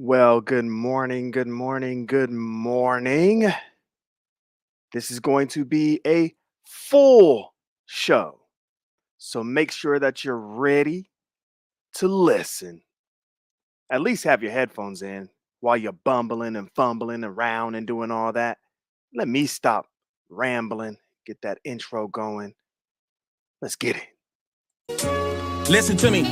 Well, good morning, good morning, good morning. This is going to be a full show. So make sure that you're ready to listen. At least have your headphones in while you're bumbling and fumbling around and doing all that. Let me stop rambling, get that intro going. Let's get it. Listen to me.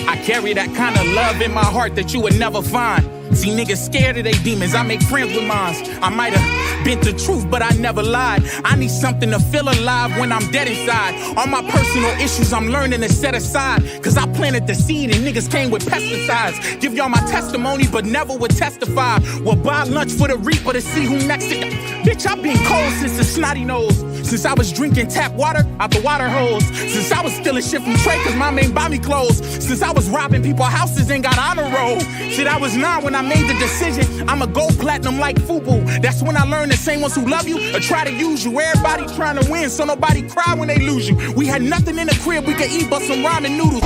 I carry that kind of love in my heart that you would never find. See, niggas scared of they demons. I make friends with mines. I might have been the truth, but I never lied. I need something to feel alive when I'm dead inside. All my personal issues I'm learning to set aside. Cause I planted the seed and niggas came with pesticides. Give y'all my testimony, but never would testify. Will buy lunch for the reaper to see who next to. Bitch, I've been cold since the snotty nose. Since I was drinking tap water out the water hose. Since I was stealing shit from Trey cause mom ain't buy me clothes. Since I was robbing people's houses and got honor roll. Shit, I was 9 when I made the decision. I'ma go platinum like FUBU. That's when I learned the same ones who love you or try to use you. Everybody trying to win so nobody cry when they lose you. We had nothing in the crib we could eat but some ramen noodles.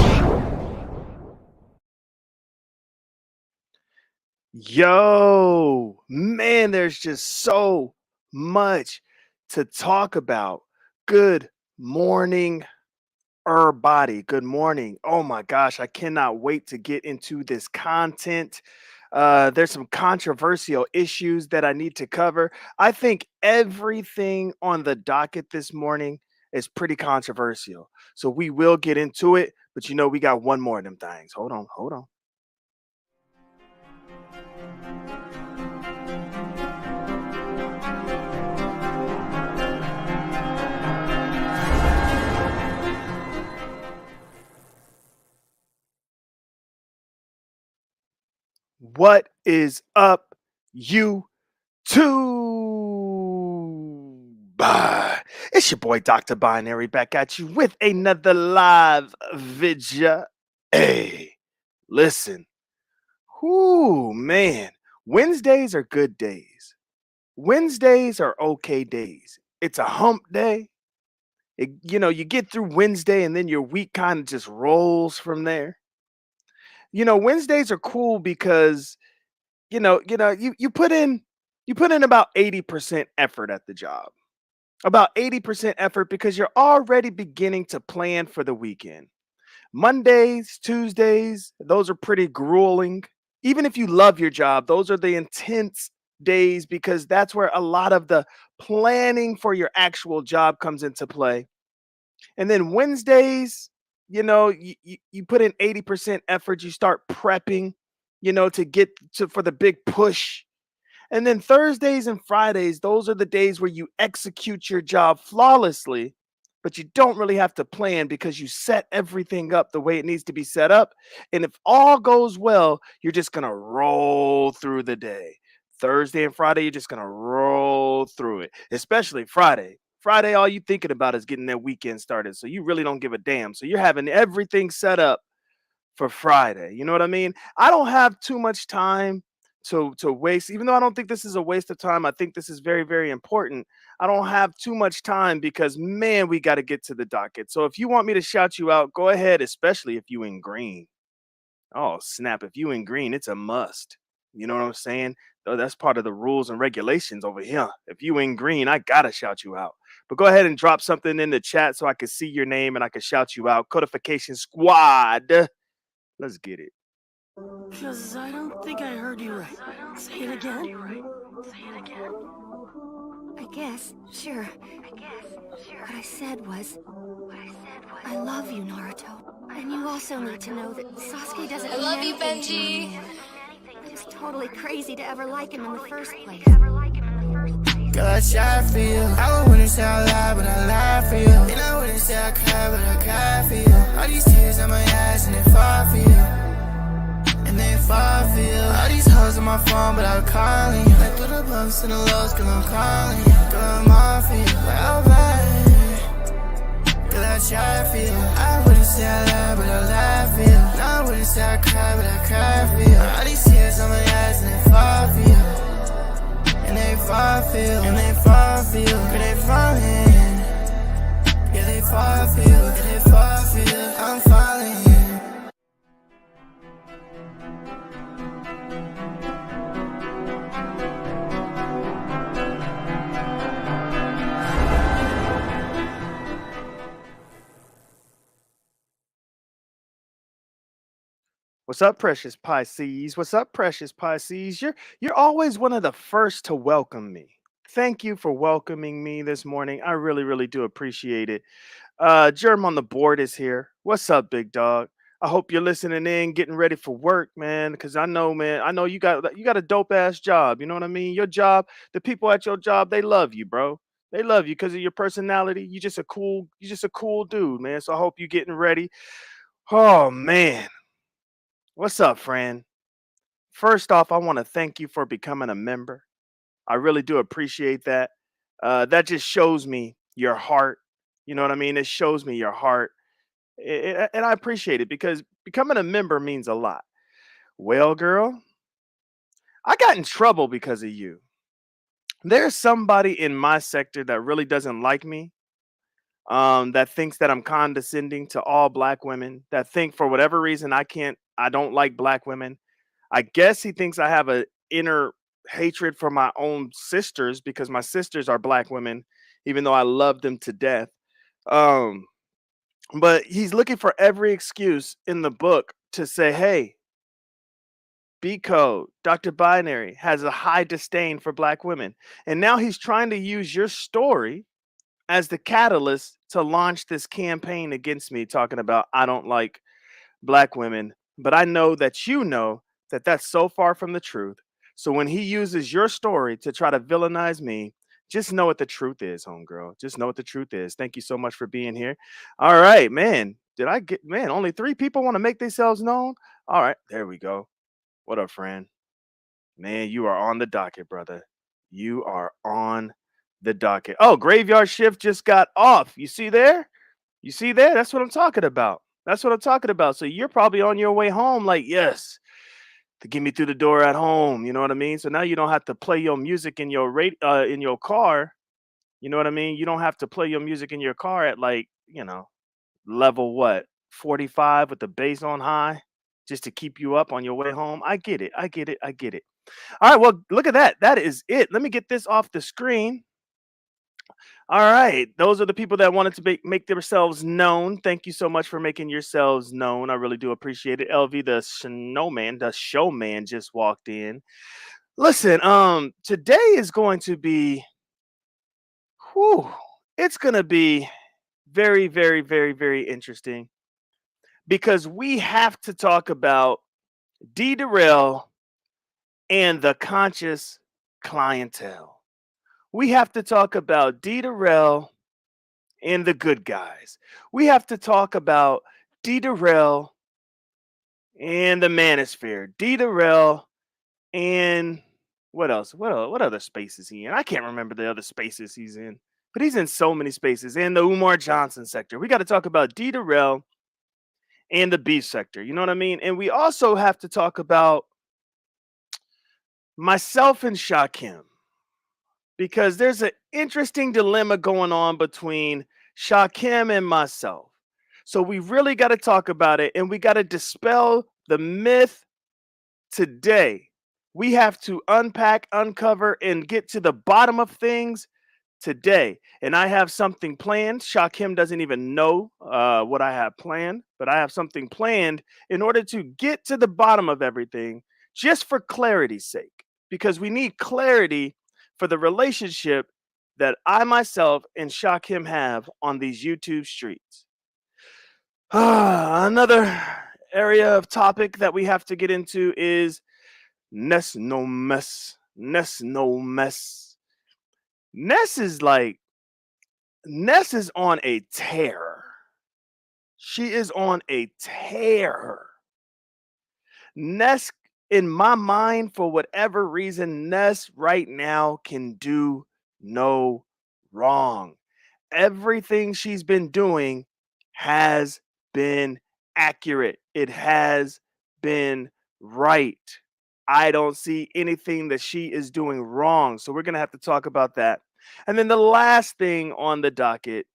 Yo, man, there's just so much to talk about. Good morning, everybody. Good morning. Oh my gosh, I cannot wait to get into this content. There's some controversial issues that I need to cover. I think everything on the docket this morning is pretty controversial. So we will get into it, but we got one more of them things. Hold on, hold on. What is up, YouTube? It's your boy Dr. Binary back at you with another live video. Hey, listen. Whoo, man. Wednesdays are good days. Wednesdays are okay days. It's a hump day. You get through Wednesday and then your week kind of just rolls from there. Wednesdays are cool because you put in about 80% effort at the job. About 80% effort because you're already beginning to plan for the weekend. Mondays, Tuesdays, those are pretty grueling. Even if you love your job, those are the intense days because that's where a lot of the planning for your actual job comes into play. And then Wednesdays, you put in 80% effort, you start prepping, to get to for the big push. And then Thursdays and Fridays, those are the days where you execute your job flawlessly, but you don't really have to plan because you set everything up the way it needs to be set up. And if all goes well, you're just going to roll through the day. Thursday and Friday, you're just going to roll through it, especially Friday. Friday, all you thinking about is getting that weekend started. So you really don't give a damn. So you're having everything set up for Friday. You know what I mean? I don't have too much time to waste, even though I don't think this is a waste of time. I think this is very, very important. I don't have too much time because, man, we got to get to the docket. So if you want me to shout you out, go ahead, especially if you in green. Oh, snap. If you in green, it's a must. You know what I'm saying? That's part of the rules and regulations over here. If you in green, I got to shout you out. But go ahead and drop something in the chat so I can see your name and I can shout you out. Codification Squad. Let's get it. Because I don't think I heard you right. Say it again. I guess, sure. What I said was, I love you, Naruto. And you also need to know that Sasuke doesn't mean love you, anything to Benji. me. It's totally crazy to ever like him in the first place. Girl, I try for you. I wouldn't say I lie, but I lie for you. And I wouldn't say I cry, but I cry for you. All these tears on my eyes and they fall for you. And they fall for you. All these hoes on my phone, but I'm calling you. Like through the bumps and the lows, girl, I'm calling you. Girl, I'm all for you, but I'll buy. Girl, I try for you. I wouldn't say I lie, but I lie for you. No, I wouldn't say I cry, but I cry for you. All these tears on my eyes and they fall for you. And they fall for you, and they fall for you, but they falling. Yeah, they fall for you, yeah, they fall for you. I'm falling. What's up, precious Pisces? What's up, precious Pisces? You're always one of the first to welcome me. Thank you for welcoming me this morning. I really, really do appreciate it. Germ on the board is here. What's up, big dog? I hope you're listening in, getting ready for work, man. Because I know, man, I know you got a dope ass job. You know what I mean? Your job, the people at your job, they love you, bro. They love you because of your personality. You just a cool dude, man. So I hope you're getting ready. Oh man, what's up, friend? First off, I want to thank you for becoming a member. I really do appreciate that. That just shows me your heart. You know what I mean? It shows me your heart. And I appreciate it because becoming a member means a lot. Well, girl, I got in trouble because of you. There's somebody in my sector that really doesn't like me, that thinks that I'm condescending to all black women, that think for whatever reason I don't like black women. I guess he thinks I have a inner hatred for my own sisters because my sisters are black women, even though I love them to death. Um, but he's looking for every excuse in the book to say, hey, B Code, Dr. Binary has a high disdain for black women. And now he's trying to use your story as the catalyst to launch this campaign against me, talking about I don't like black women. But I know that you know that that's so far from the truth. So when he uses your story to try to villainize me, just know what the truth is, homegirl. Just know what the truth is. Thank you so much for being here. All right, man. Only three people want to make themselves known? All right, there we go. What up, friend? Man, you are on the docket, brother. You are on the docket. Oh, graveyard shift just got off. You see there? You see there? That's what I'm talking about. That's what I'm talking about. So you're probably on your way home, like, yes, to get me through the door at home. You know what I mean? So now you don't have to play your music in in your car. You know what I mean? You don't have to play your music in your car at like, level what? 45 with the bass on high just to keep you up on your way home. I get it. I get it. I get it. All right, well, look at that. That is it. Let me get this off the screen. All right, those are the people that wanted to make themselves known. Thank you so much for making yourselves known. I really do appreciate it. LV, the showman, just walked in. Listen, today is going to be, whew, it's going to be very, very, very, very interesting because we have to talk about Derell and the conscious clientele. We have to talk about Derell and the good guys. We have to talk about Derell and the Manosphere. Derell and what else? What other space is he in? I can't remember the other spaces he's in, but he's in so many spaces. In the Umar Johnson sector, we got to talk about Derell and the beef sector. You know what I mean? And we also have to talk about myself and Shakim, because there's an interesting dilemma going on between Shakim and myself. So we really got to talk about it and we got to dispel the myth today. We have to unpack, uncover, and get to the bottom of things today. And I have something planned. Shakim doesn't even know what I have planned, but I have something planned in order to get to the bottom of everything, just for clarity's sake, because we need clarity for the relationship that I myself and Shakim have on these YouTube streets. Another area of topic that we have to get into is Ness no mess. Ness no mess. Ness is like Ness is on a tear. She is on a tear. Ness, in my mind, for whatever reason, Ness right now can do no wrong. Everything she's been doing has been accurate. It has been right. I don't see anything that she is doing wrong. So we're going to have to talk about that. And then the last thing on the docket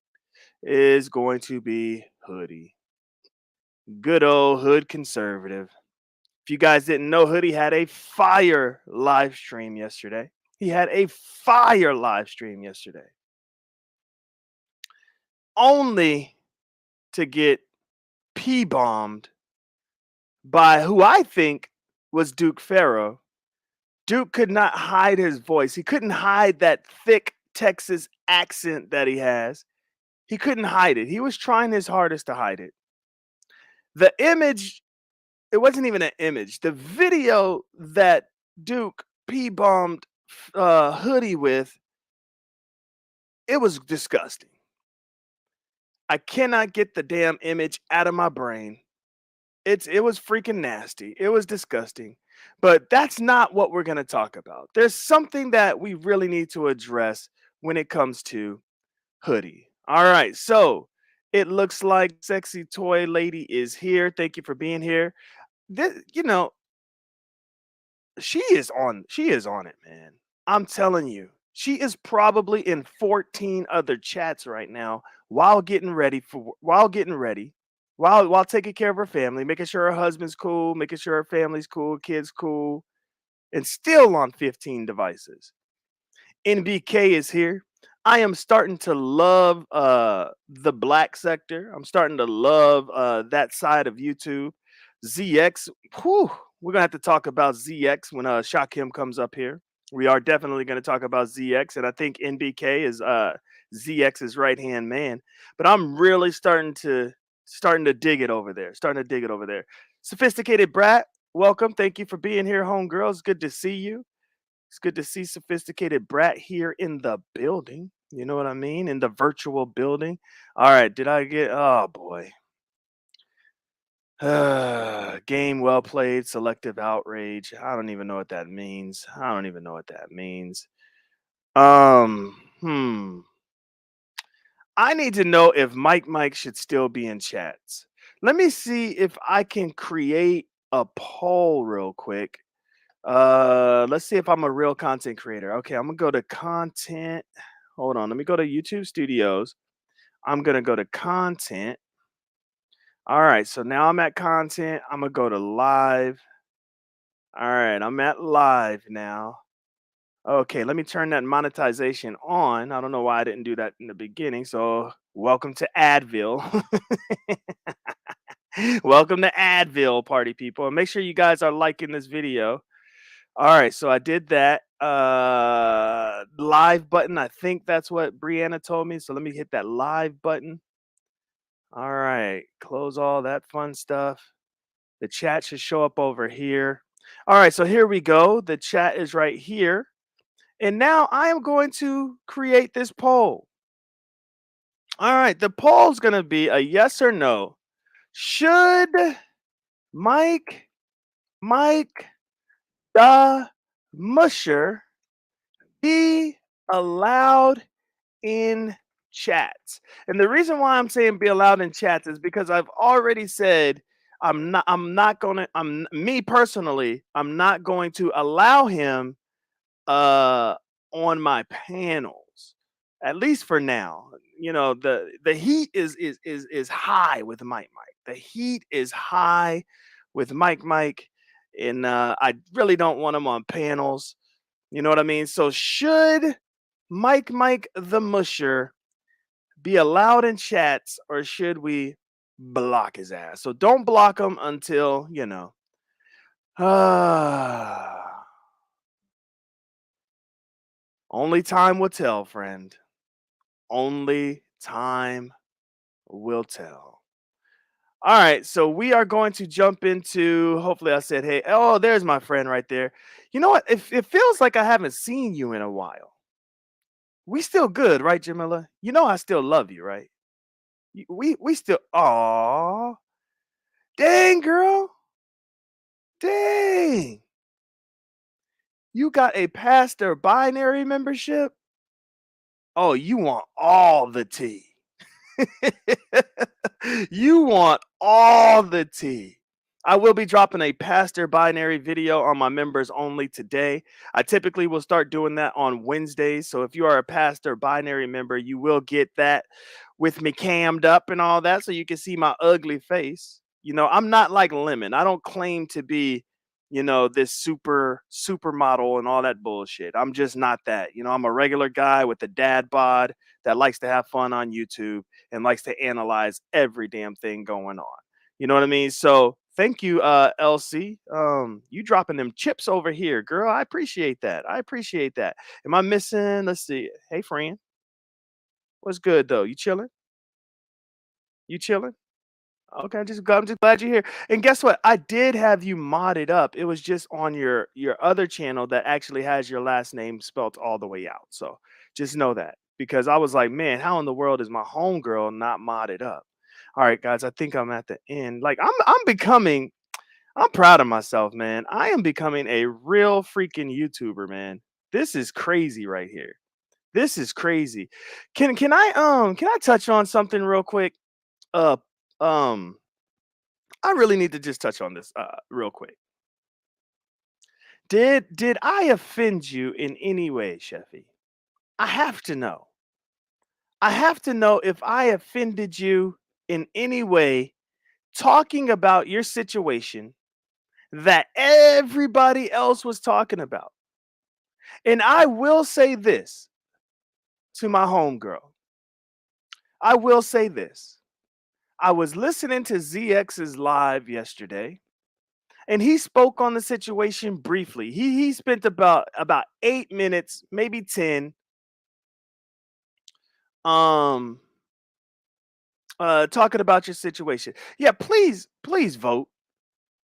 is going to be Hoodie. Good old hood conservative. If you guys didn't know, Hoodie had a fire live stream yesterday. He had a fire live stream yesterday. Only to get P-bombed by who I think was Duke Farrow. Duke could not hide his voice. He couldn't hide that thick Texas accent that he has. He couldn't hide it. He was trying his hardest to hide it. The image, it wasn't even an image. The video that Duke P bombed Hoodie with, it was disgusting. I cannot get the damn image out of my brain. It was freaking nasty. It was disgusting. But that's not what we're going to talk about. There's something that we really need to address when it comes to Hoodie. All right. So, it looks like Sexy Toy Lady is here. Thank you for being here. This, she is on it, man. I'm telling you. She is probably in 14 other chats right now while taking care of her family, making sure her husband's cool, making sure her family's cool, kids cool, and still on 15 devices. NBK is here. I am starting to love the black sector. I'm starting to love that side of YouTube. ZX, whew, we're gonna have to talk about ZX when Shakim comes up here. We are definitely gonna talk about ZX, and I think NBK is ZX's right hand man. But I'm really starting to dig it over there. Starting to dig it over there. Sophisticated Brat, welcome. Thank you for being here, homegirl. It's good to see you. It's good to see Sophisticated Brat here in the building. You know what I mean? In the virtual building. All right. Did I get? Oh boy. Game well played. Selective outrage. I don't even know what that means. I don't even know what that means. Hmm. I need to know if Mike should still be in chats. Let me see if I can create a poll real quick. Let's see if I'm a real content creator. Okay, I'm gonna go to content. Hold on, let me go to YouTube Studios. I'm gonna go to content. All right, so now I'm at content. I'm gonna go to live. All right, I'm at live now. Okay, let me turn that monetization on. I don't know why I didn't do that in the beginning. So, welcome to Advil. Welcome to Advil, party people. And make sure you guys are liking this video. All right, so I did that. Live button. I think that's what Brianna told me. So let me hit that live button. All right, close all that fun stuff. The chat should show up over here. All right, so here we go. The chat is right here. And now I am going to create this poll. All right, the poll is going to be a yes or no. Should Mike the Musher be allowed in chats? And the reason why I'm saying be allowed in chats is because I've already said I'm not going to I'm me personally, I'm not going to allow him uh on my panels, at least for now. The heat is high with Mike. The heat is high with Mike, and I really don't want him on panels. You know what I mean? So should Mike the Musher be allowed in chats, or should we block his ass? So don't block him until only time will tell, friend. Only time will tell. All right, so we are going to jump into. Hopefully, I said, "Hey, oh, there's my friend right there." You know what? It feels like I haven't seen you in a while. We still good, right, Jamila? You know I still love you, right? We still. Aw, dang, girl, dang. You got a pastor binary membership? Oh, you want all the tea. You want all the tea. I will be dropping a pastor binary video on my members only today. I typically will start doing that on Wednesdays. So if you are a pastor binary member, you will get that with me cammed up and all that, so you can see my ugly face. I'm not like Lemon. I don't claim to be, this supermodel and all that bullshit. I'm just not that. I'm a regular guy with a dad bod that likes to have fun on YouTube and likes to analyze every damn thing going on. You know what I mean? So Thank you, LC. You dropping them chips over here, girl. I appreciate that. I appreciate that. Am I missing? Let's see. Hey, friend. What's good though? You chilling? You chilling? Okay, I'm just glad you're here. And guess what? I did have you modded up. It was just on your other channel that actually has your last name spelt all the way out. So just know that because I was like, man, how in the world is my homegirl not modded up? All right, guys, I think I'm at the end. Like I'm proud of myself, man. I am becoming a real freaking YouTuber, man. This is crazy right here. This is crazy. Can I touch on something real quick? Uh um I really need to just touch on this real quick. Did I offend you in any way, Sheffy? I have to know. I have to know if I offended you in any way talking about your situation that everybody else was talking about. And I will say this to my homegirl. I will say this. I was listening to ZX's live yesterday and he spoke on the situation briefly. He spent about 8 minutes, maybe 10, um talking about your situation. Yeah, please vote.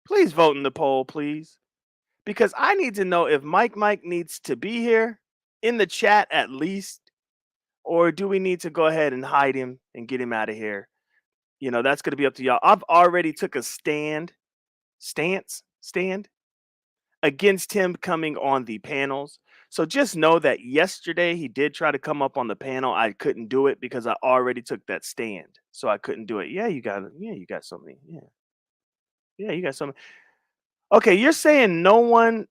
Please vote in the poll, please. Because I need to know if Mike needs to be here in the chat at least, or do we need to go ahead and hide him and get him out of here? You know, that's gonna be up to y'all. I've already took a stand against him coming on the panels. So just know that yesterday he did try to come up on the panel. I couldn't do it because I already took that stand. So I couldn't do it. Yeah, you got it. Yeah, you got something. Yeah. Yeah, you got something. Okay, you're saying no one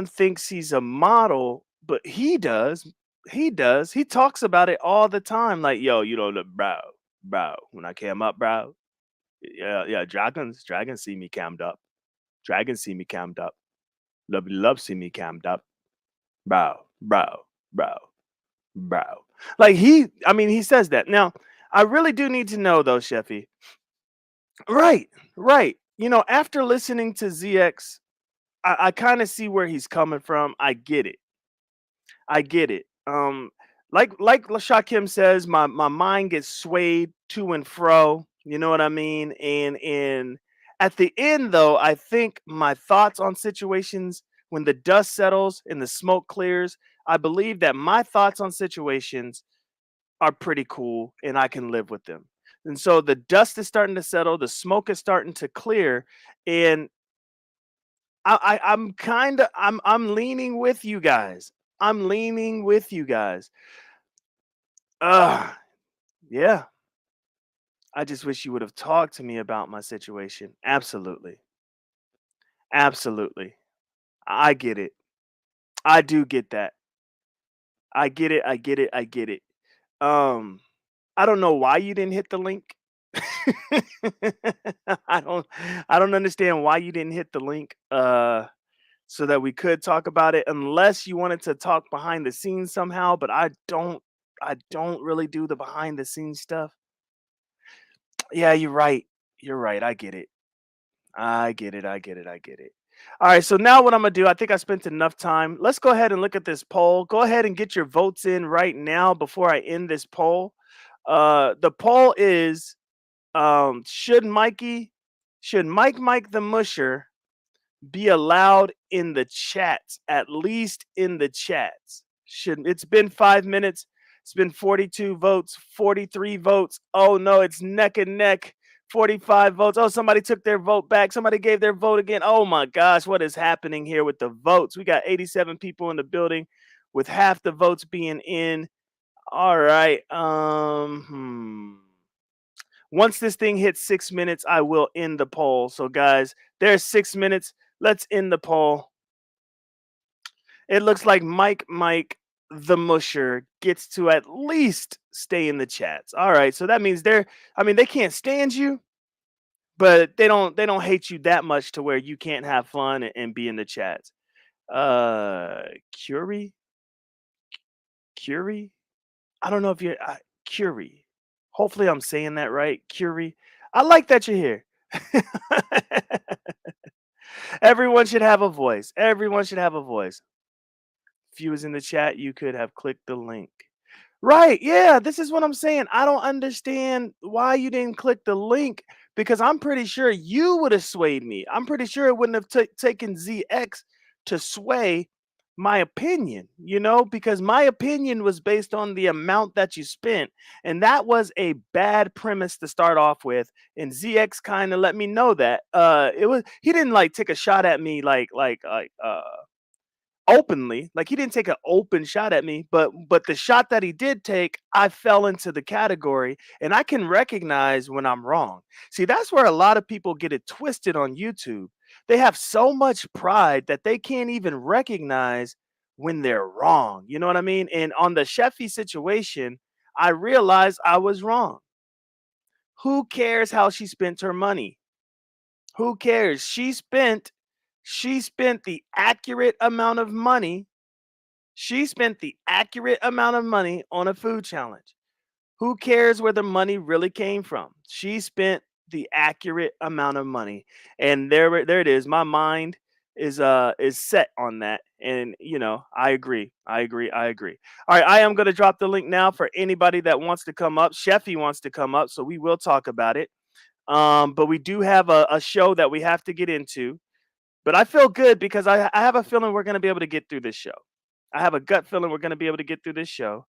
thinks he's a model, but he does. He does. He talks about it all the time. Like, yo, you know, look, bro, when I came up, bro. Yeah, dragons see me cammed up. Dragons see me cammed up. Love see me cammed up. Bro, bro, bro, bro. Like he says that. Now, I really do need to know though, Sheffy. Right, right. You know, after listening to ZX, I kind of see where he's coming from. I get it. I get it. Like Shakim says, my mind gets swayed to and fro. You know what I mean? And at the end, though, I think my thoughts on situations when the dust settles and the smoke clears, I believe that my thoughts on situations are pretty cool and I can live with them. And so the dust is starting to settle, the smoke is starting to clear, and I'm kind of I'm leaning with you guys. I'm leaning with you guys. Yeah. I just wish you would have talked to me about my situation. Absolutely. Absolutely. I get it. I do get that. I get it. I get it. I get it. Um I don't know why you didn't hit the link. I don't I don't understand why you didn't hit the link. So that we could talk about it unless you wanted to talk behind the scenes somehow, but I don't really do the behind the scenes stuff. Yeah, you're right. You're right. I get it. I get it. I get it. I get it. All right, so now what I'm gonna do, I think I spent enough time. Let's go ahead and look at this poll. Go ahead and get your votes in right now before I end this poll. The poll is should Mike the Musher be allowed in the chats, at least in the chats. Should It's been 5 minutes. It's been 42 votes, 43 votes. Oh no, it's neck and neck. 45 votes. Oh, somebody took their vote back. Somebody gave their vote again. Oh my gosh, what is happening here with the votes? We got 87 people in the building with half the votes being in. All right. Once this thing hits 6 minutes, I will end the poll. So, guys, there's 6 minutes. Let's end the poll. It looks like Mike the Musher gets to at least stay in the chats. All right, so that means they can't stand you, but they don't hate you that much to where you can't have fun and be in the chats. Curie, Curie. I don't know if you're Curie. Hopefully, I'm saying that right, Curie. I like that you're here. Everyone should have a voice. Everyone should have a voice. If you was in the chat, you could have clicked the link. Right. Yeah, this is what I'm saying. I don't understand why you didn't click the link because I'm pretty sure you would have swayed me. I'm pretty sure it wouldn't have taken ZX to sway my opinion, because my opinion was based on the amount that you spent. And that was a bad premise to start off with. And ZX kind of let me know that. He didn't like take a shot at me like openly. Like he didn't take an open shot at me, but the shot that he did take, I fell into the category and I can recognize when I'm wrong. See, that's where a lot of people get it twisted on YouTube. They have so much pride that they can't even recognize when they're wrong. You know what I mean? And on the Sheffy situation, I realized I was wrong. Who cares how she spent her money? Who cares? She spent the accurate amount of money. She spent the accurate amount of money on a food challenge. Who cares where the money really came from? She spent the accurate amount of money. And there it is. My mind is set on that. And I agree. I agree. I agree. All right, I am going to drop the link now for anybody that wants to come up. Sheffy wants to come up, so we will talk about it. But we do have a show that we have to get into. But I feel good because I have a feeling we're going to be able to get through this show. I have a gut feeling we're going to be able to get through this show.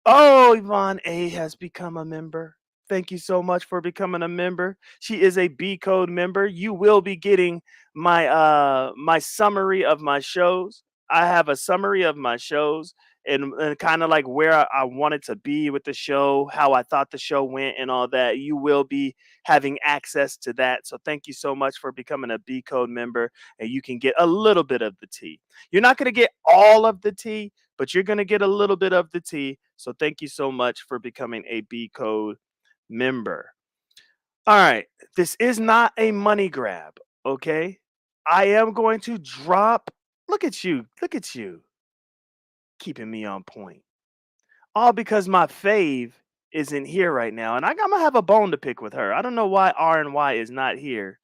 Oh, Yvonne A has become a member. Thank you so much for becoming a member. She is a B code member. You will be getting my summary of my shows. I have a summary of my shows and kind of like where I wanted to be with the show, how I thought the show went, and all that. You will be having access to that. So thank you so much for becoming a B code member, and you can get a little bit of the tea. You're not going to get all of the tea, but you're going to get a little bit of the tea. So thank you so much for becoming a B code member. All right. This is not a money grab. Okay. I am going to drop. Look at you. Look at you. Keeping me on point. All because my fave isn't here right now. And I'm going to have a bone to pick with her. I don't know why R and Y is not here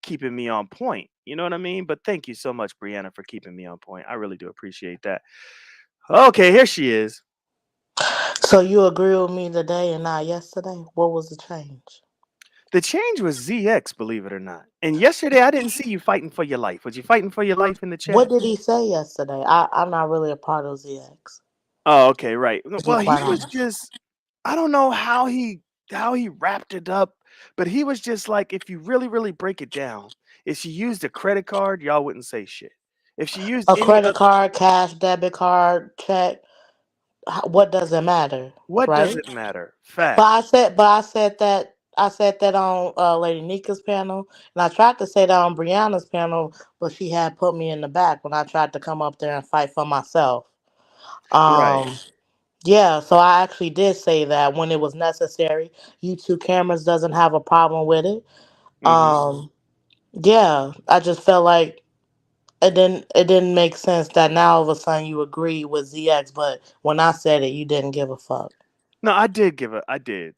keeping me on point. You know what I mean? But thank you so much, Brianna, for keeping me on point. I really do appreciate that. Okay, here she is. So you agree with me today and not yesterday? What was the change? The change was ZX, believe it or not. And yesterday, I didn't see you fighting for your life. Was you fighting for your life in the What chat? did he say yesterday? I'm not really a part of ZX, Oh, okay, right. to be Well, he quite was honest. just I don't know how he wrapped it up, but he was just like, if you really, really break it down, if she used a credit card, y'all wouldn't say shit. If she used A any credit other, card, cash, debit card, check. What does it matter, what does right? it matter? But I Facts. said, but I said that. I said that on Lady Nika's panel, and I tried to say that on Brianna's panel, but she had put me in the back when I tried to come up there and fight for myself. Right. Um, Yeah, so I actually did say that when it was necessary. YouTube cameras doesn't have a problem with it. Hmm. Yeah, I just felt like it didn't make sense that now all of a sudden you agree with ZX, but when I said it, you didn't give a fuck. No, I did give it. I did.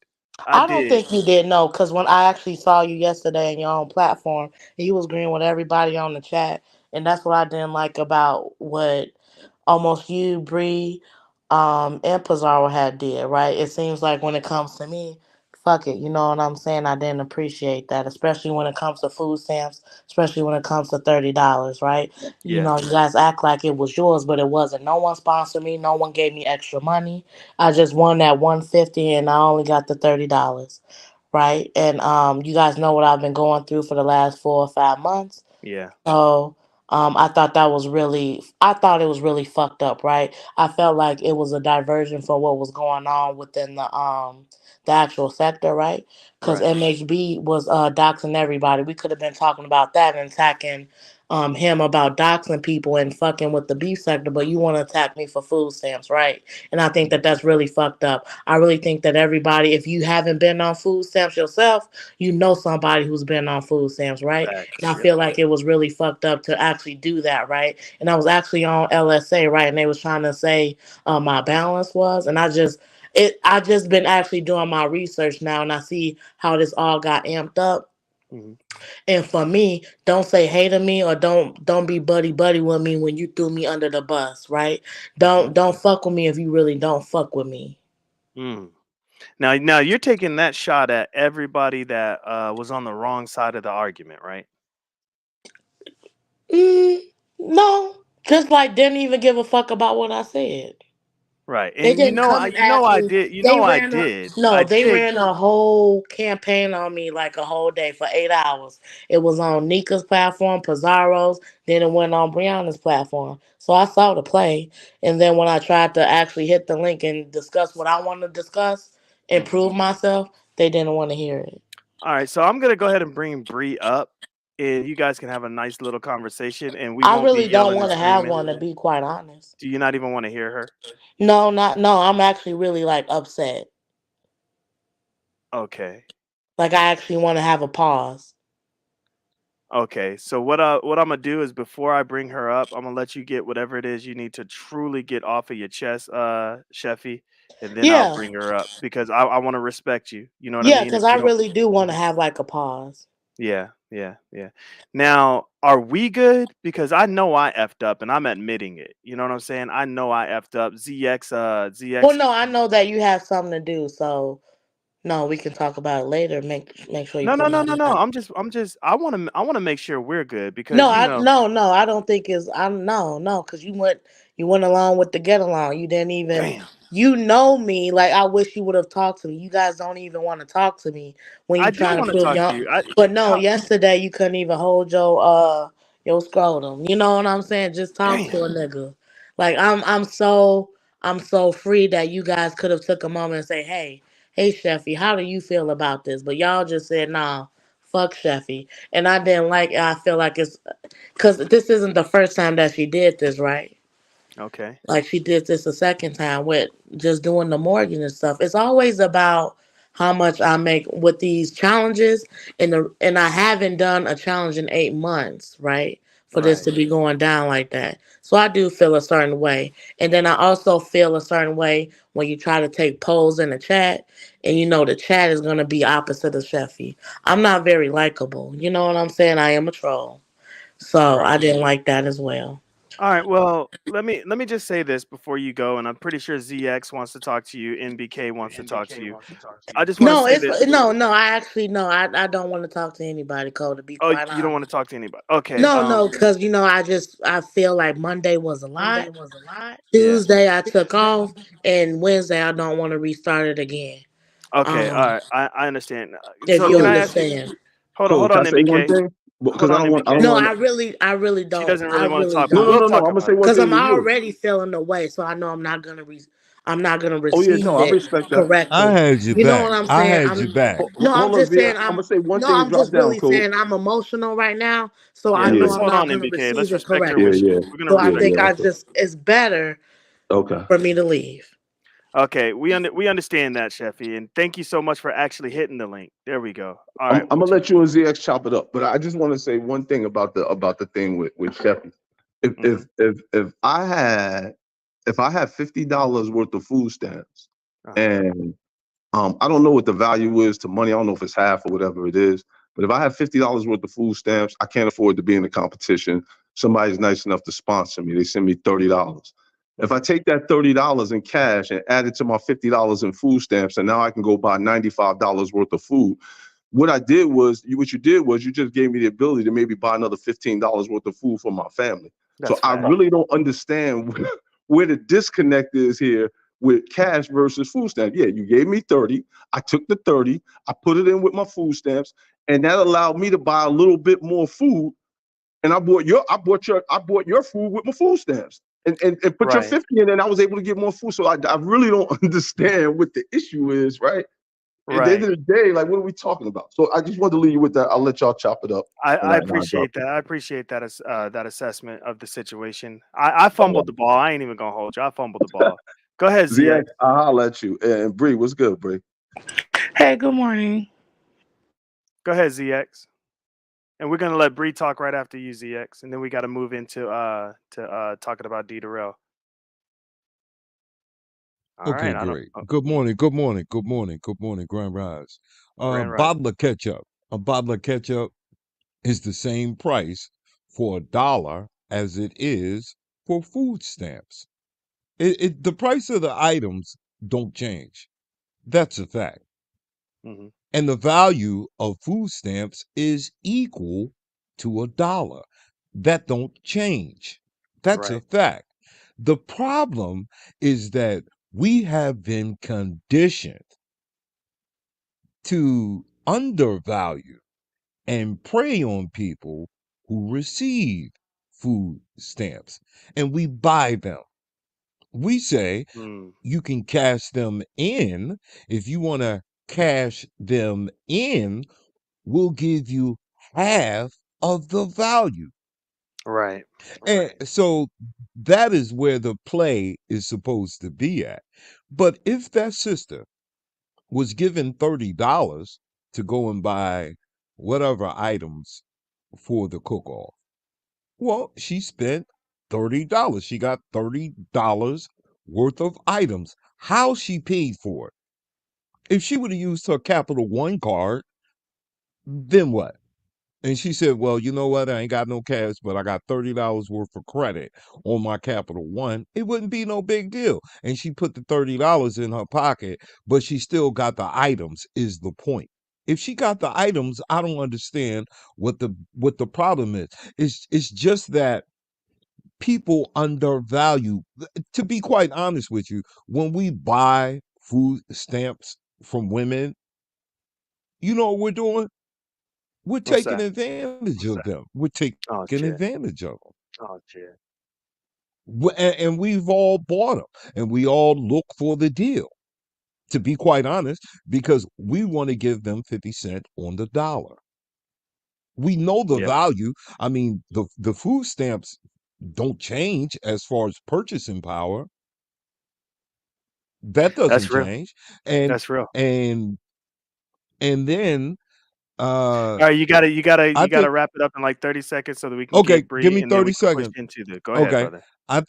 I I don't did. think you did know, because when I actually saw you yesterday in your own platform, and you was agreeing with everybody on the chat, and that's what I didn't like about what almost you, Bree, and Pizarro had did, right? It seems like when it comes to me, fuck it, you know what I'm saying? I didn't appreciate that, especially when it comes to food stamps, especially when it comes to $30, right? You Yeah. know, you guys act like it was yours, but it wasn't. No one sponsored me, no one gave me extra money. I just won that 150 and I only got the $30. Right. And you guys know what I've been going through for the last 4 or 5 months. Yeah. So I thought it was really fucked up, right? I felt like it was a diversion for what was going on within the actual sector, right? Because Right. MHB was doxing everybody. We could have been talking about that and attacking him about doxing people and fucking with the beef sector, but you want to attack me for food stamps, right? And I think that that's really fucked up. I really think that everybody, if you haven't been on food stamps yourself, you know somebody who's been on food stamps, right? And Facts. I Yep. feel like it was really fucked up to actually do that, right? And I was actually on LSA, right? And they was trying to say my balance was, and I just been actually doing my research now, and I see how this all got amped up. Mhm. And for me, don't say hey to me or don't be buddy buddy with me when you threw me under the bus, right? Mhm. Don't fuck with me if you really don't fuck with me. Mm. Now you're taking that shot at everybody that was on the wrong side of the argument, right? Mm, no, just like didn't even give a fuck about what I said. Right. They And didn't come and ask me. They ran a no. I They did. ran a whole campaign on me like a whole day for 8 hours. It was on Nika's platform, Pizarro's. Then it went on Brianna's platform. So I saw the play, and then when I tried to actually hit the link and discuss what I wanted to discuss and Mhm. prove myself, they didn't want to hear it. All right, so I'm gonna go ahead and bring Bree up, and you guys can have a nice little conversation, and we I won't be really don't yelling and want to have screaming. one, to be quite honest. Do you not even want to hear her? No, not no. I'm actually really like upset. Okay. Like I actually want to have a pause. Okay. So what I'm gonna do is before I bring her up, I'm gonna let you get whatever it is you need to truly get off of your chest, Sheffy, and then I'll Yeah, bring her up because I want to respect you. You know what I yeah, mean? because If I you don't, really do want to have like a pause. yeah, yeah, yeah. Now, are we good? Because I know I effed up, and I'm admitting it. You know what I'm saying? I know I effed up. Well, ZX. no, I know that you have something to do, so no, we can talk about it later. Make sure you No, put no, me no, on no, the no. back. I'm just. I wanna make sure we're good No, because I no, I don't think it's I no, because you went along with the get along. You didn't even Damn. you know me. Like I wish you would have talked to me. You guys don't even want to talk to me when I you do trying to want to prove talk to your. you. I But no, how yesterday you couldn't even hold your scrotum. You know what I'm saying? Just talk damn. to a nigga. Like I'm so free that you guys could have took a moment and say, hey Sheffy, how do you feel about this? But y'all just said nah, fuck Sheffy. And I didn't like it. I feel like it's because this isn't the first time that she did this, right? Okay. Like she did this a second time with just doing the mortgage and stuff. It's always about how much I make with these challenges, and I haven't done a challenge in 8 months, right? For this Right. to be going down like that. So I do feel a certain way. And then I also feel a certain way when you try to take polls in the chat and you know the chat is gonna be opposite of Sheffy. I'm not very likable. You know what I'm saying? I am a troll. So Right. I didn't like that as well. All right. Well, let me just say this before you go, and I'm pretty sure ZX wants to talk to you. NBK wants to talk to you. I just want to No, say it's this. no. I actually no. I don't want to talk to anybody, Cole. To be Oh, quite you don't want to honest. talk to anybody. Okay. No, no, because I feel like Monday was a lot. Yeah. Tuesday I took off, and Wednesday I don't want to restart it again. Okay. All Um, right. I understand. if So you can I ask you? understand. Hold Can I on, say one NBK. thing? Hold Because on, I NBK. don't No, want. I really She don't. doesn't I really want to really talk, but No, no, we'll don't. no, no. talk I'm gonna about say it. one Cause thing I'm to you. already feeling the way, so I know I'm not gonna Oh yeah, no, receive I it respect that. I correctly. had you You know back. what I'm I saying? had you back. I'm Hold on, just Z. saying I'm gonna say one no, thing and I'm drop just down, really Cole. saying I'm emotional right now, so I Yeah. know Yeah, Let's I'm hold not on, gonna NBK. receive Let's it respect her yeah, correctly. wishes. yeah, We're gonna So I yeah, respect think yeah. her I Okay, wishes. just it's better okay. for me to leave. Okay, we understand that, Sheffy, and thank you so much for actually hitting the link. There we go. All I'm, right, I'm gonna what let you and ZX chop it up, but I just want to say one thing about the thing with Sheffy. If you, if if if I had $50 worth of food stamps, uh-huh. and I don't know what the value is to money. I don't know if it's half or whatever it is. But if I have $50 worth of food stamps, I can't afford to be in a competition. Somebody's nice enough to sponsor me. They send me $30. If I Mhm. take that $30 in cash and add it to my $50 in food stamps, and now I can go buy $95 worth of food. What you did was you just gave me the ability to maybe buy another $15 worth of food for my family. So That's I fact. really don't understand where the disconnect is here with cash versus food stamps. Yeah, you gave me 30. I took the 30, I put it in with my food stamps, and that allowed me to buy a little bit more food. And I bought your food with my food stamps. And put your Right. 50 in, and I was able to get more food. So I really don't understand what the issue is, right? At the end Right. of the day, like, what are we talking about? So I just wanted to leave you with that. I'll let y'all chop it up, and I I'll drop appreciate it. that. I appreciate that as that assessment of the situation. I fumbled the ball. I ain't even gonna hold you. I fumbled the ball. Go ahead, ZX, ZX. I'll holler at you. And Bree, what's good, Bree? Hey, good morning. Go ahead, ZX. And we're gonna let Bree talk right after you, ZX, and then we got to move into talking about D Derell. All Okay, right. I don't. great. Good morning. Good morning. Good morning. Good morning. Grand Rise. Grand Rising. Bottle of ketchup. A bottle of ketchup is the same price for $1 as it is for food stamps. The price of the items don't change. That's a fact. Hmm. And the value of food stamps is equal to $1. That don't change. That's a Right. fact. The problem is that we have been conditioned to undervalue and prey on people who receive food stamps, and we buy them. We say Mm. you can cash them in. If you want to cash them in, we'll give you half of the value. Right. And Right. so that is where the play is supposed to be at. But if that sister was given $30 to go and buy whatever items for the cook off, well, she spent $30. She got $30 worth of items. How she paid for it? If she would have used her Capital One card, then what? And she said, well, you know what? I ain't got no cash, but I got $30 worth of credit on my Capital One. It wouldn't be no big deal. And she put the $30 in her pocket, but she still got the items, is the point. If she got the items, I don't understand what the problem is. It's just that people undervalue. To be quite honest with you, when we buy food stamps from women, you know what we're doing? We're What's taking that? advantage of What's them. that? We're taking Oh shit. advantage of them. Oh shit. And we've all bought them, and we all look for the deal. To be quite honest, because we want to give them 50 cents on the dollar. We know the Yeah. value. I mean, the food stamps don't change as far as purchasing power. That doesn't That's real. change. And That's real. and and then uh All right, you I gotta think wrap it up in like 30 seconds so that we can okay, get give Bree me and then 30 we can push seconds. into the. Go ahead, Okay. brother. I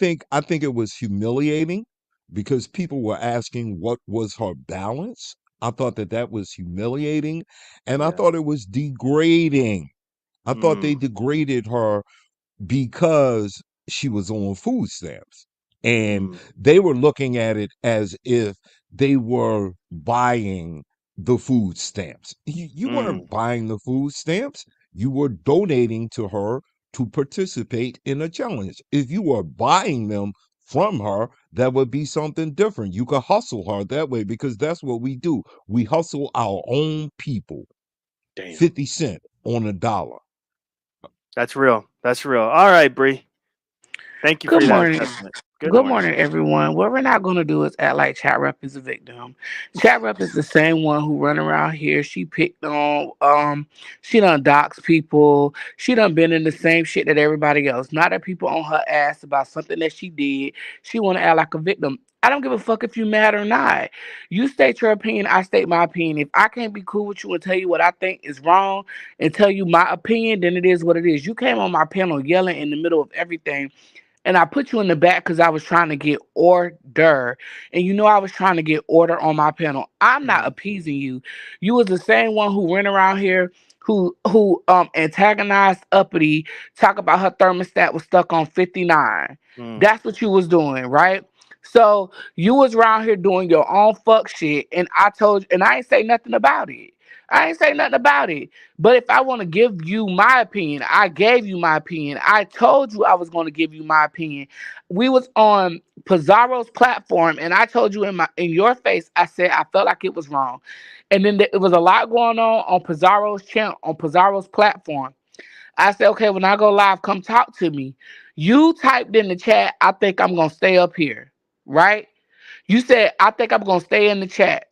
think it was humiliating because people were asking what was her balance. I thought that was humiliating, and I Yeah. thought it was degrading. I thought they Mm. degraded her because she was on food stamps. And Mm. they were looking at it as if they were buying the food stamps. You Mm. weren't buying the food stamps, you were donating to her to participate in a challenge. If you were buying them from her, that would be something different. You could hustle her that way because that's what we do. We hustle our own people. Damn. 50 cent on a dollar. That's real. That's real. All right, Bree. Thank you Good for that morning. assessment. Good Good morning. morning, everyone. What we're not going to do is act like Chat Rep is a victim. Chat Rep is the same one who run around here. She picked on, she done dox people. She done been in the same shit that everybody else. Not that people on her ass about something that she did. She want to act like a victim. I don't give a fuck if you mad or not. You state your opinion. I state my opinion. If I can't be cool with you and tell you what I think is wrong and tell you my opinion, then it is what it is. You came on my panel yelling in the middle of everything and I put you in the back because I was trying to get order. And you know I was trying to get order on my panel. I'm not Hmm. appeasing you. You was the same one who went around here who antagonized Uppity, talk about her thermostat was stuck on 59. Mm. That's what you was doing, right? So you was around here doing your own fuck shit, and I ain't say nothing about it. I ain't say nothing about it. But if I want to give you my opinion, I gave you my opinion. I told you I was going to give you my opinion. We was on Pizarro's platform, and I told you in your face, I said I felt like it was wrong. And then it was a lot going on Pizarro's channel, on Pizarro's platform. I said, okay, when I go live, come talk to me. You typed in the chat, I think I'm gonna stay up here, right? You said, I think I'm gonna stay in the chat.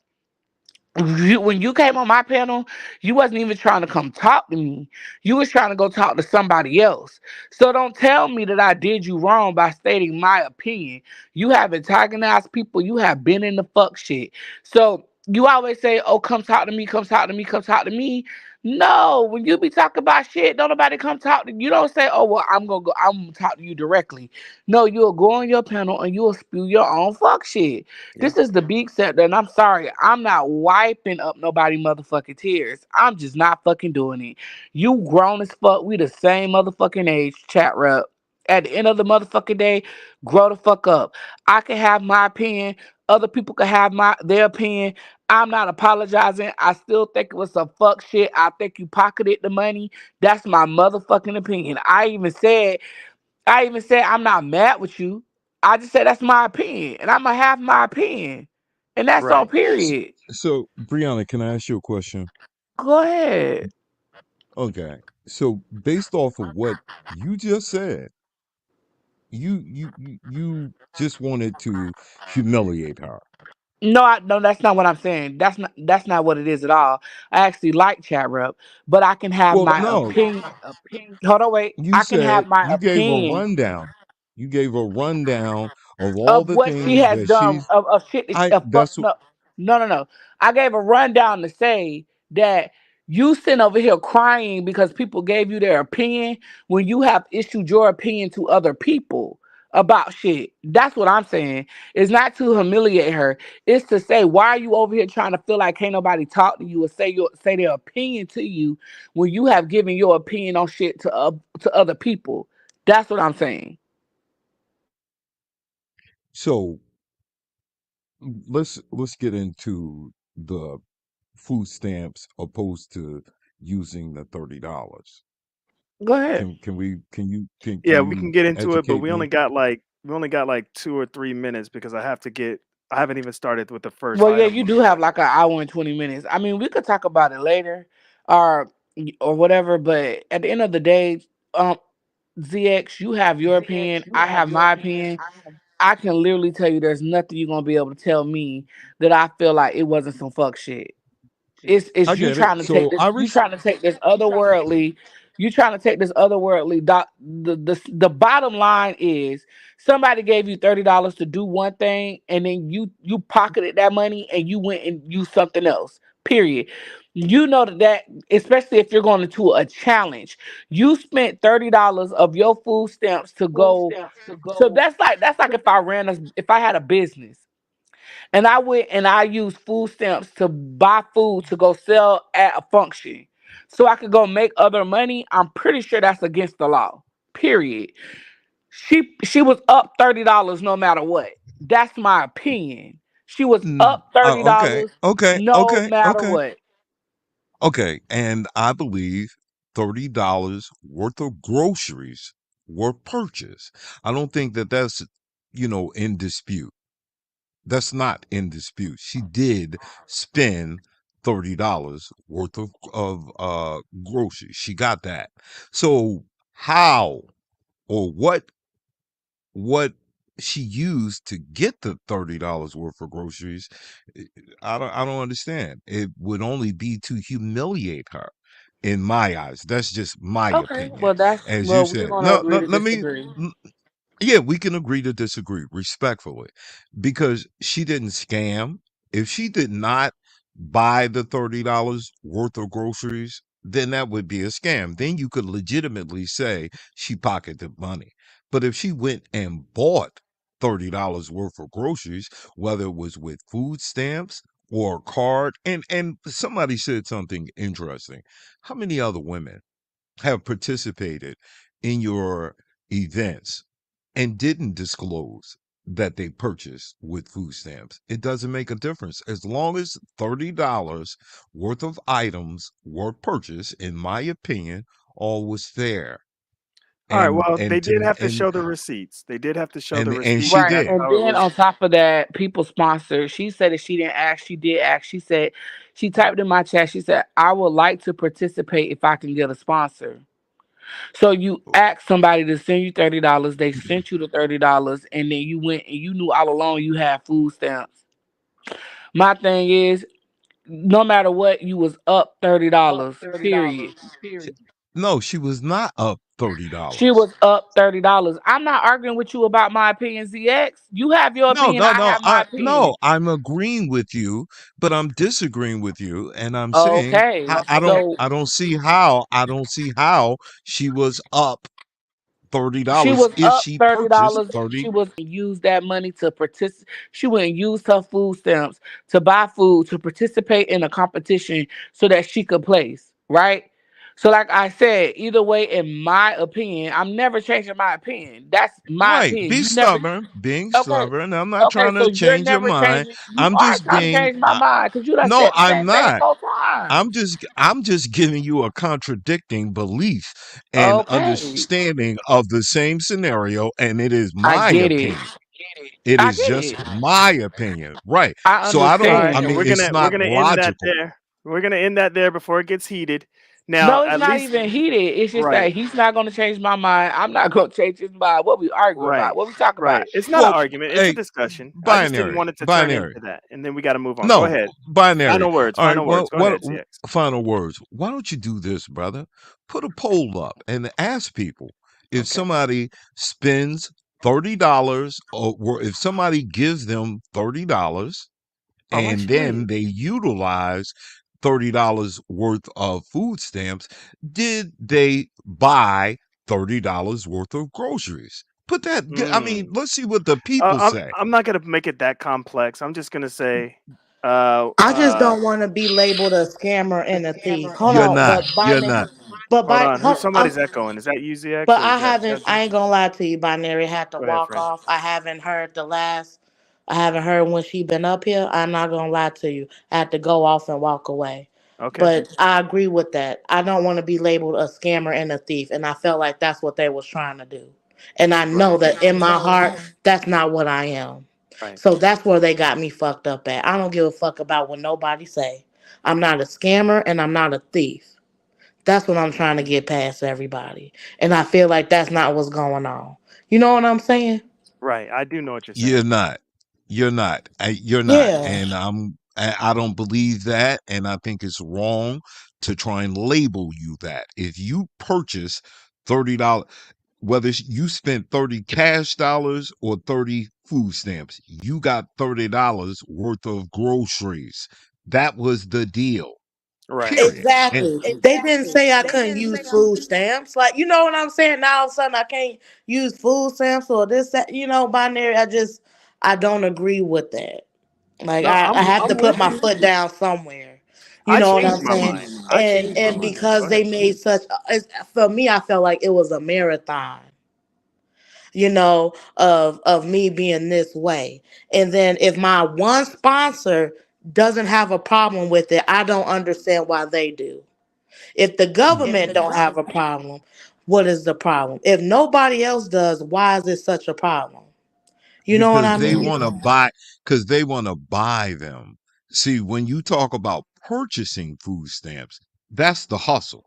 When you came on my panel, you wasn't even trying to come talk to me. You was trying to go talk to somebody else. So don't tell me that I did you wrong by stating my opinion. You have antagonized people. You have been in the fuck shit. So you always say, "Oh, come talk to me, come talk to me, come talk to me." No, when you be talking about shit, don't nobody come talk to you. You don't say, "Oh well, I'm gonna go. I'm gonna talk to you directly." No, you'll go on your panel and you'll spew your own fuck shit. Yeah. This is the big sector, and I'm sorry, I'm not wiping up nobody motherfucking tears. I'm just not fucking doing it. You grown as fuck. We the same motherfucking age. Chat rep. At the end of the motherfucking day, grow the fuck up. I can have my opinion. Other people can have their opinion. I'm not apologizing. I still think it was some fuck shit. I think you pocketed the money. That's my motherfucking opinion. I even said I'm not mad with you. I just said that's my opinion. And I'm gonna have my opinion. And that's on Right. period. So, Brianna, can I ask you a question? Go ahead. Okay. So, based off of what you just said, you just wanted to humiliate her. No, no, that's not what I'm saying. That's not what it is at all. I actually like chat rep, but I can have Well, my no, opinion. Hold on, wait. you I can have said my you gave a opinion rundown. You gave a rundown of all of the what she things has that done she's of shit that I of fuck that's no, no. I gave a rundown to say that you sitting over here crying because people gave you their opinion when you have issued your opinion to other people about shit. That's what I'm saying. It's not to humiliate her. It's to say why are you over here trying to feel like can't nobody talk to you or say their opinion to you when you have given your opinion on shit to other people. That's what I'm saying. so let's get into the food stamps opposed to using the $30. Go ahead. Can Yeah, we you can get into it, but educate me? we only got like 2 or 3 minutes because I haven't even started with the first Well, yeah, item you on the do have list. like an hour and 20 minutes. I mean, we could talk about it later, or or whatever. But at the end of the day, um, ZX, you have your opinion. I have my opinion. I can literally tell you, there's nothing you're gonna be able to tell me that I feel like it wasn't some fuck shit. It's I you get it. trying to take So this, you trying to take this otherworldly the bottom line is somebody gave you $30 to do one thing, and then you pocketed that money and you went and used something else. Period. You know that, especially if you're going into a challenge, you spent $30 of your food stamps to go. So that's like if I had a business and I went and I used food stamps to buy food to go sell at a function so I could go make other money. I'm pretty sure that's against the law. Period. She was up $30 no matter what. That's my opinion. She was up thirty okay, dollars okay, no okay, matter okay, what. okay. And I believe $30 worth of groceries were purchased. I don't think that that's in dispute. That's not in dispute. She did spend $30 worth of groceries. She got that. So how or what she used to get the $30 worth of groceries, eh, I don't understand. It would only be to humiliate her in my eyes. That's just my Okay, opinion. well As you we're said. gonna No, agree no, to let me disagree. yeah, we can agree to disagree respectfully because she didn't scam. If she did not buy the $30 worth of groceries, then that would be a scam. Then you could legitimately say she pocketed money. But if she went and bought $30 worth of groceries, whether it was with food stamps or a card, and somebody said something interesting. How many other women have participated in your events and didn't disclose that they purchased with food stamps? It doesn't make a difference. As long as $30 worth of items were purchased, in my opinion, all was fair. All right, And well, they and to did me have to show the receipts. They did have to show the and receipts, she and Right. that's did. And how it then was. on top of that, people sponsor. She said that she didn't ask, she did ask. She said she typed in my chat, she said, I would like to participate if I can get a sponsor. So you asked somebody to send you $30, they sent you the $30, and then you went and you knew all along you had food stamps. My thing is, no matter what, you was up $30. Period. She- No, she was not up $30. She was up $30. I'm not arguing with you about my opinion, ZX. You have your No, opinion, no, I no. have my opinion. I'm agreeing with you, but I'm disagreeing with you, and I'm saying Okay, so I don't see how she was up she $30 was if up she purchased $30. 30. She was use that money to participate. She wouldn't use her food stamps to buy food to participate in a competition so that she could place. Right. So, like I said, either way, in my opinion, I'm never changing my opinion. That's my Right, opinion. be You never. stubborn, being Okay. stubborn. I'm not Okay. trying So to you're change your never mind. changing. You I'm are just trying to being change my mind because you done no, said the I'm same thing not. 4 times. I'm just giving you a contradicting belief and Okay. understanding of the same scenario, and it is I my get it. opinion. It I is get just it. my opinion. Right. I So I All don't right, I and understand. mean we're it's gonna we're not gonna end that logical. there. We're gonna end that there before it gets heated. Now, No, it's at not least even heated. It's just right, that he's not going to change my mind. I'm not going to change his mind. What we argue right, about? What we talk about? right. It's not an Well, argument. It's a hey, discussion. I just didn't binary, want it to turn binary. into that, and then we got to move on. Go No, ahead. binary. Final words. All right. Final words. Well, Go ahead, CX. final words? Why don't you do this, brother? Put a poll up and ask people if Okay. somebody spends $30 or if somebody gives them $30 Oh, I and should then read. they utilize $30 worth of food stamps, did they buy $30 worth of groceries? Put that, I mean, Mm. let's see what the people say. I'm not gonna make it that complex. I'm just gonna say, I just don't want to be labeled a scammer and a thief. Hold You're on, not. but You're by not. but hold by on. Who's somebody's echoing? Is that UZX but or is I that haven't. Chevy? I ain't gonna lie to you, Binary. Had to Go ahead, walk friend. off. I haven't heard the last. I haven't heard when she been up here. I'm not gonna lie to you. I had to go off and walk away. Okay. But I agree with that. I don't want to be labeled a scammer and a thief, and I felt like that's what they was trying to do. And I Right. know that in my heart, that's not what I am. Right. So that's where they got me fucked up at. I don't give a fuck about what nobody say. I'm not a scammer and I'm not a thief. That's what I'm trying to get past everybody. And I feel like that's not what's going on. You know what I'm saying? Right. I do know what you're You're saying. not. You're not. You're not. Yeah. And I don't believe that. And I think it's wrong to try and label you that. If you purchase $30, whether you spent 30 cash dollars or 30 food stamps, you got $30 worth of groceries. That was the deal. Right. Period. And Exactly. They didn't say I couldn't use food stamps. Like, you know what I'm saying? Now all of a sudden I can't use food stamps or this, that, binary. I don't agree with that. Like No, I have to I'm put with my you. foot down somewhere. You I know what changed I'm my saying? mind. I And changed my and mind. Go because ahead. they made for me, I felt like it was a marathon, of me being this way. And then if my one sponsor doesn't have a problem with it, I don't understand why they do. If the government don't have a problem, what is the problem? If nobody else does, why is it such a problem? You know what because I they mean? want to buy because they want to buy them. See, when you talk about purchasing food stamps, that's the hustle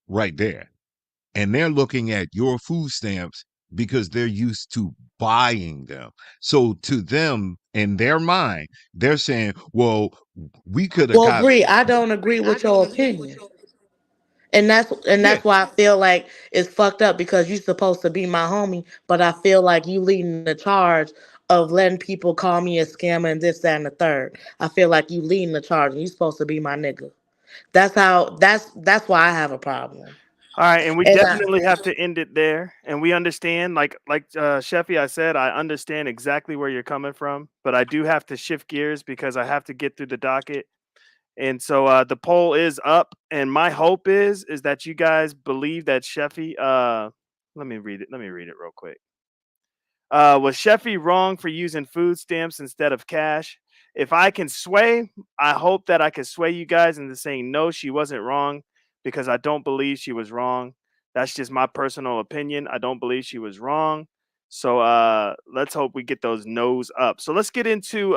right there. And they're looking at your food stamps because they're used to buying them. So to them, in their mind, they're saying, well, we could have Well, got Bree, I don't agree with your opinion. And yeah, that's why I feel like it's fucked up because you're supposed to be my homie, but I feel like you leading the charge of letting people call me a scammer and this, that, and the third. I feel like you leading the charge and you supposed to be my nigga. That's why I have a problem. All right, and we And I, definitely have to end it there. And we understand, like Sheffy, I said, I understand exactly where you're coming from, but I do have to shift gears because I have to get through the docket. And so the poll is up, and my hope is that you guys believe that Sheffy. Let me read it. Let me read it real quick. Was Sheffy wrong for using food stamps instead of cash? If I can sway, I hope that I can sway you guys into saying no, she wasn't wrong, because I don't believe she was wrong. That's just my personal opinion. I don't believe she was wrong. So let's hope we get those no's up. So let's get into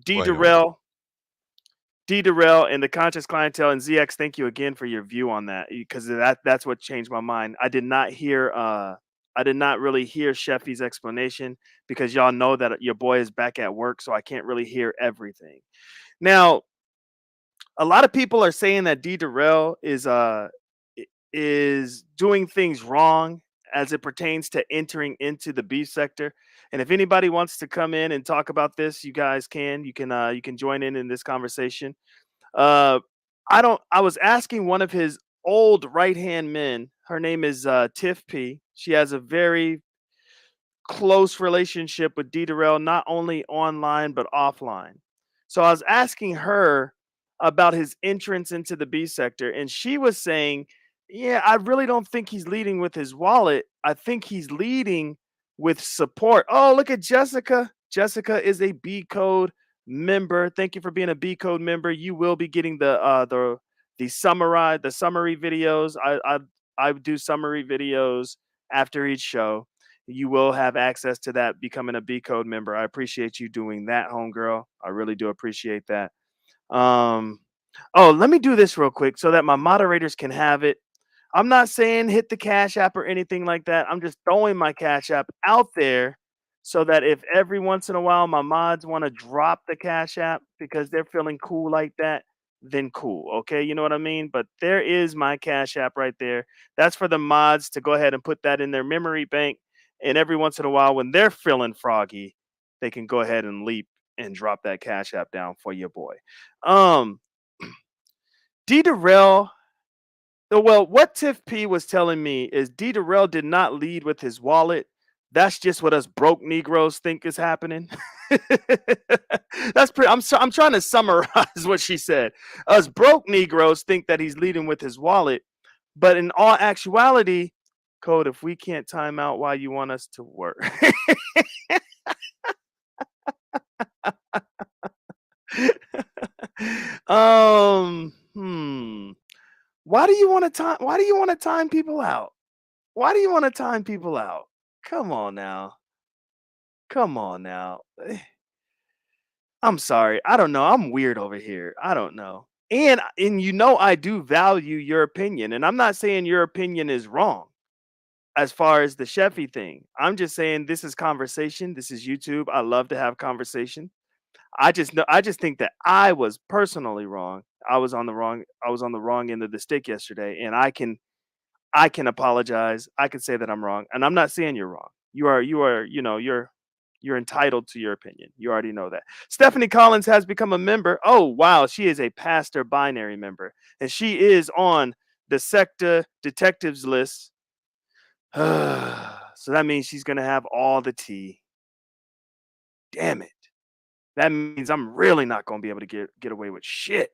D right on. Derell, D Derell and the conscious clientele and ZX. Thank you again for your view on that, because that's what changed my mind. I did not really hear Sheffy's explanation because y'all know that your boy is back at work, so I can't really hear everything. Now, a lot of people are saying that D Derell is doing things wrong as it pertains to entering into the beef sector. And if anybody wants to come in and talk about this, you guys can. You can join in this conversation. Uh, I don't. I was asking one of his old right hand men. Her name is Tiff P. She has a very close relationship with Derell, not only online but offline. So I was asking her about his entrance into the B sector, and she was saying, "Yeah, I really don't think he's leading with his wallet. I think he's leading with support." Oh, look at Jessica. Jessica is a B code member. Thank you for being a B code member. You will be getting the summary videos. I do summary videos after each show. You will have access to that becoming a B code member. I appreciate you doing that, homegirl. I really do appreciate that. Um, oh, let me do this real quick so that my moderators can have it. I'm not saying hit the Cash App or anything like that. I'm just throwing my Cash App out there so that if every once in a while my mods want to drop the Cash App because they're feeling cool like that, then cool. Okay. You know what I mean? But there is my Cash App right there. That's for the mods to go ahead and put that in their memory bank. And every once in a while, when they're feeling froggy, they can go ahead and leap and drop that Cash App down for your boy. Um, D. Derell. Well, what Tiff P was telling me is D. Derell did not lead with his wallet. That's just what us broke Negroes think is happening. That's pretty. I'm trying to summarize what she said. Us broke Negroes think that he's leading with his wallet, but in all actuality, Code, if we can't time out why you want us to work. Hmm. Why do you want to time people out? Why do you want to time people out? Come on now. Come on now. I'm sorry. I don't know. I'm weird over here. I don't know. And you know I do value your opinion, and I'm not saying your opinion is wrong as far as the Sheffy thing. I'm just saying this is conversation. This is YouTube. I love to have conversation. I just think that I was personally wrong. I was on the wrong end of the stick yesterday, and I can apologize. I can say that I'm wrong, and I'm not saying you're wrong. You're entitled to your opinion. You already know that. Stephanie Collins has become a member. Oh wow, she is a pastor binary member, and she is on the sector detectives list. So that means she's gonna have all the tea. Damn it. That means I'm really not gonna be able to get away with shit.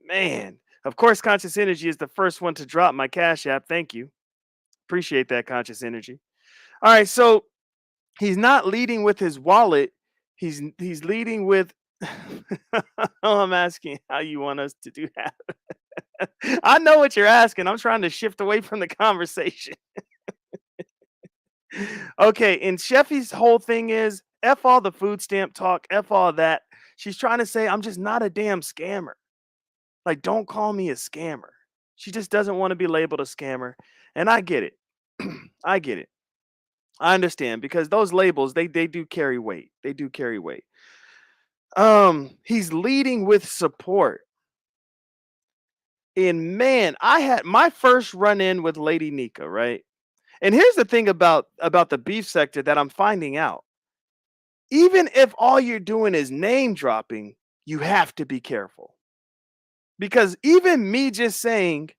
Man. Of course, Conscious Energy is the first one to drop my Cash App. Thank you. Appreciate that, Conscious Energy. All right, so he's not leading with his wallet. He's leading with I'm asking how you want us to do that. I know what you're asking. I'm trying to shift away from the conversation. Okay, and Sheffy's whole thing is F all the food stamp talk, F all that. She's trying to say I'm just not a damn scammer. Like, don't call me a scammer. She just doesn't want to be labeled a scammer. And I get it. I get it. I understand because those labels they do carry weight. They do carry weight. He's leading with support. And man, I had my first run in with Lady Nika, right? And here's the thing about the beef sector that I'm finding out. Even if all you're doing is name dropping, you have to be careful. Because even me just saying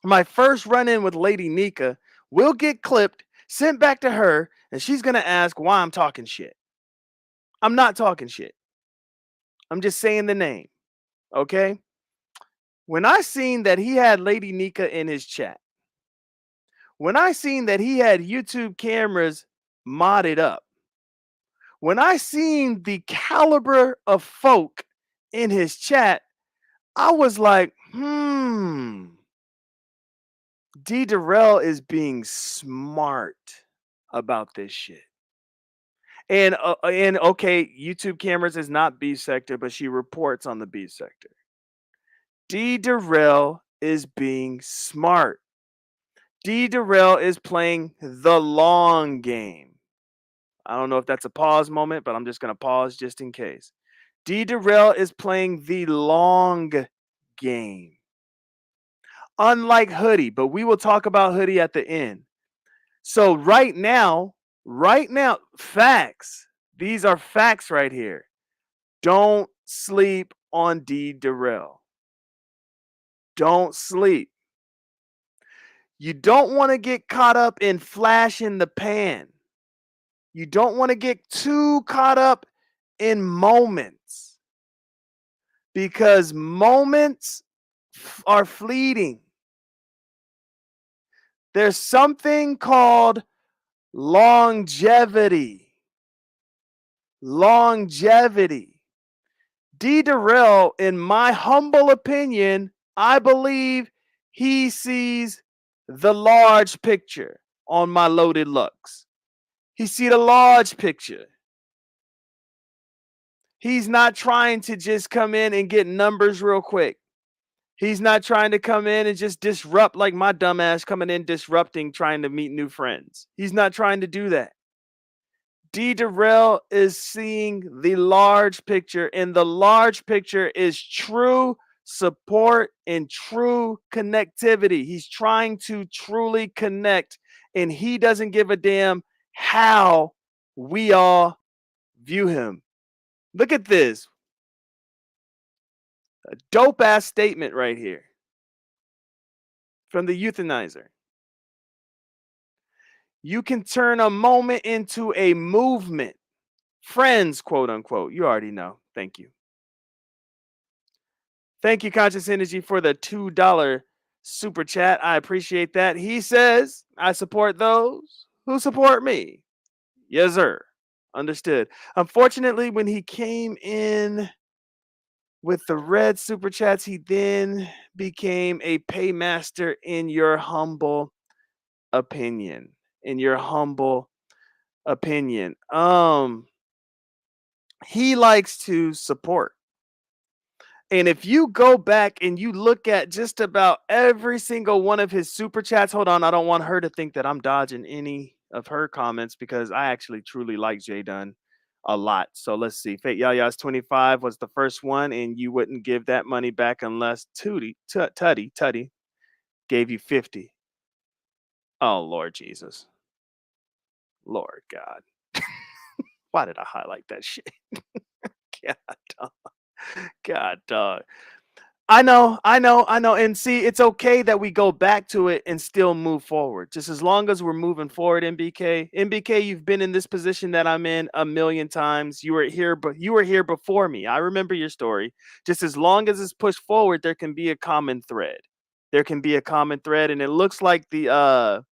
my first run in with Lady Nika will get clipped, sent back to her, and she's going to ask why I'm talking shit. I'm not talking shit. I'm just saying the name. Okay? When I seen that he had Lady Nika in his chat, when I seen that he had YouTube cameras modded up, when I seen the caliber of folk in his chat, I was like, D. Derell is being smart about this shit. And okay, YouTube cameras is not B sector, but she reports on the B sector. D. Derell is being smart. D. Derell is playing the long game. I don't know if that's a pause moment, but I'm just gonna pause just in case. D. Derell is playing the long game. unlike Hoodie, but we will talk about Hoodie at the end. So right now, facts. These are facts right here. Don't sleep on D. Derell. Don't sleep. You don't want to get caught up in flash in the pan. You don't want to get too caught up in moments because moments are fleeting. There's something called longevity. Longevity. D. Derell, in my humble opinion, I believe he sees the large picture on my loaded looks. He see the large picture. He's not trying to just come in and get numbers real quick. He's not trying to come in and just disrupt like my dumbass coming in disrupting, trying to meet new friends. He's not trying to do that. D. Derell is seeing the large picture, and the large picture is true support and true connectivity. He's trying to truly connect, and he doesn't give a damn how we all view him. Look at this. A dope ass statement right here from the euthanizer. You can turn a moment into a movement. Friends, quote unquote. You already know. Thank you. Thank you, Conscious Energy, for the $2 super chat. I appreciate that. He says, I support those who support me. Yes, sir. Understood. Unfortunately, when he came in with the red super chats, he then became a paymaster in your humble opinion. In your humble opinion. He likes to support. And if you go back and you look at just about every single one of his super chats, hold on, I don't want her to think that I'm dodging any of her comments because I actually truly like Jay Dunn a lot. So let's see. Fate Yaya's 25 was the first one, and you wouldn't give that money back unless Tutty gave you 50. Oh, Lord Jesus. Lord God. Why did I highlight that shit? God, dog. God, dog. I know. And see, it's okay that we go back to it and still move forward. Just as long as we're moving forward, MBK. MBK, you've been in this position that I'm in a million times. You were here, but you were here before me. I remember your story. Just as long as it's pushed forward, there can be a common thread. There can be a common thread, and it looks like the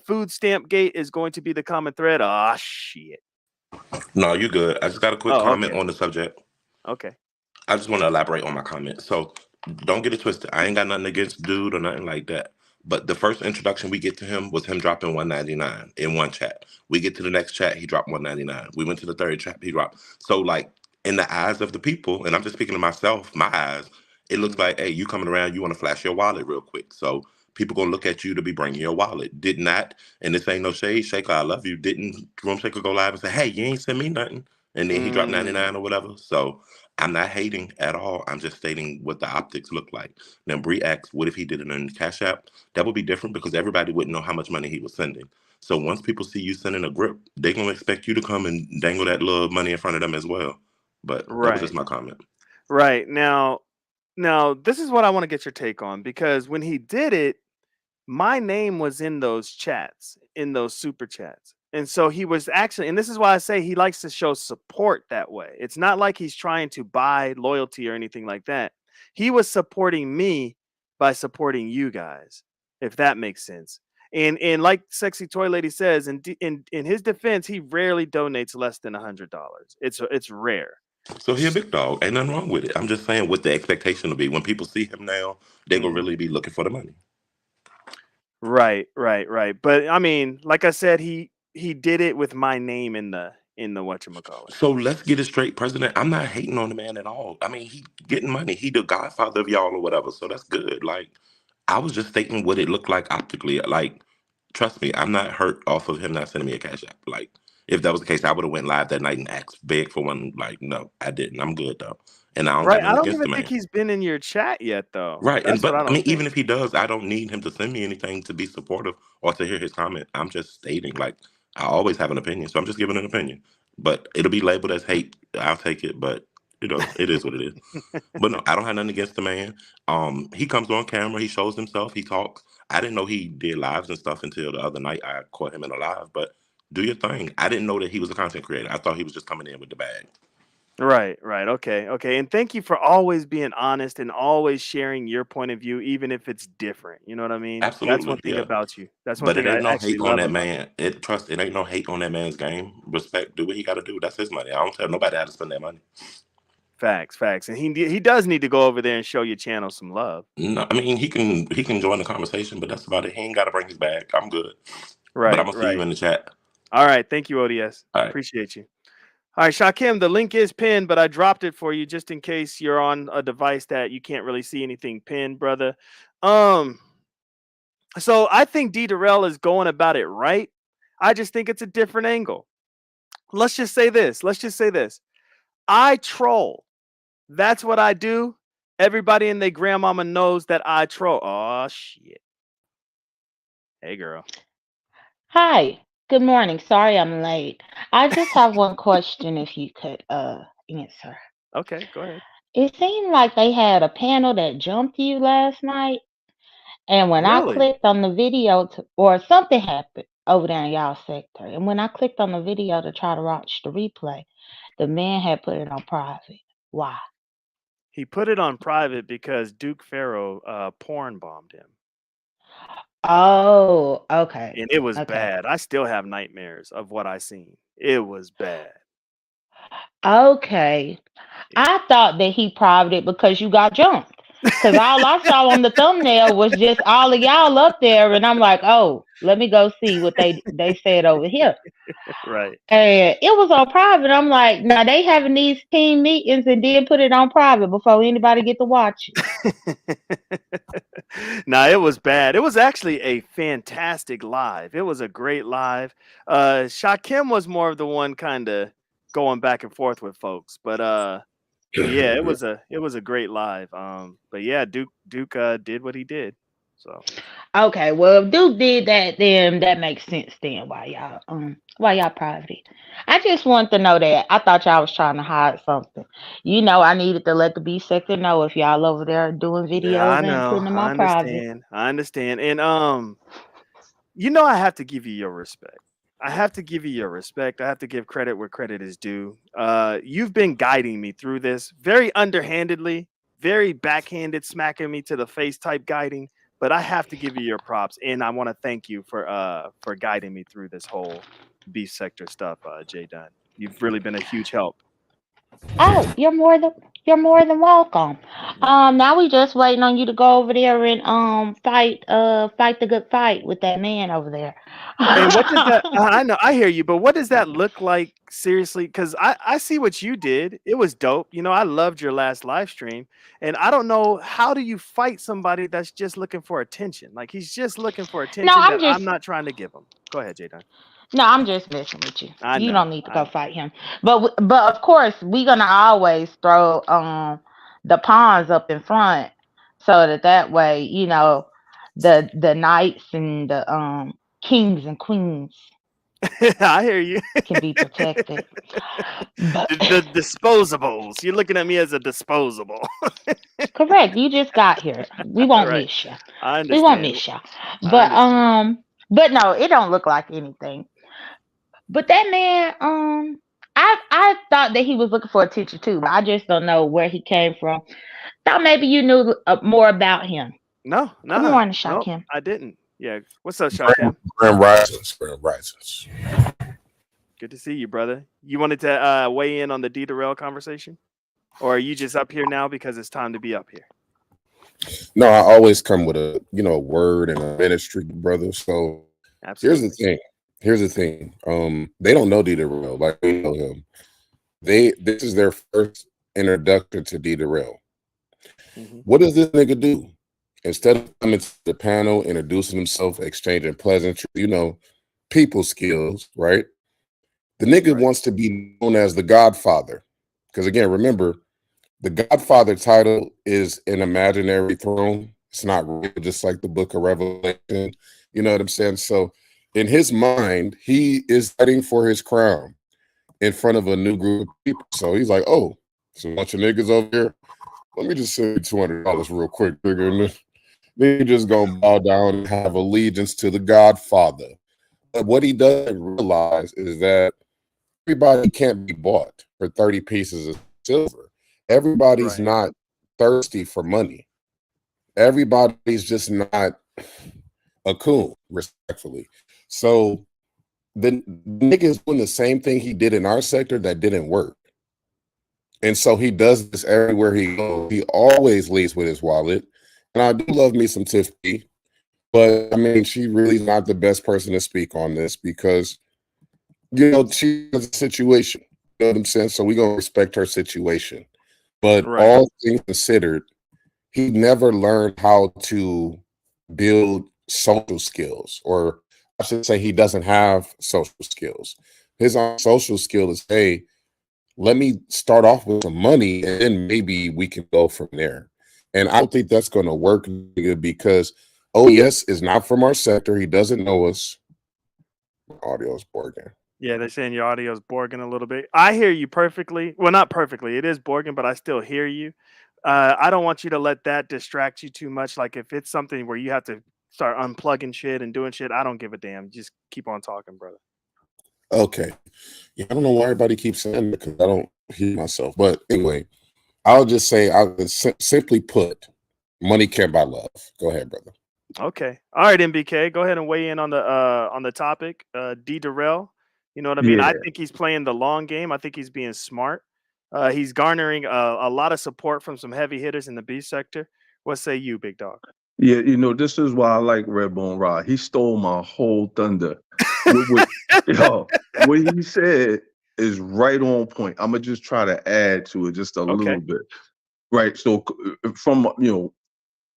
food stamp gate is going to be the common thread. Ah, shit. No, you good. I just got a quick Oh, comment okay. on the subject. Okay. I just want to elaborate on my comment. So don't get it twisted. I ain't got nothing against dude or nothing like that. But the first introduction we get to him was him dropping 199 in one chat. We get to the next chat, he dropped 199. We went to the third chat, he dropped. So like in the eyes of the people, and I'm just speaking to myself, my eyes, it looks like, hey, you coming around, you want to flash your wallet real quick. So people gonna look at you to be bringing your wallet. Did not, and this ain't no shade, Shaker, I love you. Didn't Room Shaker go live and say, hey, you ain't send me nothing? And then he dropped 99 or whatever. So I'm not hating at all. I'm just stating what the optics look like. Now, Bree asks, what if he did it in Cash App? That would be different because everybody wouldn't know how much money he was sending. So once people see you sending a grip, they're going to expect you to come and dangle that little money in front of them as well. But that was just Right. my comment. Right. Now this is what I want to get your take on because when he did it, my name was in those chats, in those super chats. And so he was actually, and this is why I say he likes to show support that way. It's not like he's trying to buy loyalty or anything like that. He was supporting me by supporting you guys, if that makes sense. And like Sexy Toy Lady says, in his defense, he rarely donates less than $100. It's rare. So he a big dog. Ain't nothing wrong with it. I'm just saying what the expectation will be. When people see him now, they're going to Mhm. really be looking for the money. Right. But I mean, like I said, he did it with my name in the whatchamacallit. So let's get it straight, President. I'm not hating on the man at all. I mean, he getting money. He the godfather of y'all or whatever. So that's good. Like, I was just stating what it looked like optically. Like, trust me, I'm not hurt off of him not sending me a cash app. Like, if that was the case, I would have went live that night and asked, begged for one. Like, no, I didn't. I'm good though. and I don't got Right. I nothing don't against the even think man. he's been in your chat yet, though. Right, and That's what but I I don't mean, think. even if he does, I don't need him to send me anything to be supportive or to hear his comment. I'm just stating, like, I always have an opinion, so I'm just giving an opinion. But it'll be labeled as hate. I'll take it, but it is what it is. But no, I don't have nothing against the man. He comes on camera, he shows himself, he talks. I didn't know he did lives and stuff until the other night. I caught him in a live, but do your thing. I didn't know that he was a content creator. I thought he was just coming in with the bag. Right, right. Okay, okay. And thank you for always being honest and always sharing your point of view, even if it's different. You know what I mean? That's one Absolutely, thing yeah. about you. That's one But it thing I ain't no actually hate on love that about man. It ain't no hate on that man's game. Respect, do what he got to do. That's his money. I don't tell nobody how to spend that money. facts, facts. And he does need to go over there and show your channel some love. No, I mean he can join the conversation, but that's about it. He ain't got to bring his bag. I'm good. But I'm Right, gonna see you right. in the chat. All right. Thank you, ODS. All right. Appreciate you. All right, Shakim, the link is pinned, but I dropped it for you just in case you're on a device that you can't really see anything pinned, brother. Um, so I think D Derell is going about it right. I just think it's a different angle. Let's just say this. Let's just say this. I troll. That's what I do. Everybody and their grandmama knows that I troll. Oh shit. Hey girl. Hi, good morning. Sorry I'm late. I just have one question if you could answer. Okay, go ahead. It seemed like they had a panel that jumped you last night, and when I Really? clicked on the video or something happened over there in y'all sector, and when I clicked on the video to try to watch the replay, the man had put it on private. Why? He put it on private because Duke Pharaoh porn bombed him. Oh, okay. And it was Okay. bad. I still have nightmares of what I seen. It was bad. Okay. Yeah. I thought that he privated it because you got jumped. Because all I saw on the thumbnail was just all of y'all up there, and I'm like, oh, let me go see what they said over here. Right. And it was on private. I'm like, now they having these team meetings and then put it on private before anybody get to watch it. Nah, it was bad. It was actually a fantastic live. It was a great live. Shakim was more of the one kind of going back and forth with folks, but yeah, it was a great live. But yeah, Duke did what he did. So Okay, well if Duke did that, then that makes sense then why y'all private it. I just want to know that. I thought y'all was trying to hide something. I needed to let the B sector know if y'all over there doing yeah, I videos and know. putting them I on private. understand. I understand. And I have to give you your respect. I have to give you your respect. I have to give credit where credit is due. You've been guiding me through this very underhandedly, very backhanded, smacking me to the face type guiding. But I have to give you your props, and I want to thank you for guiding me through this whole beef sector stuff, Jay Dunn. You've really been a huge help. Oh, you're more than welcome. Now we just waiting on you to go over there and fight the good fight with that man over there. And what does that? I know, I hear you, but what does that look like seriously? Because I see what you did. It was dope. I loved your last live stream, and I don't know how do you fight somebody that's just looking for attention. Like he's just looking for No, attention that I'm I'm just not trying to give him. Go ahead, Jada. no, I'm just messing with you. I You don't know. need to I go know. fight him. But of course, we gonna always throw the pawns up in front so that way, the knights and the kings and queens I hear you. can be protected. But The disposables. You're looking at me as a disposable. correct, you just got here. We won't Right. miss you. I We won't understand. miss you. I But understand. no, it don't look like anything. But that man, I thought that he was looking for attention too. But I just don't know where he came from. Thought maybe you knew more about him. No, Good nah, morning, nope, Shakim. I didn't. Yeah. What's up, Grand, Shakim? Grand Risings, Grand Risings. Good to see you, brother. You wanted to weigh in on the D Derell conversation? Or are you just up here now because it's time to be up here? No, I always come with a word and a ministry, brother. So here's the Absolutely. thing. Here's the thing. They don't know D Derell like we know him. This is their first introduction to D Derell. Hmm. What does this nigga do? Instead of coming to the panel, introducing himself, exchanging pleasantries, people skills, right? The nigga Right. wants to be known as the Godfather. Because again, remember, The Godfather title is an imaginary throne. It's not real, just like the Book of Revelation. You know what I'm saying? So, in his mind, he is fighting for his crown in front of a new group of people. So he's like, "Oh, so a bunch of niggas over here. Let me just send you $200 real quick, nigga, and then you just gonna bow down and have allegiance to the Godfather." But what he doesn't realize is that everybody can't be bought for 30 pieces of silver. Everybody's Right. not thirsty for money. Everybody's just not a coon, respectfully. So the nigga's doing the same thing he did in our sector that didn't work. And so he does this everywhere he goes. He always leads with his wallet. And I do love me some Tiff P, but I mean, she really not the best person to speak on this because, you know, she has a situation. You know what I'm saying? So we're going to respect her situation. But Right. all things considered, he never learned how to build social skills, or I should say, he doesn't have social skills. His own social skill is, hey, let me start off with some money and then maybe we can go from there. And I don't think that's going to work nigga, because OES is not from our sector. He doesn't know us. Audio is Borgen. Yeah, they're saying your audio is Borging a little bit. I hear you perfectly. Well, not perfectly. It is Borging, but I still hear you. I don't want you to let that distract you too much. Like if it's something where you have to start unplugging shit and doing shit, I don't give a damn. Just keep on talking, brother. Okay. Yeah, I don't know why everybody keeps saying that because I don't hear myself. But anyway, I'll just say, simply put, money can't buy love. Go ahead, brother. Okay. All right, MBK. Go ahead and weigh in on the topic. D Derell. You know what I mean? I Yeah, think he's playing the long game. I think he's being smart. He's garnering a lot of support from some heavy hitters in the B sector. What say you, big dog? yeah. This is why I like Redbone Rod. He stole my whole thunder. What, yo, what he said is right on point. I'm gonna just try to add to it just a Okay. little bit. Right. So from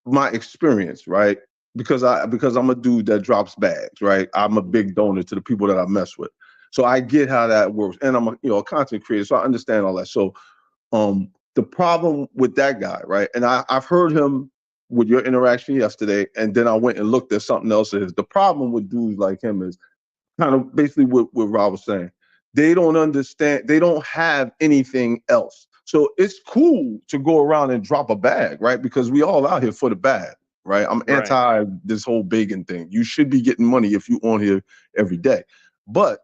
my experience, right? Because I'm a dude that drops bags, right? I'm a big donor to the people that I mess with. So I get how that works. And I'm a content creator, so I understand all that. So the problem with that guy, right? And I've heard him with your interaction yesterday, and then I went and looked at something else of his. The problem with dudes like him is kind of basically what Rob was saying. They don't understand, they don't have anything else. So it's cool to go around and drop a bag, right? Because we all out here for the bag, right? I'm Right. anti this whole begging thing. You should be getting money if you on here every day. But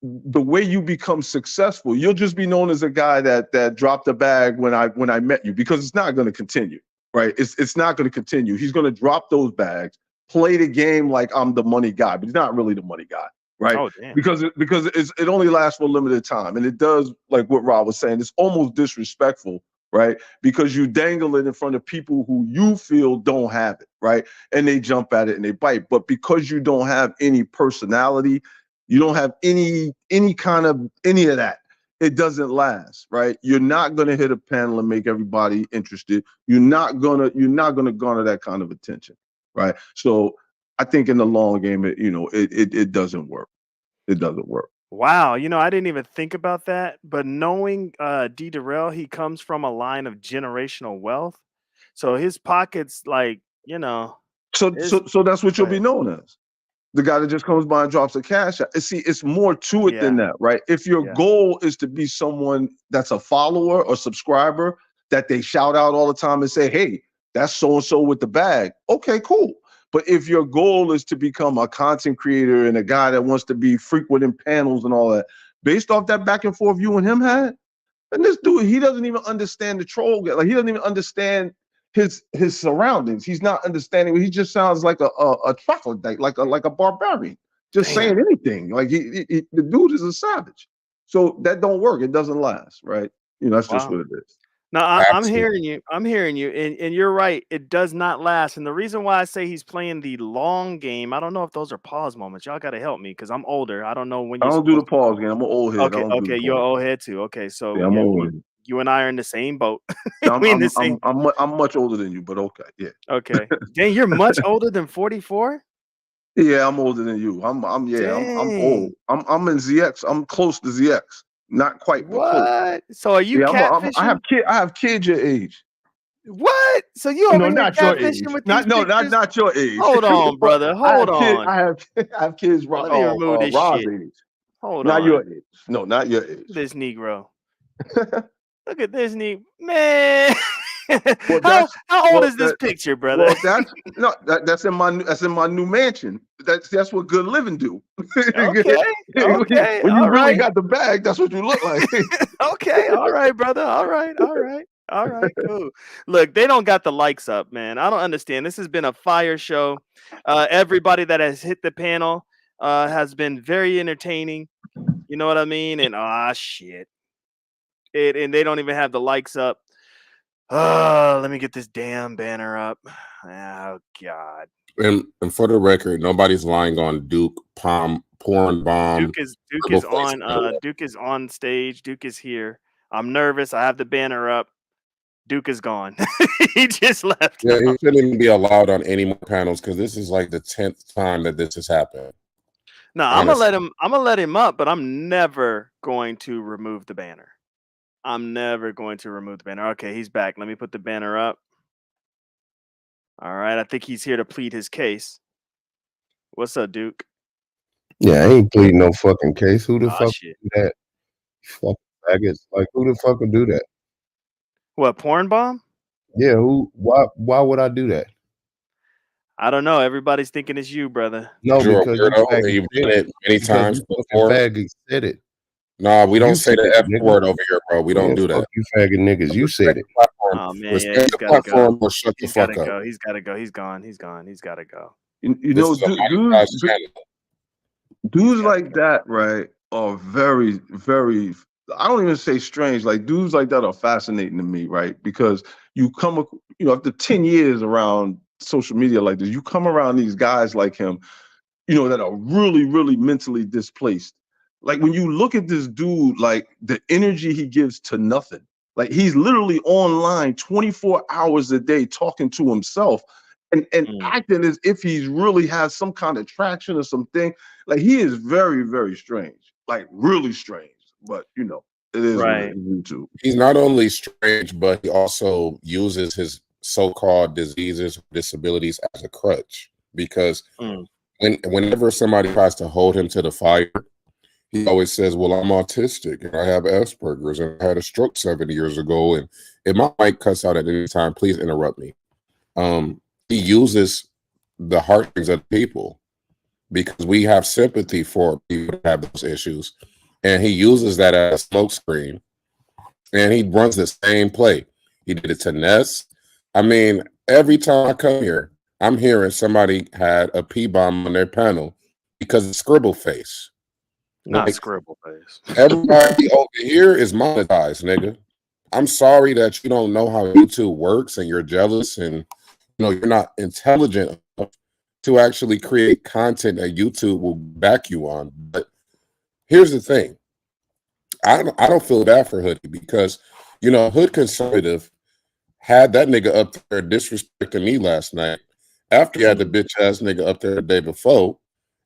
the way you become successful, you'll just be known as a guy that dropped a bag when I met you, because it's not going to continue, right? It's not going to continue. He's going to drop those bags, play the game like I'm the money guy, but he's not really the money guy, right? Oh damn. Because it only lasts for a limited time, and it does, like what Rob was saying. It's almost disrespectful, right? Because you dangle it in front of people who you feel don't have it, right? And they jump at it and they bite. But because you don't have any personality, you don't have any kind of any of that, it doesn't last, right? You're not going to hit a panel and make everybody interested. You're not going to garner that kind of attention, right? So I think in the long game, it doesn't work. It doesn't work. Wow, I didn't even think about that. But knowing D Darrell, he comes from a line of generational wealth. So his pockets, like, So is so so that's what go you'll be ahead. known as. The guy that just comes by and drops a cash out. See, it's more to it than Yeah, that, right? If your yeah. goal is to be someone that's a follower or subscriber that they shout out all the time and say, hey, that's so and so with the bag. Okay, cool. But if your goal is to become a content creator and a guy that wants to be frequent in panels and all that, based off that back and forth you and him had, and this dude, he doesn't even understand the troll. Like, he doesn't even understand his surroundings. He's not understanding. He just sounds like a troglodyte, like a barbarian, just Damn. saying anything. Like the dude is a savage. So that don't work. It doesn't last, right? That's just Wow. what it is. No, I'm Absolutely. hearing you. I'm hearing you, and you're right. It does not last. And the reason why I say he's playing the long game, I don't know if those are pause moments. Y'all got to help me because I'm older. I don't know when I you're don't do the supposed to pause pause. game. I'm an old head. I Okay, don't do the okay, you're an pause. old head too. Okay, so Yeah, I'm yeah, old we, head. you and I are in the same boat. Yeah, I'm We in the I'm same. I'm I'm much older than you, but okay, yeah. Okay, dang, you're much older than 44. Yeah, I'm older than you. I'm yeah, I'm old. Dang. I'm in ZX. I'm close to ZX. not quite but close. What? So are you Yeah, catfishing? I have kids your age. What? So you over No, here not your catfishing age. with these pictures? Not your age. Hold on, But brother. Hold on. I have kids Let me remove this Rod's shit. age. Hold Not on. your age. No, not your age. This Negro. Look at this man. Well, how old is this picture, brother? That's in my new mansion. That's what good living do. Okay. When you All really right. got the bag, that's what you look like. Okay. All right, brother. All right. Cool. Look, they don't got the likes up, man. I don't understand. This has been a fire show. Everybody that has hit the panel has been very entertaining. You know what I mean? And shit. And they don't even have the likes up. Oh, let me get this damn banner up. Oh God. And for the record, nobody's lying on Duke porn bomb. Duke is on stage. Duke is here. I'm nervous. I have the banner up. Duke is gone. He just left. Yeah, he shouldn't even be allowed on any more panels because this is like the 10th time that this has happened. No, I'm gonna let him up, but I'm never going to remove the banner. I'm never going to remove the banner. Okay, he's back. Let me put the banner up. All right, I think he's here to plead his case. What's up, Duke? Yeah, I ain't pleading no fucking case. Who the fuck Shit. do that? Fucking faggots. Like, who the fuck would do that? What, porn bomb? Yeah, who? Why would I do that? I don't know. Everybody's thinking it's you, brother. No, You're a because you weirdo. faggots You've said done it. it many Because times you fucking before. faggots said it. Nah, we don't You say said the it, F nigga. word over here, bro. We don't Yeah, do fuck that. you faggot niggas. You said Respect it. the platform. Oh man, yeah, Respect he's the gotta go. platform or shut the He's fuck gotta up. go. He's gotta go. He's gone. He's gotta go. You This know, is a monetized channel. dudes like that, right, are very, very. I don't even say strange. Like dudes like that are fascinating to me, right? Because after 10 years around social media like this, you come around these guys like him, that are really, really mentally displaced. Like when you look at this dude, like the energy he gives to nothing. Like he's literally online 24 hours a day talking to himself and acting as if he's really has some kind of traction or something. Like he is very, very strange. Like really strange. But it is what it Right. is. YouTube. He's not only strange, but he also uses his so-called diseases, disabilities as a crutch. Because whenever somebody tries to hold him to the fire, he always says, well, I'm autistic and I have Asperger's and I had a stroke 7 years ago. And if my mic cuts out at any time, please interrupt me. He uses the heartstrings of people because we have sympathy for people that have those issues. And he uses that as a smokescreen. And he runs the same play. He did it to Ness. I mean, every time I come here, I'm hearing somebody had a P-bomb on their panel because of Scribble Face. Not Like, Scribble Face. everybody over here is monetized, nigga. I'm sorry that you don't know how YouTube works and you're jealous and you're not intelligent enough to actually create content that YouTube will back you on. But here's the thing. I don't feel bad for Hoodie because, Hood Conservative had that nigga up there disrespecting me last night after he had the bitch ass nigga up there the day before.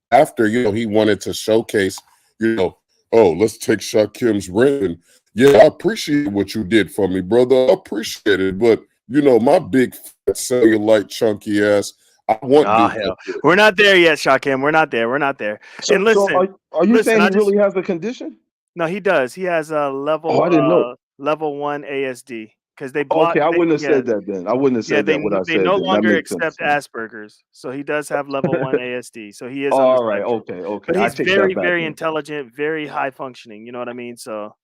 After, he wanted to showcase, oh, let's take Shakim's rent. And yeah, I appreciate what you did for me, brother. I appreciate it. But, my big fat cellulite chunky ass, I want Hell. We're not there yet, Shakim. We're not there. So, And listen, are you saying he really has a condition? No, he does. He has a level I didn't know. level 1 ASD because they block. Okay, I wouldn't have said that then. I wouldn't have said that what I they said no then. That longer makes sense. accept Asperger's, so he does have level 1 ASD. So he is on the All right. spectrum. Okay. But I he's take very, that back very then. intelligent, very high functioning. You know what I mean? So,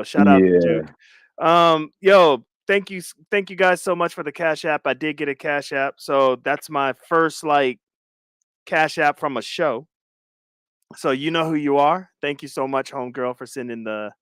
shout out to Yeah. Duke. Thank you guys so much for the Cash App. I did get a Cash App, so that's my first Cash App from a show. So you know who you are. Thank you so much, homegirl, for sending the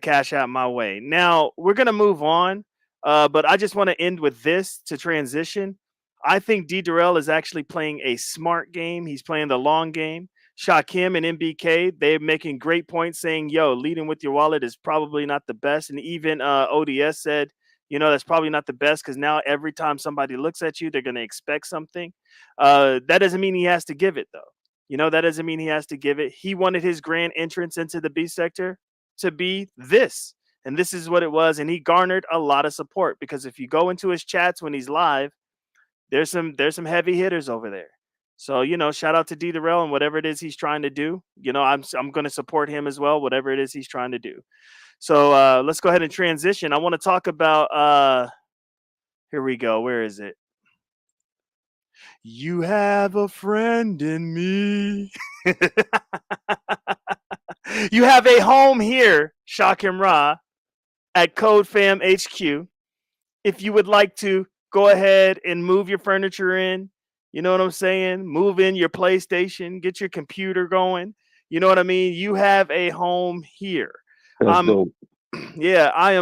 Cash App my way. Now we're gonna move on, but I just want to end with this to transition. I think Derell is actually playing a smart game. He's playing the long game. Shakim and MBK, they're making great points saying, yo, leading with your wallet is probably not the best. And even ODS said, that's probably not the best because now every time somebody looks at you, they're going to expect something. That doesn't mean he has to give it, though. That doesn't mean he has to give it. He wanted his grand entrance into the B sector. to be this. And this is what it was. And he garnered a lot of support because if you go into his chats when he's live, there's some heavy hitters over there. So, shout out to Derell and whatever it is he's trying to do. I'm going to support him as well, whatever it is he's trying to do. So let's go ahead and transition. I want to talk about here we go. Where is it? You have a friend in me. You have a home here, Shakim Ra, at Code Fam HQ. If you would like to go ahead and move your furniture in, you know what I'm saying? Move in your PlayStation, get your computer going. You know what I mean? You have a home here. That's dope. Yeah, I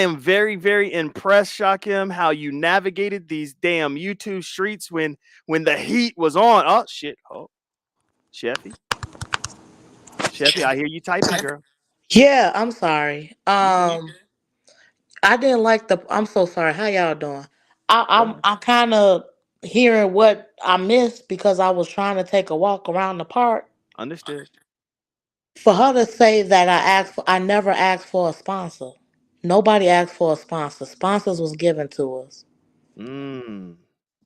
am very, very impressed, Shakim, how you navigated these damn YouTube streets when the heat was on. Oh shit. Oh, Sheffy. Sheffy, I hear you typing, girl. Yeah, I'm sorry. You good? I didn't like the. I'm so sorry. How y'all doing? I, Go I'm ahead. I'm kind of hearing what I missed because I was trying to take a walk around the park. Understood. For her to say that I never asked for a sponsor. Nobody asked for a sponsor. Sponsors was given to us. Mm.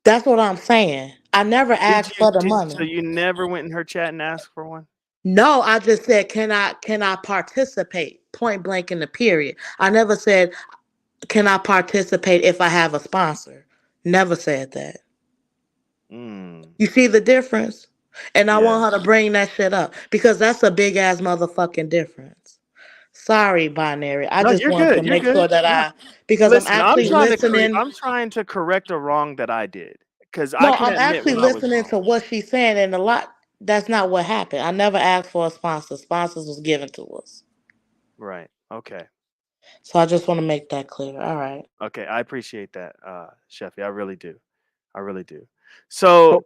That's what I'm saying. I never asked for the So money. you never went in her chat and asked for one? No, I just said, can I participate? Point blank in the period. I never said, can I participate if I have a sponsor? Never said that. Mm. You see the difference? And I Yeah. want her to bring that shit up because that's a big ass motherfucking difference. Sorry, binary. I No, just you're wanted to good. You're make good. sure that Yeah. because I'm Listen, actually listening. I'm trying to correct a wrong that I did because I No, can I'm admit actually when I was listening wrong. to what she's saying, and a lot. That's not what happened. I never asked for a sponsor. Sponsors was given to us. Right. Okay. So I just want to make that clear. All right. Okay. I appreciate that, Sheffy. I really do. I really do. So,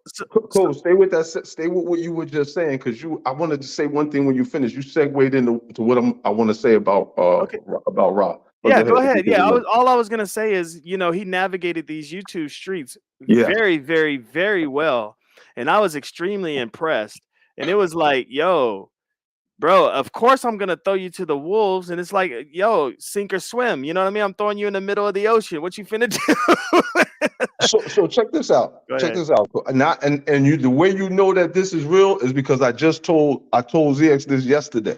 Cool. Stay with that. Stay with what you were just saying, because I wanted to say one thing when you finish. You segued into to what I want to say okay. about Ra. But go Yeah, go ahead if you ahead. can Yeah, remember. all I was gonna say is, he navigated these YouTube streets Yeah. very, very, very well, and I was extremely impressed. And it was like, yo, bro, of course I'm gonna throw you to the wolves, and it's like, yo, sink or swim. You know what I mean? I'm throwing you in the middle of the ocean. What you finna do? So check this out. Go Check ahead. this out. And you the way you know that this is real is because I told ZX this yesterday.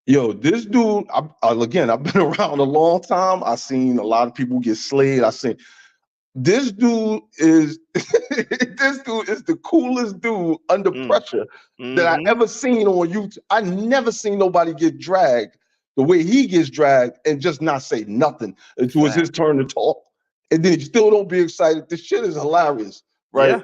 Yo, this dude, again, I've been around a long time. I've seen a lot of people get slayed. I seen this dude is this dude is the coolest dude under Mm. pressure that I Mm-hmm. ever seen on YouTube. I never seen nobody get dragged the way he gets dragged and just not say nothing until it's his Fact. turn to talk. And then he still don't be excited. This shit is hilarious, right? Yeah.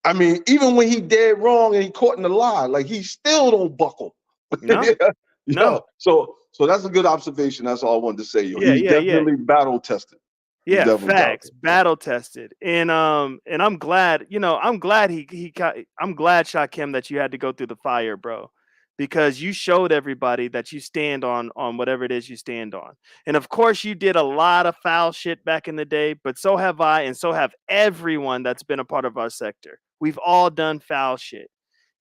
I mean, even when he dead wrong and he caught in the lie, like he still don't buckle. No. Yeah. No. So that's a good observation. That's all I wanted to say. Yo, Yeah. he's Yeah. Yeah. definitely battle tested. He's Yeah, definitely battle facts, tested. battle tested, and I'm glad, I'm glad Shakim that you had to go through the fire, bro, because you showed everybody that you stand on whatever it is you stand on, and of course you did a lot of foul shit back in the day, but so have I, and so have everyone that's been a part of our sector. We've all done foul shit.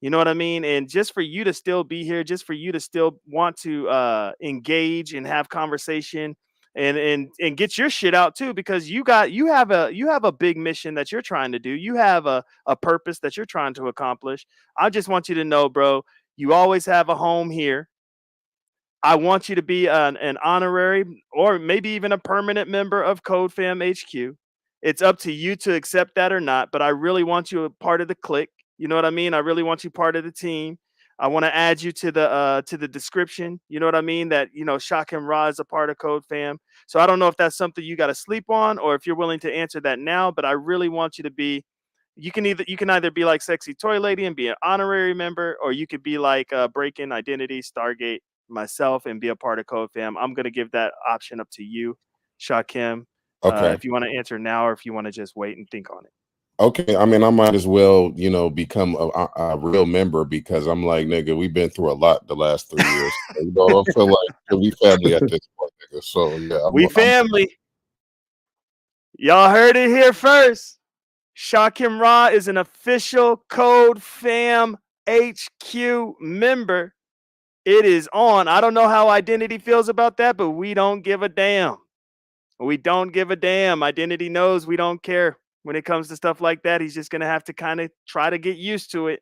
You know what I mean? And just for you to still be here, just for you to still want to engage and have conversation and get your shit out too, because you have a big mission that you're trying to do. You have a purpose that you're trying to accomplish. I just want you to know, bro, you always have a home here. I want you to be an honorary or maybe even a permanent member of Code Fam HQ. It's up to you to accept that or not, but I really want you a part of the clique. You know what I mean? I really want you part of the team. I want to add you to the description. You know what I mean? That Shakim Ra is a part of Code Fam. So I don't know if that's something you got to sleep on or if you're willing to answer that now, but I really want you to be. You can either be like Sexy Toy Lady and be an honorary member, or you could be like Breaking Identity, Stargate, myself, and be a part of Code Fam. I'm gonna give that option up to you, Shakim. Okay. If you want to answer now, or if you want to just wait and think on it. Okay. I mean, I might as well, become a real member because I'm like, nigga, we've been through a lot the last 3 years. I feel like we family at this point, nigga. So yeah, We family. Y'all heard it here first. Shakim Ra is an official Code Fam HQ member. It is on. I don't know how Identity feels about that, but we don't give a damn. We don't give a damn. Identity knows we don't care when it comes to stuff like that. He's just gonna have to kind of try to get used to it.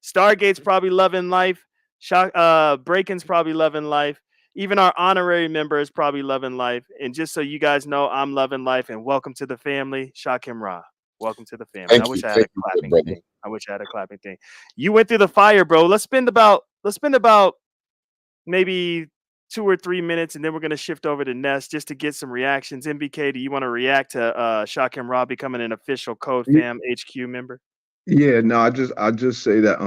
Stargate's probably loving life. Breakin's probably loving life. Even our honorary member is probably loving life. And just so you guys know, I'm loving life. And welcome to the family, Shakim Ra. Welcome to the family. I Thank wish you. I had a Thank you, good clapping brother. thing. I wish I had a clapping thing. You went through the fire, bro. Let's spend about maybe 2 or 3 minutes, and then we're gonna shift over to Ness just to get some reactions. MBK, do you want to react to Shakim Ra becoming an official Code Fam HQ member? Yeah, no, I just say that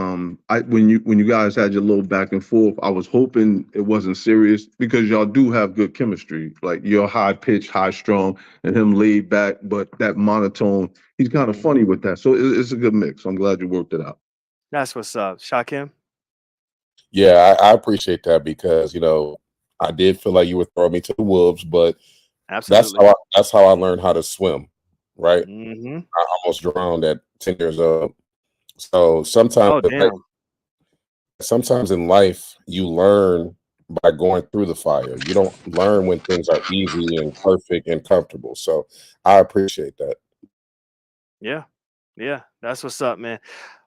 I when you guys had your little back and forth, I was hoping it wasn't serious because y'all do have good chemistry. Like you're high pitched, high strung, and him laid back, but that monotone, he's kind of funny with that. So it's a good mix. I'm glad you worked it out. That's what's up, Shakim. Yeah, I appreciate that because I did feel like you were throwing me to the wolves, but Absolutely. that's how I learned how to swim. Right, Hmm. I almost drowned at 10 years old. So sometimes, Oh, damn. sometimes in life, you learn by going through the fire. You don't learn when things are easy and perfect and comfortable. So I appreciate that. Yeah. Yeah, that's what's up, man.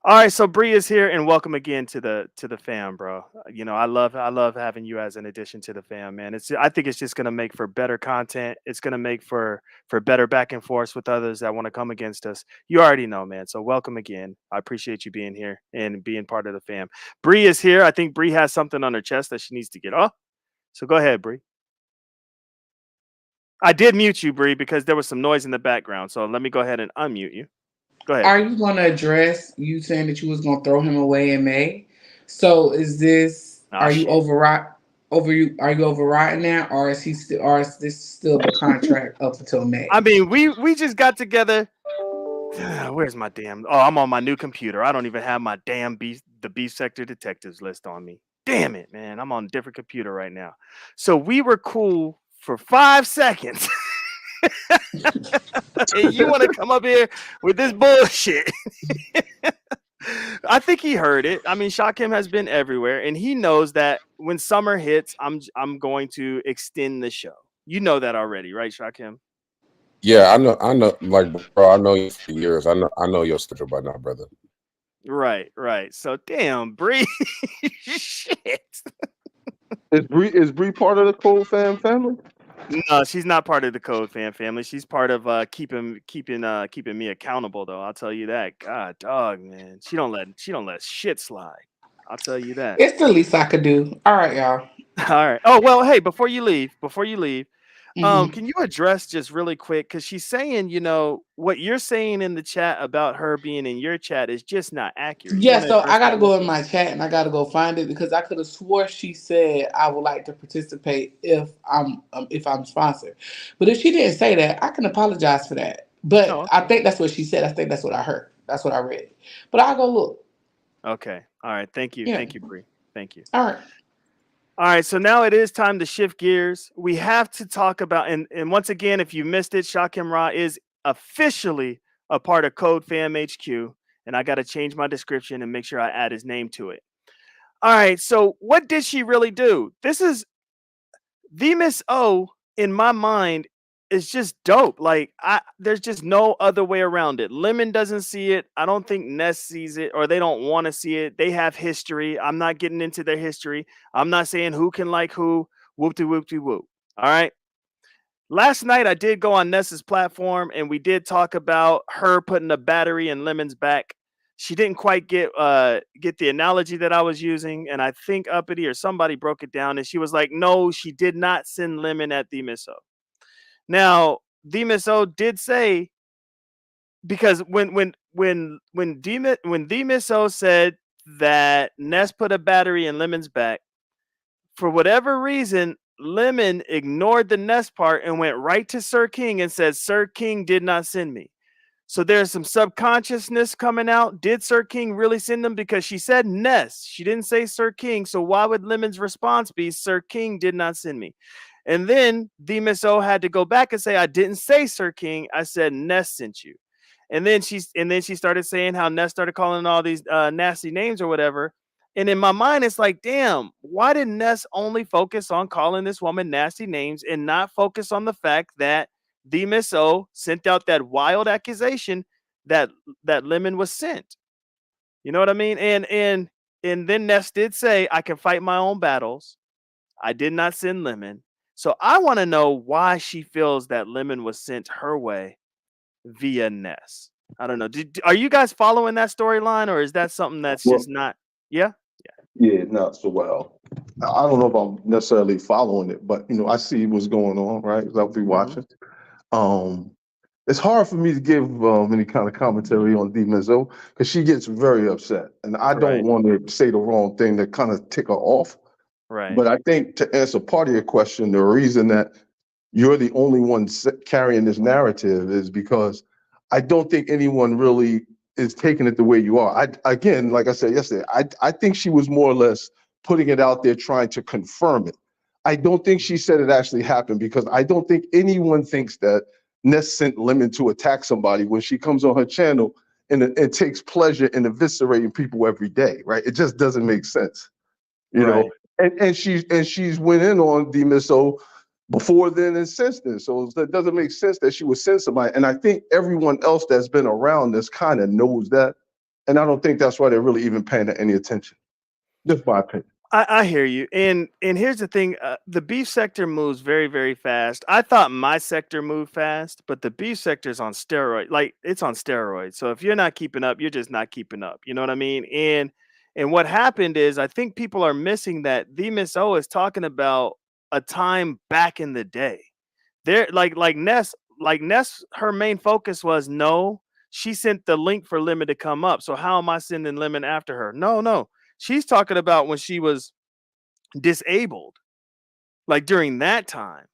All right, so Bree is here, and welcome again to the fam, bro. I love having you as an addition to the fam, man. I think it's just gonna make for better content. It's gonna make for better back and forth with others that want to come against us. You already know, man. So welcome again. I appreciate you being here and being part of the fam. Bree is here. I think Bree has something on her chest that she needs to get off. So go ahead, Bree. I did mute you, Bree, because there was some noise in the background. So let me go ahead and unmute you. Go ahead, Are Bree. you going to address you saying that you was going to throw him away in May? So is this Ah, are you shit. overriding that, or is he still, or is this still the contract up until I May? mean, we just got together. Where's my damn? Oh, I'm on my new computer. I don't even have my damn the B sector detectives list on me. Damn it, man! I'm on a different computer right now. So we were cool for 5 seconds, and you want to come up here with this bullshit? I think he heard it. I mean, Shakim has been everywhere, and he knows that when summer hits, I'm going to extend the show. You know that already, right, Shakim? Yeah, I know, like, bro, I know you for years. I know your schedule by now, brother. Right, right. So damn, Bree, shit. Is Bree part of the Cole family? No, she's not part of the Code Fan family. She's part of keeping me accountable though. I'll tell you that. God dog, man. She don't let shit slide. I'll tell you that. It's the least I could do. All right, y'all. All right. Oh well, hey, before you leave, Hmm. can you address just really quick because she's saying, what you're saying in the chat about her being in your chat is just not accurate. You Yeah, want to so address I got that to real go in quick? my chat and I got to go find it because I could have swore she said I would like to participate if I'm sponsored. But if she didn't say that, I can apologize for that. Oh, But I okay. think that's what she said. I think that's what I heard. That's what I read. But I'll go look. Okay. All right. Thank you. Yeah. Thank you, Bree. Thank you. All right. All right, so now it is time to shift gears. We have to talk about, and once again, if you missed it, Shakim Ra is officially a part of Code Fam HQ, and I got to change my description and make sure I add his name to it. All right, so what did she really do? This is the Miss O in my mind is just dope. Like there's just no other way around it. Lemon doesn't see it. I don't think Ness sees it, or they don't want to see it. They have history. I'm not getting into their history. I'm not saying who can like who. Whoop de whoop de whoop. All right. Last night I did go on Ness's platform and we did talk about her putting a battery in Lemon's back. She didn't quite get the analogy that I was using, and I think Uppity or somebody broke it down, and she was like, "No, she did not send Lemon at the Misso." Now, the Misso did say because when the Misso said that Ness put a battery in Lemon's back, for whatever reason, Lemon ignored the Ness part and went right to Sir King and said, Sir King did not send me. So there's some subconsciousness coming out. Did Sir King really send them? Because she said Ness. She didn't say Sir King. So why would Lemon's response be Sir King did not send me? And then the Miss O had to go back and say, I didn't say Sir King. I said Ness sent you. And then she started saying how Ness started calling all these nasty names or whatever. And in my mind, it's like, damn, why did Ness only focus on calling this woman nasty names and not focus on the fact that the Miss O sent out that wild accusation that Lemon was sent? You know what I mean? And then Ness did say, I can fight my own battles. I did not send Lemon. So I want to know why she feels that Lemon was sent her way via Ness. I don't know. Are you guys following that storyline, or is that something that's Well, just not? Yeah. yeah, not so well. I don't know if I'm necessarily following it, but I see what's going on, right? 'Cause I'll be Hmm. watching. Um, it's hard for me to give any kind of commentary on D Mizzo because she gets very upset, and I don't Right. want to say the wrong thing to kind of tick her off. Right. But I think to answer part of your question, the reason that you're the only one carrying this narrative is because I don't think anyone really is taking it the way you are. Again, like I said yesterday, I think she was more or less putting it out there trying to confirm it. I don't think she said it actually happened because I don't think anyone thinks that Ness sent Lemon to attack somebody when she comes on her channel and it takes pleasure in eviscerating people every day, right? It just doesn't make sense, you know. Right. And she's went in on D Misso before then and since then. So it doesn't make sense that she would send somebody. And I think everyone else that's been around this kind of knows that. And I don't think that's why they're really even paying it any attention. Just my opinion. I hear you. And here's the thing: the beef sector moves very, very fast. I thought my sector moved fast, but the beef sector is on steroid. Like it's on steroids. So if you're not keeping up, you're just not keeping up. You know what I mean? And what happened is, I think people are missing that the Miss O is talking about a time back in the day. There, like Ness, her main focus was no. She sent the link for Lemon to come up. So how am I sending Lemon after her? No, no. She's talking about when she was disabled, like during that time.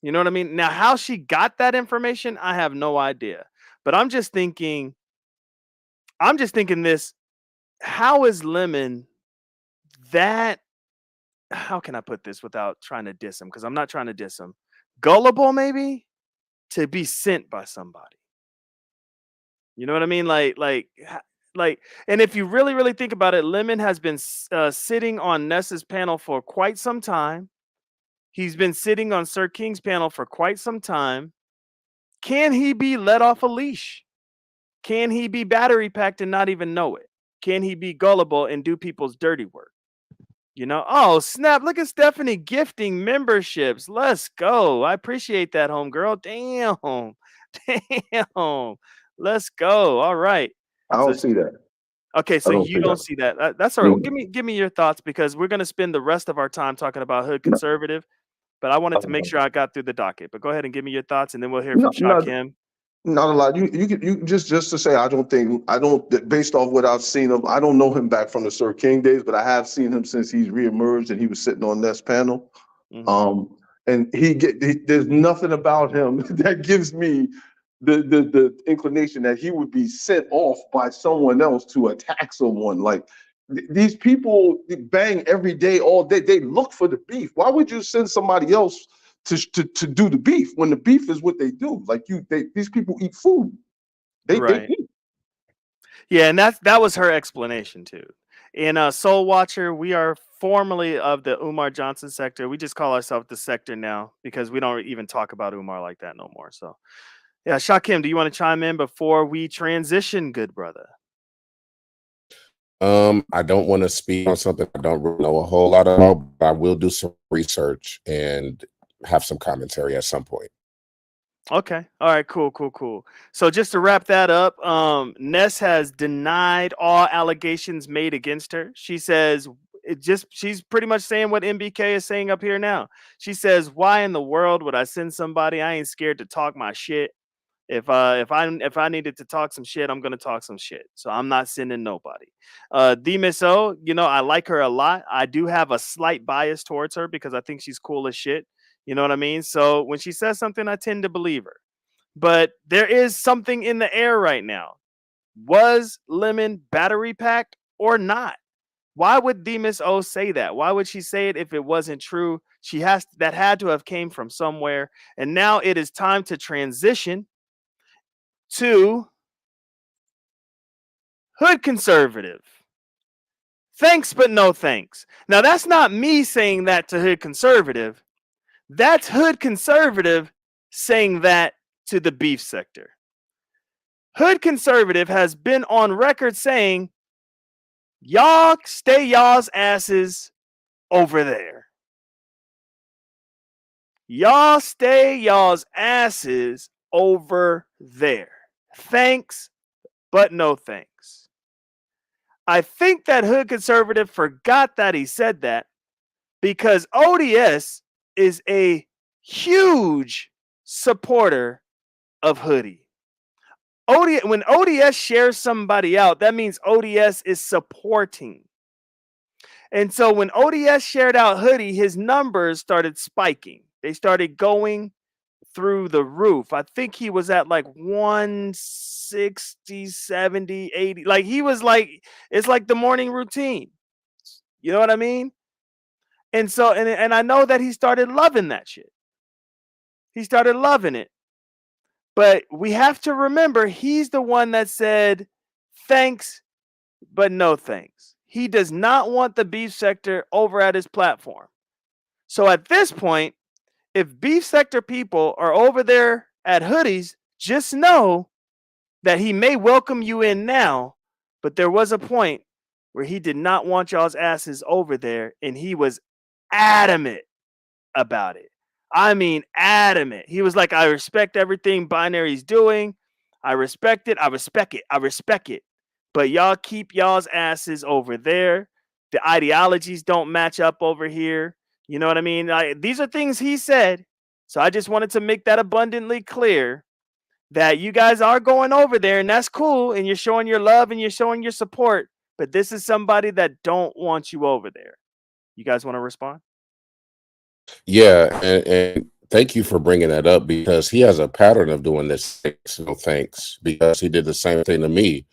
You know what I mean? Now, how she got that information, I have no idea. But I'm just thinking this, how is Lemon that, how can I put this without trying to diss him? Because I'm not trying to diss him. Gullible, maybe, to be sent by somebody. You know what I mean? Like, and if you really, really think about it, Lemon has been sitting on Ness's panel for quite some time. He's been sitting on Sir King's panel for quite some time. Can he be let off a leash? Can he be battery packed and not even know it? Can he be gullible and do people's dirty work? Oh, snap. Look at Stephanie gifting memberships. Let's go. I appreciate that, homegirl. Damn. Damn. Let's go. All right. I So don't see that. okay, I so don't you see don't that. see that. That's all right. Well, Mm. give me your thoughts because we're gonna spend the rest of our time talking about hood conservative. But I wanted to make sure I got through the docket. But go ahead and give me your thoughts, and then we'll hear from No, no, Shakim. not a lot. You just to say I don't based off what I've seen of I don't know him back from the Sir King days, but I have seen him since he's reemerged and he was sitting on Ness panel. Hmm. And there's nothing about him that gives me the inclination that he would be sent off by someone else to attack someone. Like these people bang every day, all day. They look for the beef. Why would you send somebody else to do the beef when the beef is what they do? Like these people eat food. They Right. eat. Yeah, and that was her explanation too. In Soul Watcher, we are formerly of the Umar Johnson sector. We just call ourselves the sector now because we don't even talk about Umar like that no more. So yeah, Shakim, do you want to chime in before we transition, good brother? I don't want to speak on something I don't really know a whole lot about, but I will do some research and have some commentary at some point. Okay. All right. Cool. Cool. Cool. So just to wrap that up, Ness has denied all allegations made against her. She says she's pretty much saying what MBK is saying up here now. She says, "Why in the world would I send somebody? I ain't scared to talk my shit. If I needed to talk some shit, I'm gonna talk some shit. So I'm not sending nobody." The Miss O, I like her a lot. I do have a slight bias towards her because I think she's cool as shit. You know what I mean? So when she says something, I tend to believe her. But there is something in the air right now. Was Lemon battery packed or not? Why would the Miss O say that? Why would she say it if it wasn't true? That had to have came from somewhere. And now it is time to transition to hood conservative. Thanks, but no thanks. Now, that's not me saying that to Hood Conservative. That's Hood Conservative saying that to the beef sector. Hood Conservative has been on record saying, y'all stay y'all's asses over there. Y'all stay y'all's asses over there. Thanks, but no thanks. I think that Hood Conservative forgot that he said that because ODS is a huge supporter of Hoodie. When ODS shares somebody out, that means ODS is supporting. And so when ODS shared out Hoodie, his numbers started spiking. They started going through the roof. I think he was at like 160, 70, 80. Like he was like, it's like the morning routine. You know what I mean? And so, and I know that he started loving that shit. He started loving it. But we have to remember he's the one that said, thanks, but no thanks. He does not want the beef sector over at his platform. So at this point, if beef sector people are over there at Hoodies, just know that he may welcome you in now, but there was a point where he did not want y'all's asses over there, and he was adamant about it. I mean, adamant. He was like, I respect everything Binary's doing. I respect it. I respect it. I respect it. But y'all keep y'all's asses over there. The ideologies don't match up over here. You know what I mean? These are things he said. So I just wanted to make that abundantly clear that you guys are going over there, and that's cool. And you're showing your love and you're showing your support. But this is somebody that don't want you over there. You guys want to respond? Yeah, and thank you for bringing that up because he has a pattern of doing this. Thanks, no thanks, because he did the same thing to me.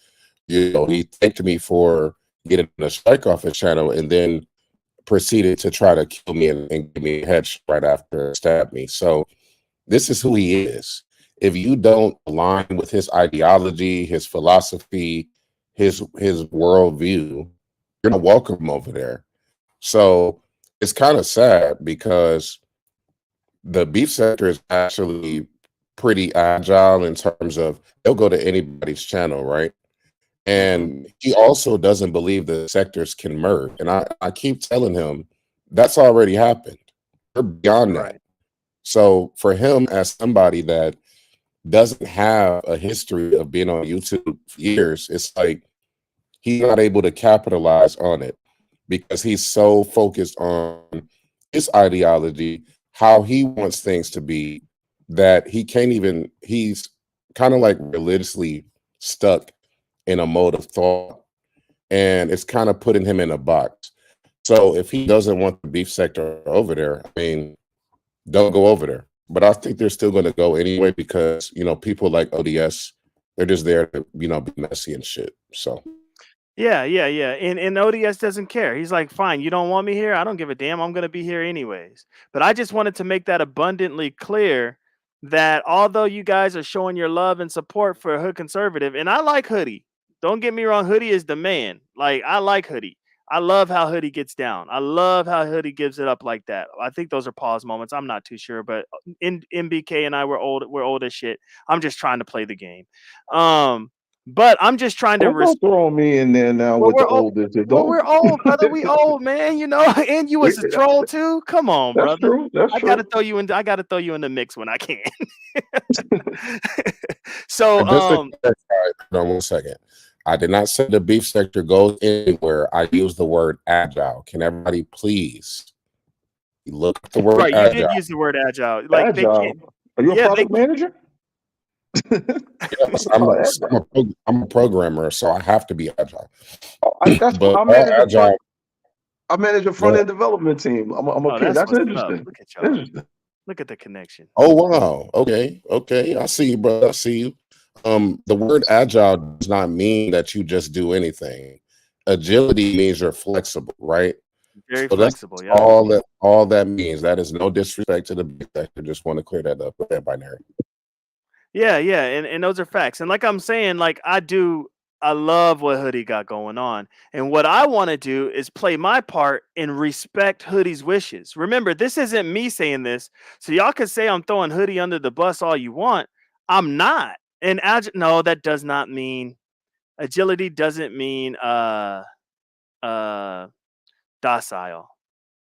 You know, he thanked me for getting a strike off his channel and then proceeded to try to kill me and give me a headshot right after stabbed me. So this is who he is. If you don't align with his ideology, his philosophy, his worldview, you're not welcome over there. So it's kind of sad because the beef sector is actually pretty agile in terms of they'll go to anybody's channel, right? And he also doesn't believe the sectors can merge. And I keep telling him that's already happened. We're beyond that. Right. So for him, as somebody that doesn't have a history of being on YouTube for years, it's like he's not able to capitalize on it because he's so focused on his ideology, how he wants things to be, that he can't even, he's kind of like religiously stuck in a mode of thought. And it's kind of putting him in a box. So if he doesn't want the beef sector over there, I mean, don't go over there. But I think they're still going to go anyway because, you know, people like ODS, they're just there to, you know, be messy and shit. So Yeah. And ODS doesn't care. He's like, fine, you don't want me here? I don't give a damn. I'm going to be here anyways. But I just wanted to make that abundantly clear that although you guys are showing your love and support for Hood Conservative, and I like Hoodie. Don't get me wrong, Hoodie is the man. Like, I like Hoodie. I love how Hoodie gets down. I love how Hoodie gives it up like that. I think those are pause moments. I'm not too sure, but in MBK and I were old as shit. I'm just trying to play the game. But I'm just trying to Don't throw me in there now well, with the we're old. oldest. Well, Don't. we're old, brother. We old, man. You know, and you was a troll too. Come on, That's brother. true. That's I gotta true. throw you in. I gotta throw you in the mix when I can. So, and just to clarify, hold on 1 second. I did not say the beef sector goes anywhere. I used the word agile. Can everybody please look at the word right, you did agile? use the word agile. Like they Agile. can't. Are you a Yeah, they. product manager? Yes, Oh, agile. I'm a programmer, so I have to be agile. That's But I all manage a front. agile, I manage a go front ahead. end development team. I'm a Oh, kid. that's That's what's up. interesting. Look at y'all. Interesting. Look at the connection. Oh wow. Okay. I see you, brother. I see you. The word agile does not mean that you just do anything. Agility means you're flexible, right? Very So that's flexible. Yep. all that means. That is no disrespect to the big sector. Just want to clear that up with that binary. Yeah, and those are facts. And like I'm saying, like I do I love what Hoodie got going on. And what I want to do is play my part and respect Hoodie's wishes. Remember, this isn't me saying this. So y'all can say I'm throwing Hoodie under the bus all you want. I'm not. And no, that does not mean agility doesn't mean uh docile.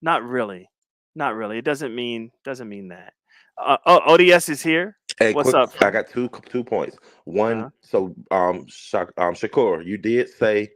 Not really. Not really. It doesn't mean that. ODS is here. Hey, What's quick, up, I friend? got two points. One, Uh-huh. so Shakur, you did say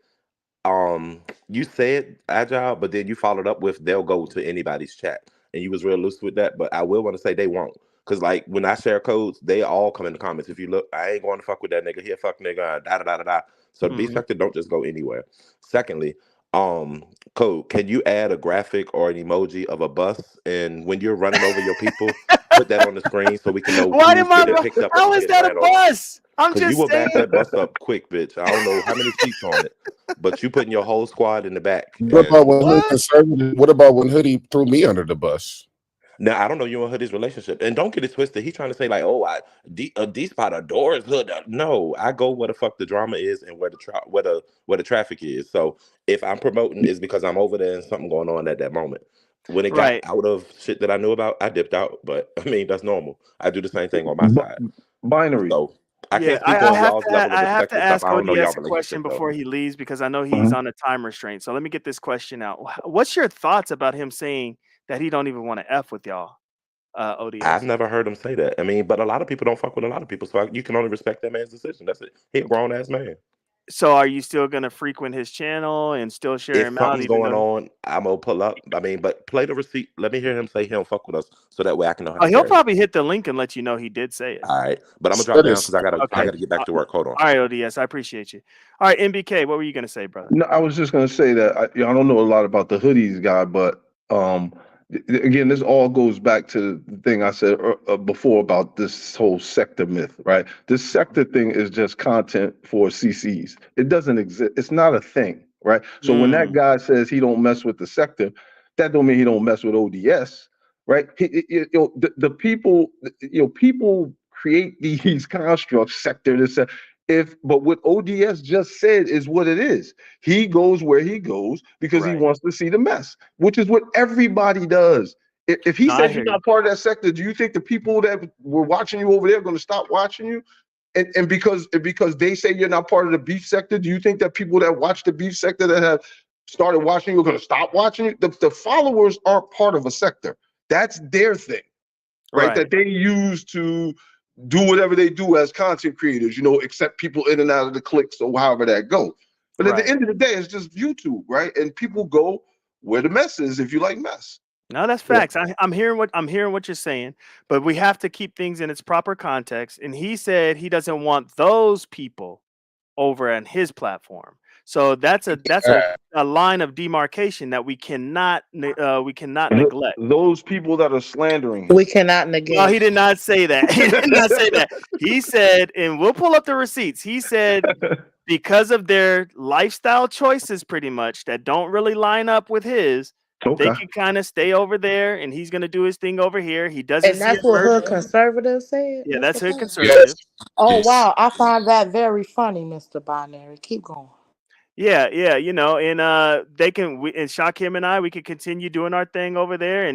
you said agile, but then you followed up with they'll go to anybody's chat, and you was real loose with that. But I will want to say they won't, because like when I share codes, they all come in the comments. If you look, I ain't going to fuck with that nigga here, fuck nigga, da da da da da. So the B Mhm. sector don't just go anywhere. Secondly, code, can you add a graphic or an emoji of a bus, and when you're running over your people, put that on the screen so we can know Why who's am I? getting picked up and How who's is getting that a ran over. bus? I'm Cause you just will back saying. that bus up quick, bitch. I don't know how many seats on it, but you putting your whole squad in the back, What and about when Hood What? conservative? What about when Hoodie threw me under the bus? now I don't know you and Hoodie's relationship, and don't get it twisted. He trying to say like, oh, D spot adores Hood. No, I go where the fuck the drama is and where the traffic is. So if I'm promoting, it's because I'm over there and something going on at that moment. When it got Right. out of shit that I knew about, I dipped out. But I mean, that's normal. I do the same thing on my B- side. binary. So I Yeah, can't speak on y'all's level of I have respect to and stuff. ask I don't know y'all ODS a question relationship though. before he leaves because I know he's Mhm. on a time restraint. So let me get this question out. What's your thoughts about him saying that he don't even want to f with y'all, I've ODS? never heard him say that. I mean, but a lot of people don't fuck with a lot of people, so you can only respect that man's decision. That's it. He a grown ass man. So are you still gonna frequent his channel and still share If him out, something's even going though? on, I'm gonna pull up. I mean, but play the receipt. Let me hear him say he don't fuck with us, so that way I can know how Oh, to he'll carry it. probably hit the link and let you know he did say it. All right, but I'm gonna drop That down is because I Okay. gotta get back to work. Hold on. All right, ODS, I appreciate you. All right, MBK, what were you gonna say, brother? No, I was just gonna say that I don't know a lot about the hoodies guy, but again, this all goes back to the thing I said before about this whole sector myth, right? This sector thing is just content for CCs. It doesn't exist. It's not a thing, right? So when that Mm, guy says he don't mess with the sector, that don't mean he don't mess with ODS, right? The people, people create these constructs, sector, this, but what ODS just said is what it is. He goes where he goes because he right. wants to see the mess, which is what everybody does. If he No, I says you're hear you. not part of that sector, do you think the people that were watching you over there are going to stop watching you? And because they say you're not part of the beef sector, do you think that people that watch the beef sector that have started watching you are going to stop watching you? The followers aren't part of a sector. That's their thing, right? Right, That they use to do whatever they do as content creators, accept people in and out of the clicks or however that go. But at the right. end of the day, it's just YouTube, right? And people go where the mess is if you like mess. No, that's Yeah. facts. I'm hearing what you're saying, but we have to keep things in its proper context. And he said he doesn't want those people over on his platform. So that's a line of demarcation that we cannot neglect. Those people that are slandering We him. cannot No, he negate. did not say that. He did not say that. He said, and we'll pull up the receipts. He said because of their lifestyle choices, pretty much that don't really line up with his, they Okay. can kind of stay over there, and he's gonna do his thing over here. He doesn't And see that's it what merging. Hood Conservative said, Yeah, Mr. that's hood Binary. yes. conservative. Oh Peace. wow, I find that very funny, Mr. Binary. Keep going. Yeah, yeah, and they can and Shakim and I, we can continue doing our thing over there,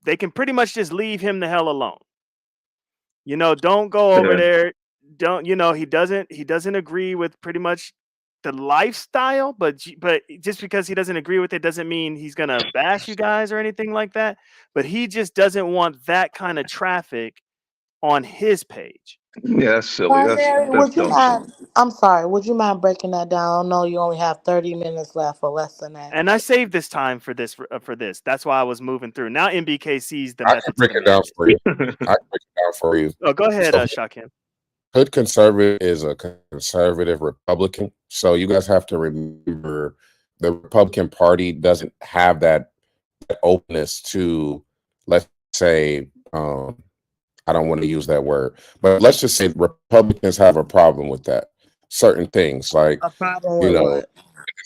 they can pretty much just leave him the hell alone. Don't go over Yeah. there. Don't he doesn't agree with pretty much the lifestyle, but just because he doesn't agree with it doesn't mean he's gonna bash you guys or anything like that. But he just doesn't want that kind of traffic on his page. Yeah, that's silly. Binary, That's would you dumb shit. mind? I'm sorry. Would you mind breaking that down? I know you only have 30 minutes left, or less than that. And I saved this time for this. That's why I was moving through. Now MBK sees the I can method to break the it down madness. for you. I can break it down for you. Oh, go ahead, So Shakim. Hood Conservative is a conservative Republican. So you guys have to remember the Republican Party doesn't have that openness to, let's say, I don't want to use that word, but let's just say Republicans have a problem with that. Certain things, like, A problem you with know, what?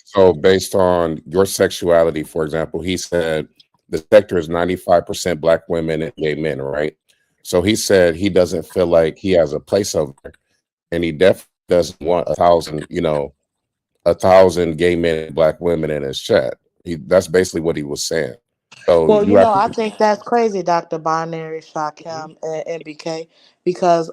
so based on your sexuality, for example, he said the sector is 95% Black women and gay men, right? So he said he doesn't feel like he has a place over there. And he definitely doesn't want 1,000, 1,000 gay men and black women in his chat. That's basically what he was saying. So Well, you have I to. think that's crazy, Dr. Binary, Shakim, and MBK, because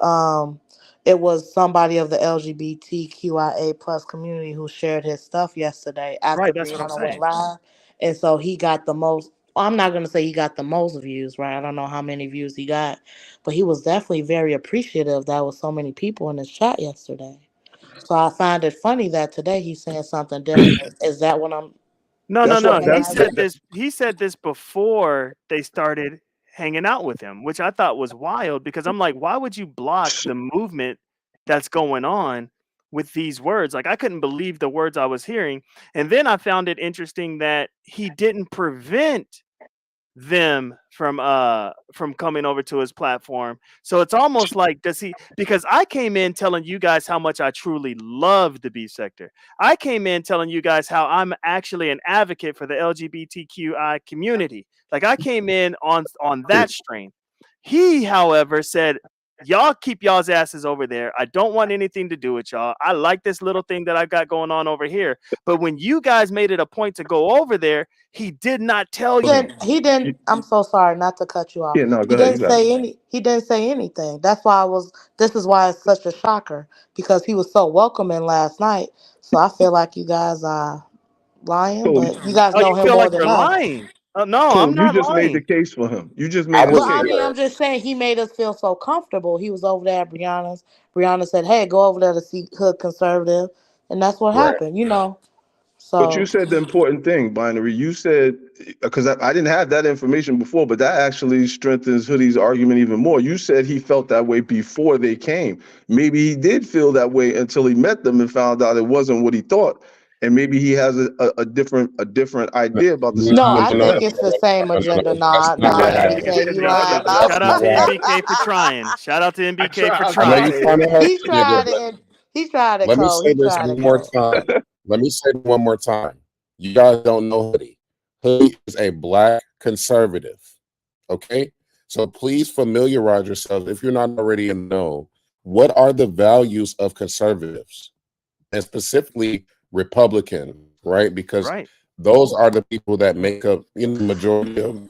it was somebody of the LGBTQIA plus community who shared his stuff yesterday after Right, that's what I'm Brianna went saying. live, and so he got the most. I'm not gonna say he got the most views, right? I don't know how many views he got, but he was definitely very appreciative. That was so many people in his chat yesterday. So I find it funny that today he's saying something different. Is that what I'm No, no, That's what no. He that's recognizing? said this. He said this before they started hanging out with him, which I thought was wild because I'm like, why would you block the movement that's going on with these words? Like, I couldn't believe the words I was hearing, and then I found it interesting that he didn't prevent them from coming over to his platform. So it's almost like, does he, because I came in telling you guys how much I truly love the beef sector. I came in telling you guys how I'm actually an advocate for the LGBTQI community. Like, I came in on that strain. He, however, said, y'all keep y'all's asses over there. I don't want anything to do with y'all. I like this little thing that I got going on over here. But when you guys made it a point to go over there, he did not tell you. He didn't. you, I'm so sorry, not to cut you off. yeah, no, go He ahead. You didn't got it. say any. He didn't say anything. That's why I was. This is why it's such a shocker, because he was so welcoming last night. So I feel like you guys are lying, So but you guys Oh, know you him feel more like than we're us. lying? No, so I'm you not just made the lying. case for him. You just I made the But would I case. say mean, that. I'm just saying he made us feel so comfortable. He was over there at Brianna's. Brianna said, "Hey, go over there to see Hood Conservative," and that's what Right. happened. You know. But you So said the important thing, Binary. You said, because I didn't have that information before, but that actually strengthens Hoodie's argument even more. You said he felt that way before they came. Maybe he did feel that way until he met them and found out it wasn't what he thought. And maybe he has a different No, idea about the no, no, no, I situation no, now. think it's the same agenda. that's Nah, not Look nah, what at happened. MBK, you lying? Nah. shout out to What happened? MBK for trying. Shout out to I MBK try. for I I know try. you're trying. trying to help He me with tried it. it. He tried it, Let me Cole. say He this tried it, one more Cole. time. Let me say it one more time. You guys don't know Hoodie. Hoodie is a black conservative. Okay? So please familiarize yourself, if you're not already in the know, what are the values of conservatives and specifically Republican, right? Because Right. those are the people that make up, the majority of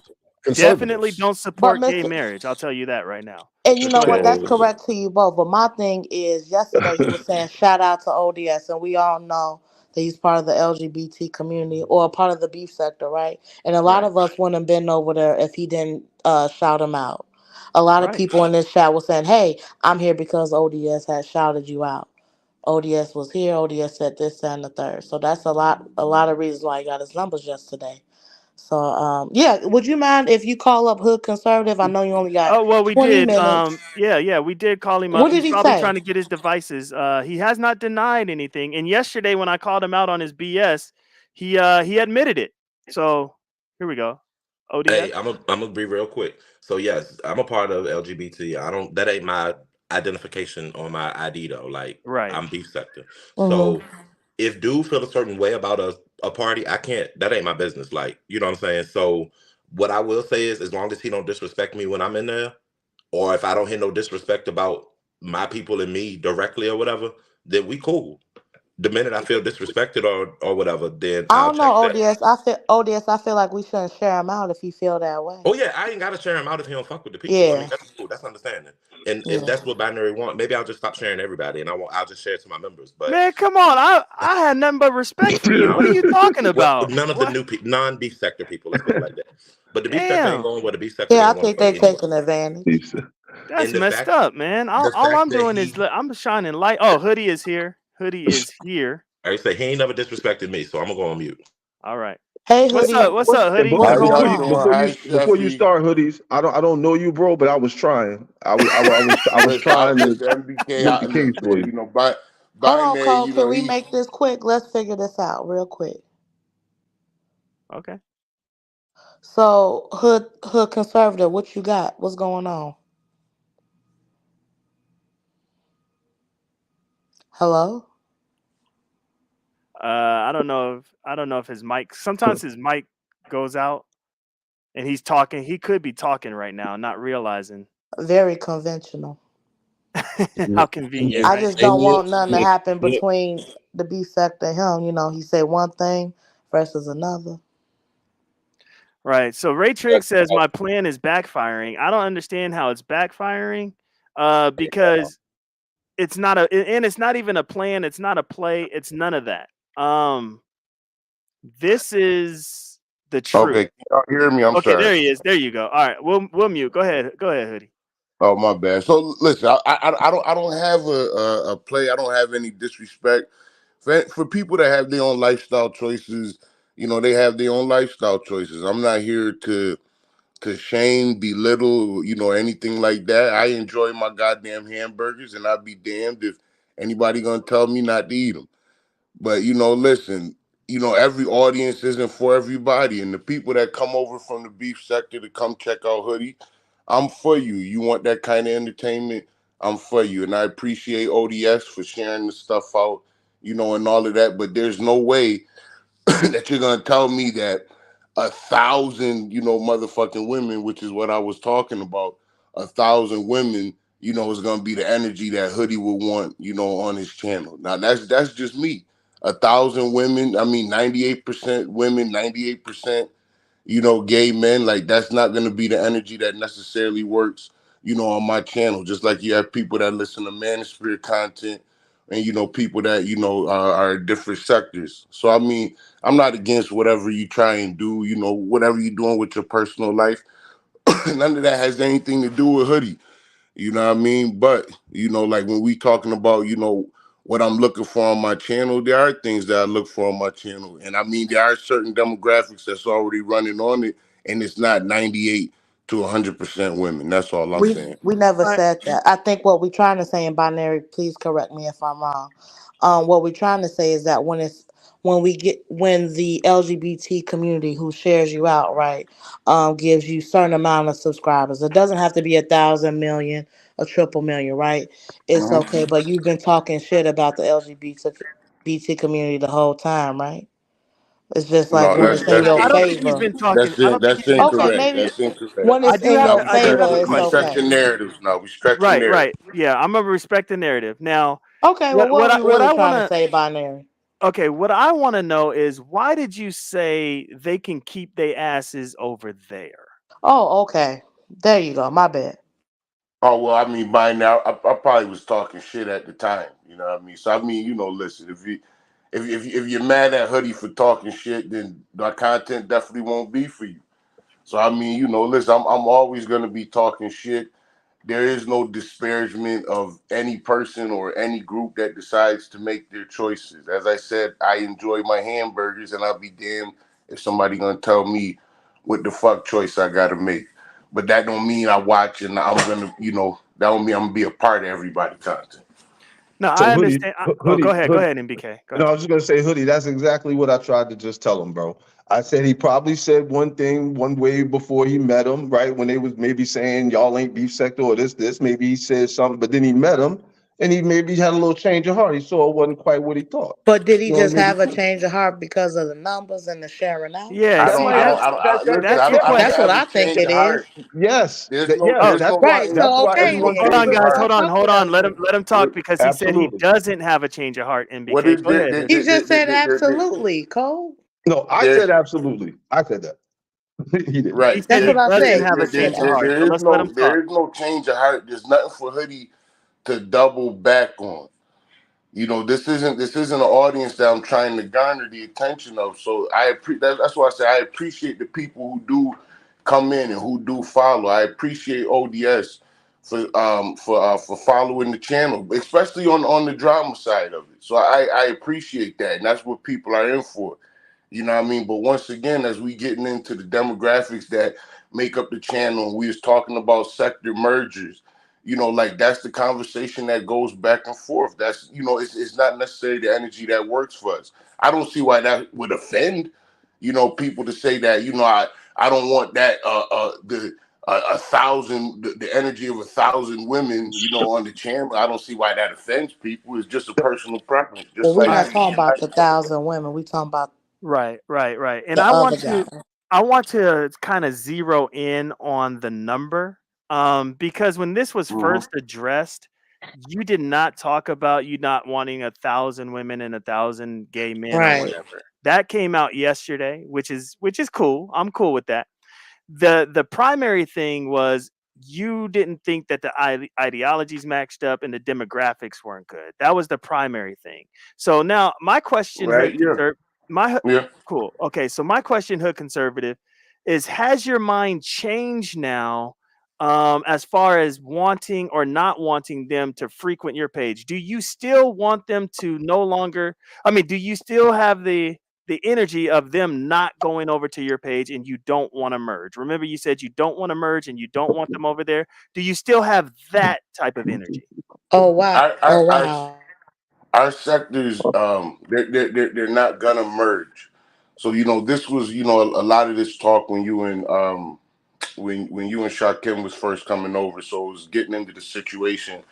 Definitely conservatives. don't But support gay Mr. marriage. I'll tell you that right now. And you But know go what? ahead. That's So correct to you both. But my thing is, yesterday he was saying shout out to ODS, and we all know that he's part of the LGBT community or part of the beef sector, right? And a lot Right. of us wouldn't have been over there if he didn't shout him out. A lot of Right. people in this chat were saying, "Hey, I'm here because ODS has shouted you out. ODS was here. ODS said this, that, and the third." So that's a lot of reasons why he got his numbers yesterday. So yeah, would you mind if you call up Hood Conservative? I know you only got Oh, well, we 20 did. minutes. Yeah, we did call him up. What did He's he probably say? trying to get his devices. He has not denied anything. And yesterday when I called him out on his BS, he admitted it. So here we go. ODS. Hey, I'm gonna be real quick. So yes, I'm a part of LGBT. I don't. That ain't my identification on my ID though. Like Right. I'm beef sector. Mm-hmm. So if dude feel a certain way about a party, I can't. That ain't my business. Like you know what I'm saying. So what I will say is, as long as he don't disrespect me when I'm in there, or if I don't hear no disrespect about my people and me directly or whatever, then we cool. The minute I feel disrespected or whatever, then I I'll don't know, check that. ODS. ODS. I feel like we shouldn't share him out if he feel that way. Oh yeah, I ain't gotta share him out if he don't fuck with the people. I mean Yeah, that's cool. That's understanding. And if yeah. that's what binary want, maybe I'll just stop sharing everybody and I'll just share it to my members. But Man, come on. I had nothing but respect for you. What are you talking well, about? none of the What? new people, non-beef sector people, let's put it like that. But the beef sector ain't Damn. going where the beef sector Yeah, I didn't want to think go they anyway. taking advantage. he said, That's And messed up, man. All, the all fact I'm that doing is he, I'm shining light. Oh, Hoodie is here. Hoodie is here. I say he ain't never disrespected me, so I'm gonna go on mute. All right. Hey, What's Hoodie, up? What's up, and Hoodie? bro, What's How going y'all on? doing? Hi, before you Sheffy. start, Hoodies, I don't know you, bro, but I was trying. I was Listen, trying to listen, MBK, make the case look, for man, you. hold on, Binary, Cole. Can we make this quick? Let's figure this out real quick. Okay. So, Hood Conservative, what you got? What's going on? Hello. I don't know if his mic. Sometimes his mic goes out and he's talking. He could be talking right now, not realizing. Very conventional. How And convenient, then, I right? just and don't look, want nothing to look, happen look. between the beef sector and him. You know, he said one thing versus another. Right. So Ray Trig That's says my plan is backfiring. I don't understand how it's backfiring. Because it's not and it's not even a plan. It's not a play. It's none of that. Um, this is the truth. okay. Can y'all hear me? I'm Okay, sorry. there he is. There you go. All right, we'll mute. Go ahead. Go ahead, Hoodie. Oh, my bad. So listen, I don't have a play. I don't have any disrespect for people that have their own lifestyle choices. You know, they have their own lifestyle choices. I'm not here to shame, belittle, anything like that. I enjoy my goddamn hamburgers, and I'd be damned if anybody gonna tell me not to eat them. But listen, every audience isn't for everybody, and the people that come over from the beef sector to come check out Hoodie, I'm for you. You want that kind of entertainment? I'm for you, and I appreciate ODS for sharing the stuff out, and all of that. But there's no way that you're gonna tell me that 1,000, motherfucking women, which is what I was talking about, 1,000 women, is gonna be the energy that Hoodie would want, on his channel. Now that's just me. 1,000 women, I mean 98% women, 98%, gay men, like that's not gonna be the energy that necessarily works, on my channel. Just like you have people that listen to Manosphere content and people that, are different sectors. So I mean, I'm not against whatever you try and do, whatever you're doing with your personal life. None of that has anything to do with Hoodie. You know what I mean? But, like when we talking about, what I'm looking for on my channel, there are things that I look for on my channel. And I mean, there are certain demographics that's already running on it, and it's not 98 to 100% women. That's all I'm saying. We never All right. said that. I think what we're trying to say in binary, please correct me if I'm wrong. What we're trying to say is that when the LGBT community who shares you out, right, gives you certain amount of subscribers. It doesn't have to be 1,000 million, a triple million, right? It's Mhm. okay, but you've been talking shit about the LGBT community the whole time, right? It's just like No, when that's it's in that's your I don't it. think he's favor. been talking. That's I it. don't think That's he's been Okay, talking. incorrect. maybe That's incorrect. when it's in your I do have favor, a it's We question. stretching okay. narratives now. We stretching Right, narratives. right. Yeah, I'm gonna respect the narrative. Now, Okay, well, what are we what really I trying to wanna say, binary? okay, what I wanna know is why did you say they can keep their asses over there? Oh, okay. There you go. My bad. Oh well, I mean, by now, I probably was talking shit at the time. You know what I mean? So I mean, listen, if you're mad at Hoodie for talking shit, then my content definitely won't be for you. So I mean, listen, I'm always gonna be talking shit. There is no disparagement of any person or any group that decides to make their choices. As I said, I enjoy my hamburgers, and I'll be damned if somebody gonna tell me what the fuck choice I gotta make. But that don't mean I watch and I'm gonna, that don't mean I'm gonna be a part of everybody's content. No, So I hoodie, understand. Go hoodie, ahead. Go hoodie. ahead, MBK. Go No, ahead. I was just gonna say, hoodie. That's exactly what I tried to just tell him, bro. I said he probably said one thing one way before he met him, right? When they was maybe saying y'all ain't beef sector or this. Maybe he said something, but then he met him and he maybe had a little change of heart. He saw it wasn't quite what he thought. But did he You know just what I have a mean? change of heart because of the numbers and the sharing out? Yeah, That see, might have Listen, that's the I don't That's what question. have a I think change it of heart. is. yes, There's that, no, Oh, yes. there's That's no, why. Right. there's, That's So why there's okay no everyone hold then. change on, of focused guys. on. heart. Fuck Hold with on. him. Let him talk because he said he Absolutely. doesn't have a change of heart. What MBK. is Go ahead, Hoodie. He just said absolutely, Cole. No, I there's said absolutely. I said that. He didn't. He right. said That's he what I doesn't said. have a change of heart. So let's let him talk. There is no change of heart. There's nothing for Hoodie to double back on. This isn't an audience that I'm trying to garner the attention of. So that's why I say I appreciate the people who do come in and who do follow. I appreciate ODS for following the channel, especially on the drama side of it. So I appreciate that, and that's what people are in for. You know what I mean? But once again, as we getting into the demographics that make up the channel, and we was talking about sector mergers, like that's the conversation that goes back and forth. That's it's not necessarily the energy that works for us. I don't see why that would offend, people to say that, I don't want that the a thousand the energy of 1,000 women, on the channel. I don't see why that offends people. It's just a personal preference, Well, just we're like All not right. me talking and about like the 1,000 women. We talking about Right, right, right. And the other guy. I want to kind of zero in on the number because when this was Mhm. first addressed, you did not talk about you not wanting 1,000 women and 1,000 gay men or Right. whatever. That came out yesterday, which is cool. I'm cool with that. The primary thing was you didn't think that the ideologies matched up and the demographics weren't good. That was the primary thing. So now my question, Right? hood Yeah. conserv my hoo- Yeah. cool. Okay, so my question, hood conservative, is has your mind changed now, as far as wanting or not wanting them to frequent your page? Do you still want them to no longer? I mean, do you still have the energy of them not going over to your page and you don't want to merge? Remember, you said you don't want to merge and you don't want them over there. Do you still have that type of energy? Oh wow. Our our Oh our, wow. our sectors, they're not gonna merge. So this was a lot of this talk when you and when you and Shakim was first coming over. So it was getting into the situation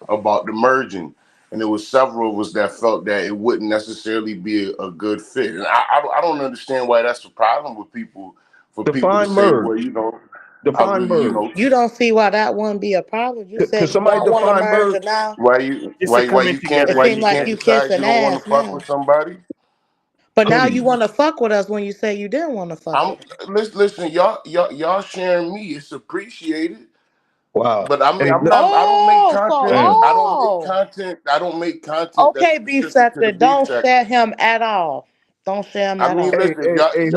about the merging, and there was several of us that felt that it wouldn't necessarily be a good fit. And I don't understand why that's a problem with people. For people to Define say, well, merge. I Define really, merge. You don't see why that wouldn't be a problem. You Could said you somebody don't want to define merge, and merge? now why you Just a why coming you can't together. it why You seems you like can't can't. you decide you kissing don't want ass to fuck with now. somebody. But now you Hoodie. want to fuck with us when you say you didn't want to fuck I'm with us. listen, y'all sharing me. It's appreciated. Wow. But I mean, Hey, I don't make Oh, so content. damn. I don't make oh, content. I don't make content that's okay, beef specific to sector. the beef Don't share sector. him at all. Don't share him I at mean, all. Hey, listen, hey, hey,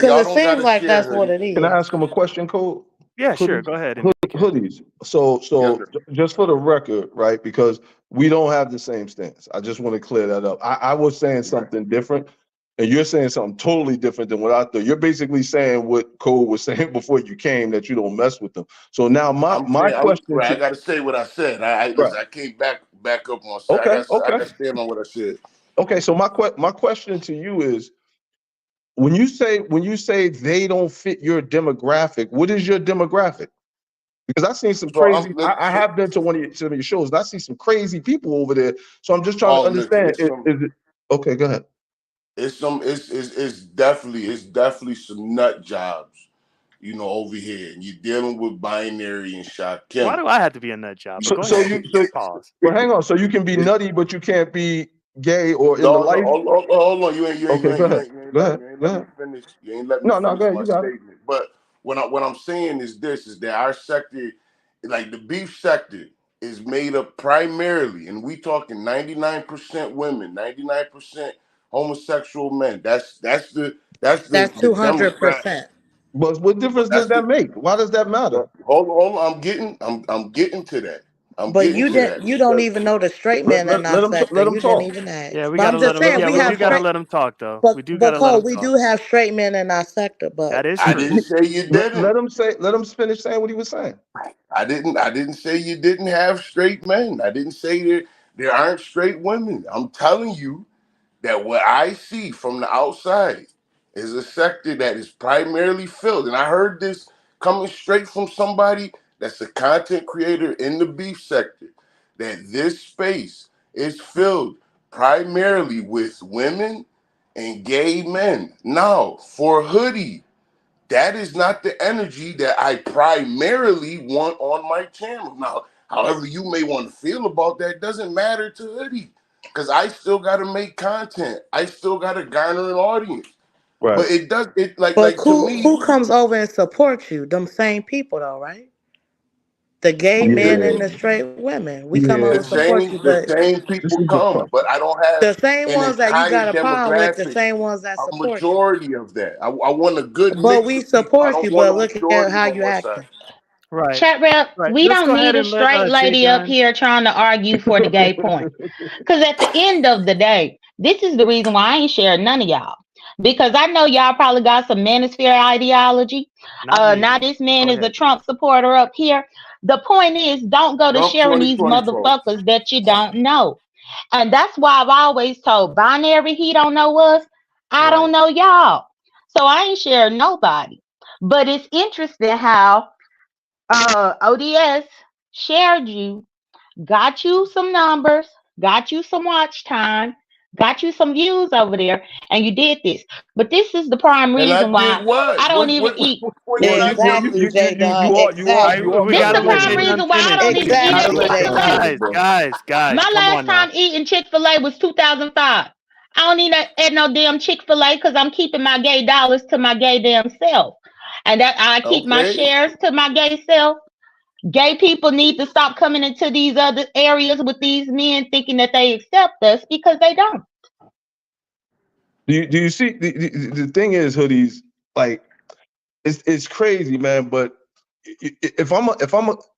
Cause y'all it don't seems gotta like share that's what hoodie. it can I is. ask him a question, Cole? Yeah, sure. Hoodie, Go ahead and make it. hoodies. So, Yes, so sir. just for the record, right? Because we don't have the same stance. I just want to clear that up. I was saying Right. something different, and you're saying something totally different than what I thought. You're basically saying what Cole was saying before you came, that you don't mess with them. So now I'm my saying I'm question right. I to gotta say what I said. I right. listen. I can't back up on. I Okay, got I okay, got to stand on what I said. okay. So my question to you is when you say they don't fit your demographic, what is your demographic? Because I've seen some So crazy. I have been to some of your shows, and I see some crazy people over there. So I'm just trying to oh, listen, understand. Is it okay? Go ahead. it's definitely some nut jobs, over here, and you're dealing with binary and Why Shakim. do I have to be a nut job? But So go so ahead. you so Pause. well, hang on. So you can be It's, nutty, but you can't be gay or in the no, no, life. hold on. Okay, go ahead. Go ahead. You ain't Go let me ahead. finish. You ain't let me No, no, go finish ahead. my You got it. statement. But what I'm saying is this: is that our sector, like the beef sector, is made up primarily, and we talking 99% women, 99% homosexual men. That's That's the 200%. Democrat. But what difference does That's that the make? Why does that matter? hold on. I'm getting to that. I'm But getting you to didn't. that You don't because even know the straight Let men let in our let them sector. let them You didn't talk. even Yeah, ask. we But I'm gotta let just them. Let saying them Yeah, we we let do have them gotta talk. straight. let them talk though. But We do but gotta let Cole, them we talk. do have straight men in our sector. But That is I true. didn't say you didn't. Let him finish saying what he was saying. I didn't say you didn't have straight men. I didn't say there aren't straight women. I'm telling you that what I see from the outside is a sector that is primarily filled. And I heard this coming straight from somebody that's a content creator in the beef sector, that this space is filled primarily with women and gay men. Now, for Hoodie, that is not the energy that I primarily want on my channel. Now, however you may want to feel about that doesn't matter to Hoodie, because I still got to make content. I still got to garner an audience. Right. But it does it but like to who me comes over and supports you? Them same people though, right? The gay men Yeah. and the straight women. We come over Yeah. and the support same you, the but same This people is the come, but problem. I don't have the same an ones that you entire got a problem with, the demographic, same ones that a support you. majority of that. I want a good But mix we of people. I support don't you. want But a look at majority how on you one side. acting. Right. Chat rep, Right. we Let's don't go ahead need a and let straight Jay lady up Gun. here trying to argue for the gay point. Because at the end of the day, this is the reason why I ain't sharing none of y'all. Because I know y'all probably got some manosphere ideology. Not Now me. this But man go is a ahead. Trump supporter up here. The point is, don't go to Trump sharing these 2020 folks. motherfuckers that you don't know. And that's why I've always told binary, he don't know us. I don't Right. know y'all. So I ain't sharing nobody. But it's interesting how ODS shared you, got you some numbers, got you some watch time, got you some views over there, and you did this. But this is the prime And I reason did why what? I don't even eat. What I do? Exactly, J Dog. I Exactly. we This gotta the let J prime Dunn reason why I finish. don't even We eat gotta at Exactly, let Chick J Fil A. Dog. guys. My Come last on now. time eating Chick Fil A was 2005. I don't eat at no damn Chick Fil A because I'm keeping my gay dollars to my gay damn self, and that I keep my Okay. shares to my gay self. Gay people need to stop coming into these other areas with these men thinking that they accept us because they don't. Do you see the thing is, hoodies, like it's crazy, man. But if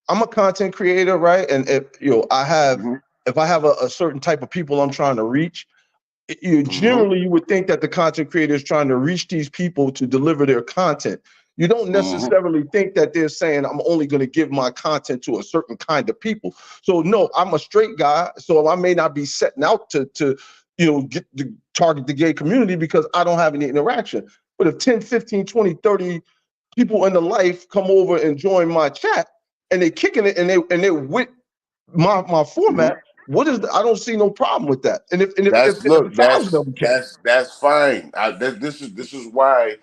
I'm a content creator, right? And if I have Hmm. if I have a certain type of people I'm trying to reach, you Hmm. generally you would think that the content creator is trying to reach these people to deliver their content. You don't Hmm. necessarily think that they're saying I'm only going to give my content to a certain kind of people. So no, I'm a straight guy, so I may not be setting out to get to target the gay community because I don't have any interaction. But if 10, 15, 20, 30 people in the life come over and join my chat and they kicking it and they're with my Hmm. format, I don't see no problem with that. And if That's a look. thousand of them came, That's fine. This is why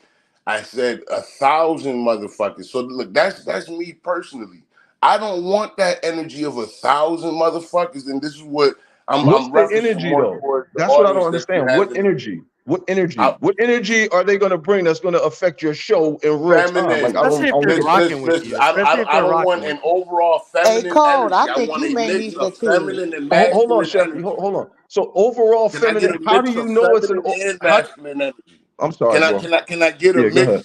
I said 1,000 motherfuckers. So look, that's me personally. I don't want that energy of 1,000 motherfuckers, and this is what what's I'm the referencing energy more though? towards the That's what I don't audience that you understand. have What in the energy? What I, energy? What energy are they going to bring that's going to affect your show in real time? Like feminine. Especially if I don't they're get that. rocking with you. Especially if I they're don't rocking want with an you. overall Hey, feminine Cold, I energy. I think want you a may mix need to of chill. feminine and Hold on, masculine Chef. energy. Hold on. So overall Can I get feminine. a How do mix you of know it's an? feminine and How? masculine energy? I'm sorry, bro. Can I get a Yeah, go mix ahead.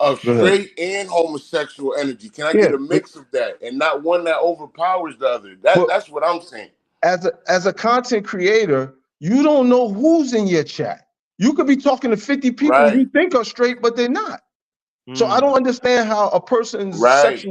of Go ahead. straight and homosexual energy? Can I Yeah, get a mix of that and not one that overpowers the other? That but that's what I'm saying. as a content creator, you don't know who's in your chat. You could be talking to 50 people Right, you think are straight, but they're not. So I don't Mm. understand how a person's right,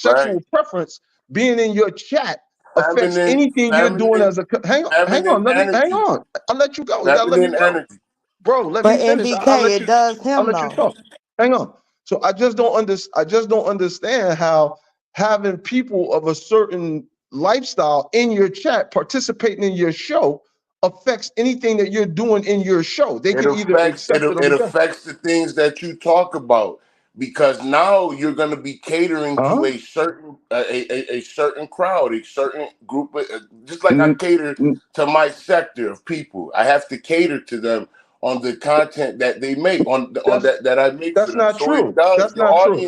right. sexual preference being in your chat affects Feminine, anything you're doing feminine, as a hang feminine on, hang energy, on. I'll let you go. You gotta let me feminine go. energy. Bro, let me But finish. MBK, it does I'll him let you though. talk. Hang on. So I just don't understand how having people of a certain lifestyle in your chat participating in your show affects anything that you're doing in your show. They can either accept it or It reject it. affects the things that you talk about because now you're going to be catering to Huh? a certain crowd, a certain group of, just like I N- cater n- to my sector of people. I have to cater to them on the content that they make on That's that I make for that's them. not So it true. does. That's not true.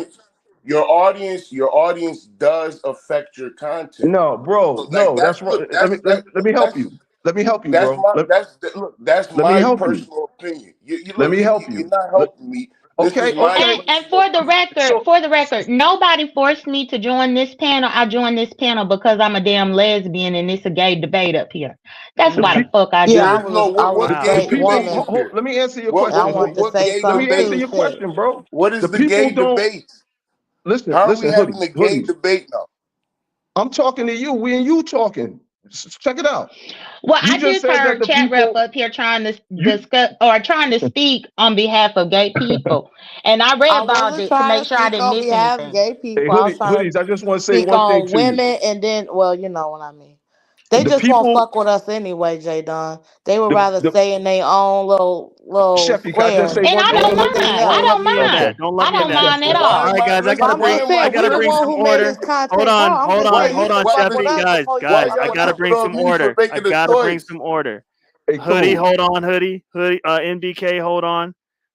Your audience does affect your content. No, bro. So like No, that's that's wrong. look Let me help you. Let me help you, that's bro. my look. That's Let me my help you. personal opinion. You Let look. me help You're you. not helping me. This is Okay, my okay. And personal opinion. So for the record, nobody forced me to join this panel. I joined this panel because I'm a damn lesbian and it's a gay debate up here. That's the why pe- the Mm. fuck I Yeah, joined. I was a What Wow. the gay straight people. debate woman, is there? Let me answer your and I question, wanted Hoodie. to What say gay Let me something answer too. debate? your Shit. question, bro. What is The the gay people don't debate? listen. How are we Listen, having the gay hoodies. debate now? I'm talking to you. We and you talking. Check it out. Well, You I just just said that heard the chat rep people up here trying to you discuss or trying to speak on behalf of gay people, and I I redballed wasn't it to trying make to sure I speak didn't on miss behalf of anything. gay hey people. I was trying to hoodies. I just want to say speak one thing on to you. women, and then, well, you know what I mean. They The just won't people, fuck with us anyway, J Don. They would rather the stay in their own little chef. Can I just square say And one I thing and don't to do him? what they mind. Don't I want. let don't me in Okay. mind. that. Don't let I me in don't that. mind at Why All all. am right, I? guys, I Look, gotta But I'm why bring just am I I saying, we gotta the bring one some who made tripping? order. this content go. I'm Hold just on, saying you Why? hold can on, fuck Why? with Sheffy, us guys, before you guys, Why fuck I y'all with gotta keep them. bring put on some me for order. I making a gotta bring choice? some order. Hey, cool. Hold on, Hoodie, NBK, hold on.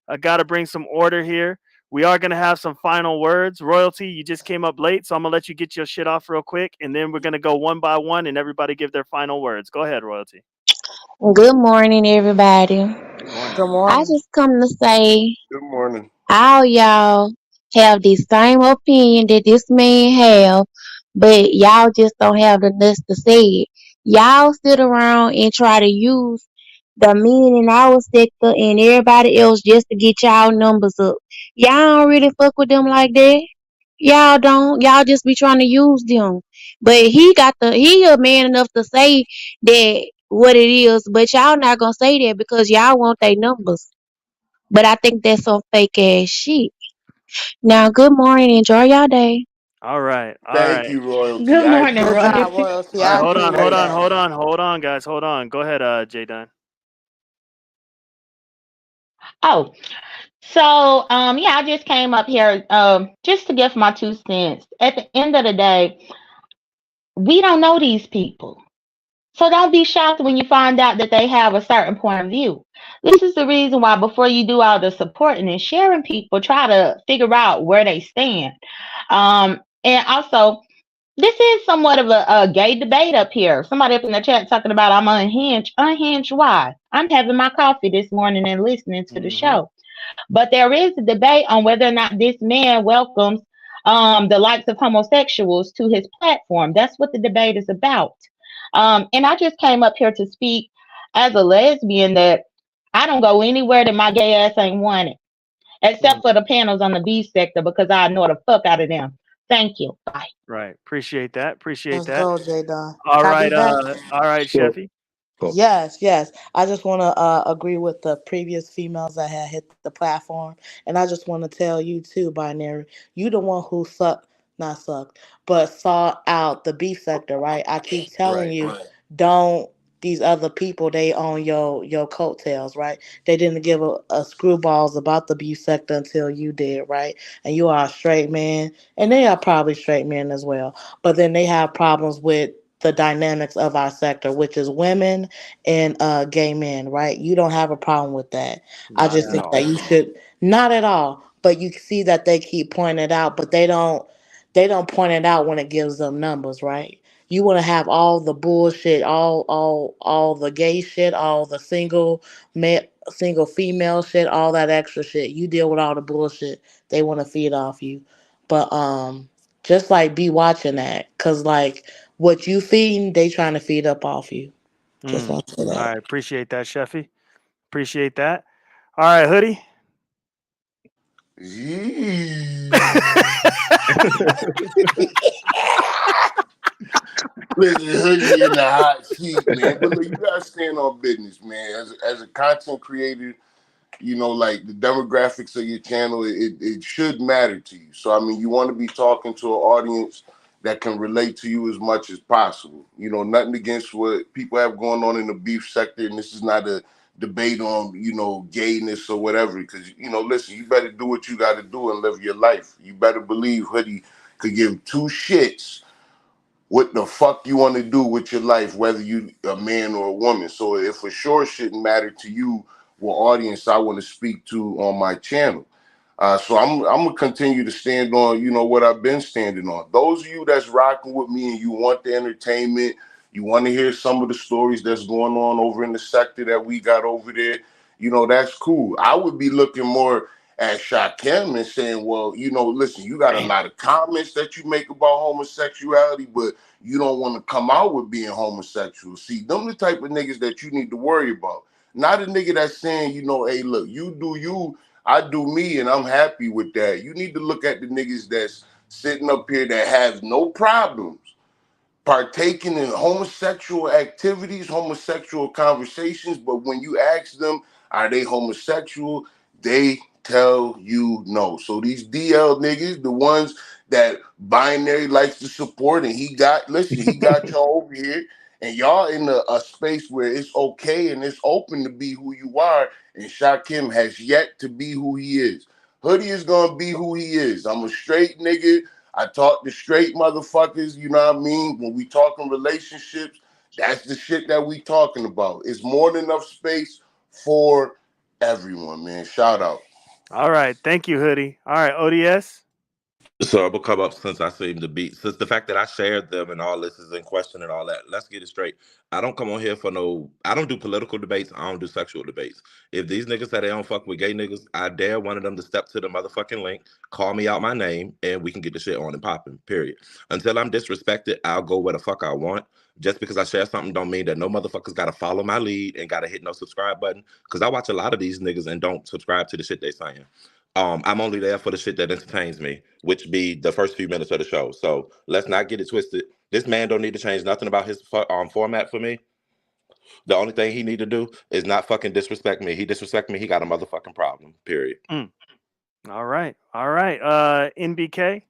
I gotta bring some order here. We are gonna have some final words. Royalty, you just came up late, so I'm gonna let you get your shit off real quick, and then we're gonna go one by one, and everybody give their final words. Go ahead, Royalty. Good morning, everybody. Good morning. Good I morning. just come to say Good morning. all y'all have the same opinion that this man have, but y'all just don't have the nuts to say it. Y'all sit around and try to use the men in our sector and everybody else just to get y'all numbers up. Y'all don't really fuck with them like that. Y'all don't. Y'all just be trying to use them. But he a man enough to say that what it is, but y'all not gonna say that because y'all want their numbers. But I think that's some fake ass shit. Now, good morning. Enjoy your day. All right, all Thank right. you, royalty. Good I morning, Good appreciate job, Royalty. Royalty. All right, I you. hold on, hold appreciate on, Thank that. you. hold on, hold on, guys, hold on. Go ahead, J Dunn. Oh, so yeah, I just came up here just to give my 2 cents. At the end of the day, we don't know these people. So don't be shocked when you find out that they have a certain point of view. This is the reason why before you do all the supporting and sharing people, try to figure out where they stand. And also, this is somewhat of a gay debate up here. Somebody up in the chat talking about I'm unhinged. Unhinged why? I'm having my coffee this morning and listening to the Mm-hmm. show. But there is a debate on whether or not this man welcomes the likes of homosexuals to his platform. That's what the debate is about. And I just came up here to speak as a lesbian that I don't go anywhere that my gay ass ain't wanted, except for the panels on the B sector because I know the fuck out of them. Thank you. Bye. Right. Appreciate that. Appreciate Let's that. go, J Don. All Can I right. be back? All right, So, Sheffy. oh, Yes, yes. I just want to agree with the previous females that had hit the platform, and I just want to tell you too, Binary. You the one who sucked, not sucked, but saw out the beef sector, right? I keep telling Right. you, don't these other people they own your coattails, right? They didn't give a screwballs about the beef sector until you did, right? And you are a straight man, and they are probably straight men as well, but then they have problems with the dynamics of our sector, which is women and gay men, right? You don't have a problem with that. I Not just at think that all. you should not at all, but you see that they keep pointing it out, but they don't point it out when it gives them numbers, right? You want to have all the bullshit, all the gay shit, all the single female shit, all that extra shit. You deal with all the bullshit. They want to feed off you, but just like be watching that, cause like what you feeding, they trying to feed up off you. Just Mm. want to say All that. right. Appreciate that, Sheffy. Appreciate that. All right, Hoodie. Yee. Listen, Hoodie in the hot seat, man. But look, you gotta stand on business, man. As a content creator, you know, like the demographics of your channel, it should matter to you. So I mean, you want to be talking to an audience that can relate to you as much as possible. You know, nothing against what people have going on in the beef sector, and this is not a debate on, you know, gayness or whatever. Because, you know, listen, you better do what you got to do and live your life. You better believe Hoodie could give two shits what the fuck you want to do with your life, whether you a man or a woman. So it for sure shouldn't matter to you what audience I want to speak to on my channel. So I'm gonna continue to stand on, you know, what I've been standing on. Those of you that's rocking with me and you want the entertainment, you want to hear some of the stories that's going on over in the sector that we got over there, you know, that's cool. I would be looking more at Shakim and saying, well, you know, listen, you got a lot of comments that you make about homosexuality, but you don't want to come out with being homosexual. See, them the type of niggas that you need to worry about. Not a nigga that's saying, you know, hey, look, you do you, I do me, and I'm happy with that. You need to look at the niggas that's sitting up here that have no problems partaking in homosexual activities, homosexual conversations, but when you ask them, are they homosexual? They tell you no. So these DL niggas, the ones that binary likes to support, and he got y'all over here, and y'all in a space where it's okay and it's open to be who you are, and Shakim has yet to be who he is. Hoodie is gonna be who he is. I'm a straight nigga. I talk to straight motherfuckers, you know what I mean? When we talking relationships, that's the shit that we talking about. It's more than enough space for everyone, man. Shout out. All right. Thank you, Hoodie. All right, ODS. So I'm gonna come up since I seem to be since the fact that I shared them and all this is in question and all that. Let's get it straight. I don't come on here for no. I don't do political debates. I don't do sexual debates. If these niggas say they don't fuck with gay niggas, I dare one of them to step to the motherfucking link, call me out my name, and we can get the shit on and popping. Period. Until I'm disrespected, I'll go where the fuck I want. Just because I share something don't mean that no motherfuckers gotta follow my lead and gotta hit no subscribe button. Cause I watch a lot of these niggas and don't subscribe to the shit they saying. I'm only there for the shit that entertains me, which be the first few minutes of the show. So let's not get it twisted. This man don't need to change nothing about his format for me. The only thing he need to do is not fucking disrespect me. He disrespect me, he got a motherfucking problem. Period. Mm. All right. All right. NBK.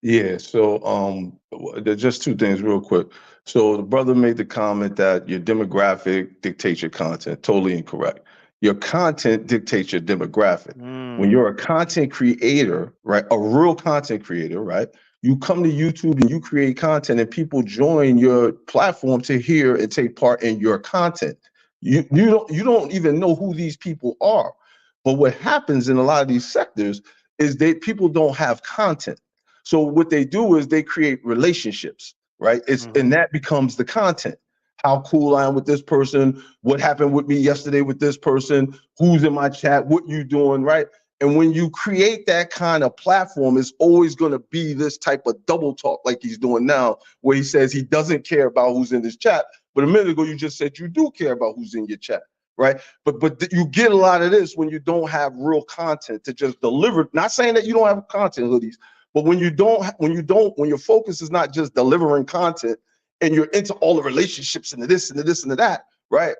yeah. So, there's just two things real quick. So the brother made the comment that your demographic dictates your content. Totally incorrect. Your content dictates your demographic. When Mm. you're a content creator, right, a real content creator, right, you come to YouTube and you create content and people join your platform to hear and take part in your content. You don't even know who these people are. But what happens in a lot of these sectors is people don't have content. So what they do is they create relationships, right? And that becomes the content. How cool I am with this person, what happened with me yesterday with this person, who's in my chat, what you doing, right? And when you create that kind of platform, it's always going to be this type of double talk like he's doing now, where he says he doesn't care about who's in his chat. But a minute ago, you just said you do care about who's in your chat, right? But you get a lot of this when you don't have real content to just deliver. Not saying that you don't have content, hoodies, but when your focus is not just delivering content and you're into all the relationships and the this and the this and the that, right?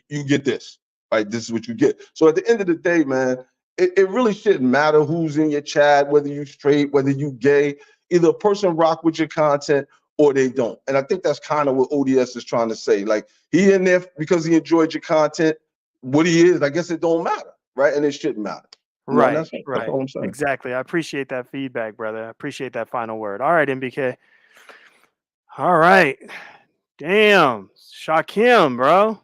You get this, right? This is what you get. So at the end of the day, man, it really shouldn't matter who's in your chat, whether you straight, whether you gay. Either a person rock with your content or they don't. And I think that's kind of what ODS is trying to say. Like, he in there because he enjoyed your content. What he is, I guess it don't matter, right? And it shouldn't matter. And Right, that's right. all I'm saying. Exactly. I appreciate that feedback, brother. I appreciate that final word. All right, MBK. All right. Damn. Shakim, bro.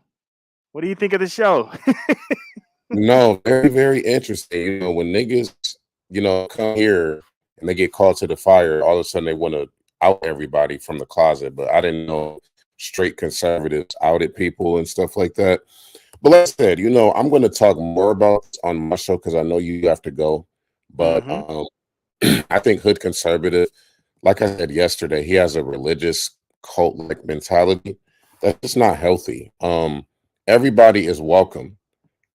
What do you think of the show? No, very, very interesting. When niggas, come here and they get called to the fire, all of a sudden they want to out everybody from the closet. But I didn't know straight conservatives outed people and stuff like that. But like I said, I'm going to talk more about this on my show because I know you have to go. But Mm-hmm. I think Hood Conservative, like I said yesterday, he has a religious cult-like mentality that's just not healthy. Everybody is welcome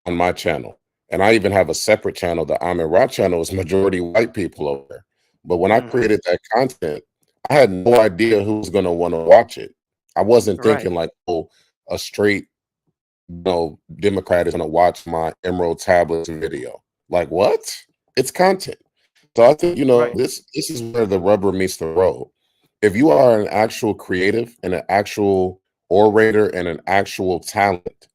on my channel. And I even have a separate channel. The Amin Ra channel is majority white people over there. But when I Mm-hmm. created that content, I had no idea who was going to want to watch it. I wasn't Right. thinking like, oh, a straight, Democrat is going to watch my Emerald Tablets video. Like, what? It's content. So I think, Right. this is where the rubber meets the road. If you are an actual creative and an actual orator and an actual talent,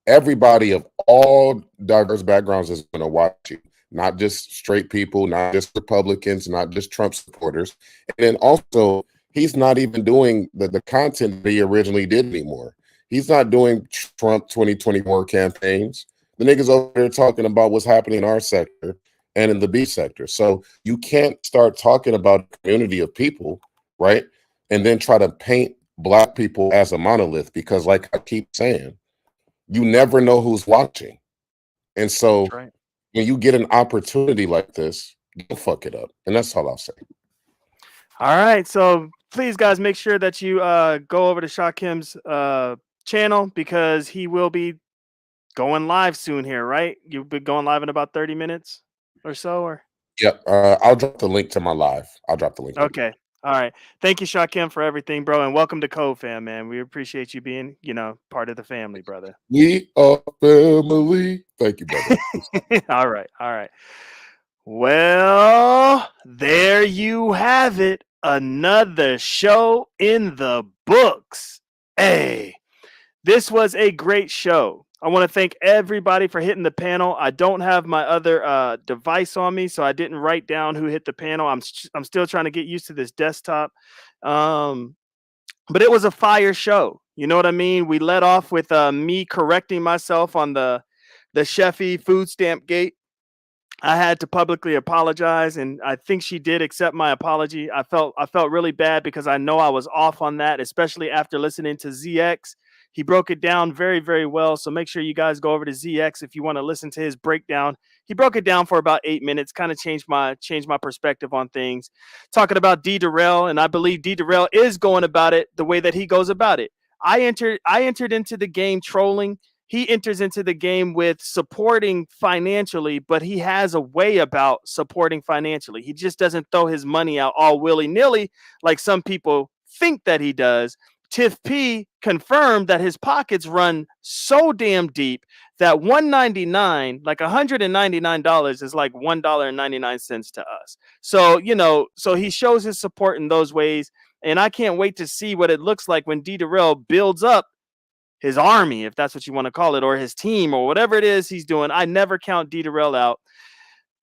everybody of all diverse backgrounds is going to watch you, not just straight people, not just Republicans, not just Trump supporters. And then also, he's not even doing the content that he originally did anymore. He's not doing Trump 2024 campaigns. The niggas over there talking about what's happening in our sector and in the B sector. So you can't start talking about a community of people, right? And then try to paint Black people as a monolith because, like I keep saying, you never know who's watching. And That's so right. when you get an opportunity like this, don't fuck it up. And that's all I'll say. All right. So please, guys, make sure that you go over to Shakim's channel because he will be going live soon here, right? You'll be going live in about 30 minutes or so, or Yep. I'll drop the link to my live. I'll drop the link. okay. All right. Thank you, Shakim, for everything, bro. And welcome to Code Fam, man. We appreciate you being, part of the family, brother. We are family. Thank you, brother. All right. All right. Well, there you have it. Another show in the books. Hey, this was a great show. I want to thank everybody for hitting the panel. I don't have my other device on me, so I didn't write down who hit the panel. I'm still trying to get used to this desktop. But it was a fire show. You know what I mean? We let off with me correcting myself on the Sheffy food stamp gate. I had to publicly apologize, and I think she did accept my apology. I felt really bad because I know I was off on that, especially after listening to ZX. He broke it down very, very well. So make sure you guys go over to ZX if you want to listen to his breakdown. He broke it down for about 8 minutes, kind of changed my perspective on things. Talking about Derell, and I believe Derell is going about it the way that he goes about it. I entered into the game trolling. He enters into the game with supporting financially, but he has a way about supporting financially. He just doesn't throw his money out all willy-nilly like some people think that he does. Tiff P confirmed that his pockets run so damn deep that $199, like $199 is like $1.99 to us. So, so he shows his support in those ways. And I can't wait to see what it looks like when Derell builds up his army, if that's what you want to call it, or his team, or whatever it is he's doing. I never count Derell out.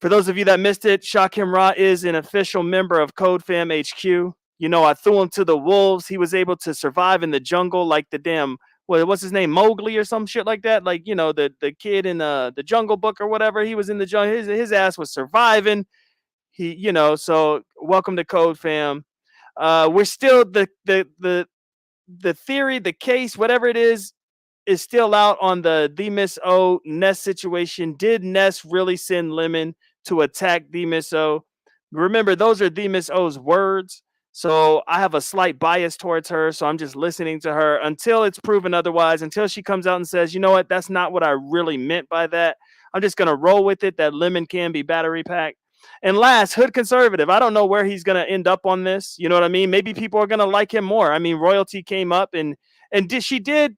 For those of you that missed it, Shakim Ra is an official member of Code Fam HQ. You know, I threw him to the wolves. He was able to survive in the jungle like the damn, what's his name, Mowgli or some shit like that. Like, you know, the kid in the Jungle Book or whatever. He was in the jungle. His ass was surviving. He, you know, so welcome to Code Fam. We're still the theory, the case, whatever it is still out on the Miss O Ness situation. Did Ness really send Lemon to attack Miss O? Remember, those are Miss O's words. So I have a slight bias towards her. So I'm just listening to her until it's proven otherwise, until she comes out and says, you know what, that's not what I really meant by that. I'm just going to roll with it, that Lemon can be battery packed. And last, Hood Conservative. I don't know where he's going to end up on this. You know what I mean? Maybe people are going to like him more. I mean, Royalty came up and she did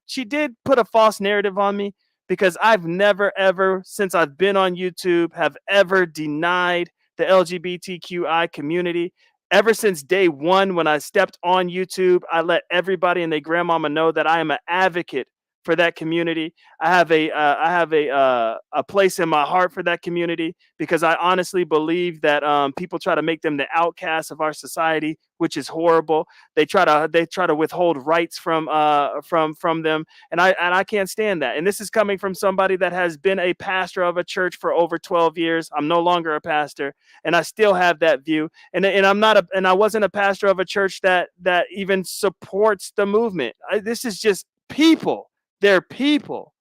put a false narrative on me, because I've never, ever, since I've been on YouTube, have ever denied the LGBTQI community. Ever since day one, when I stepped on YouTube, I let everybody and their grandmama know that I am an advocate for that community. I have a place in my heart for that community, because I honestly believe that people try to make them the outcasts of our society, which is horrible. They try to withhold rights from them, and I can't stand that. And this is coming from somebody that has been a pastor of a church for over 12 years. I'm no longer a pastor, and I still have that view. And I wasn't a pastor of a church that even supports the movement. This is just people. They're people.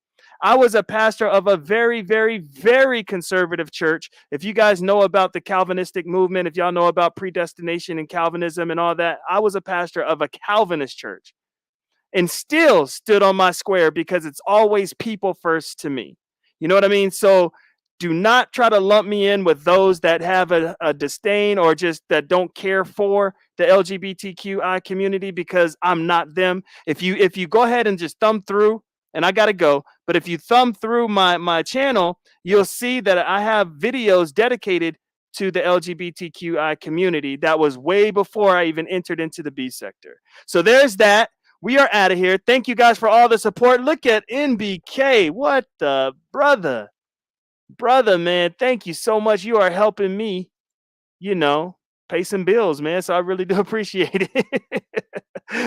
I was a pastor of a very, very, very conservative church. If you guys know about the Calvinistic movement, if y'all know about predestination and Calvinism and all that, I was a pastor of a Calvinist church and still stood on my square, because it's always people first to me. You know what I mean? So do not try to lump me in with those that have a disdain or just that don't care for the LGBTQI community, because I'm not them. If you go ahead and just thumb through, and I gotta go, but if you thumb through my channel, you'll see that I have videos dedicated to the LGBTQI community. That was way before I even entered into the B sector. So there's that. We are out of here. Thank you guys for all the support. Look at NBK. What the brother, man. Thank you so much. You are helping me, pay some bills, man. So I really do appreciate it.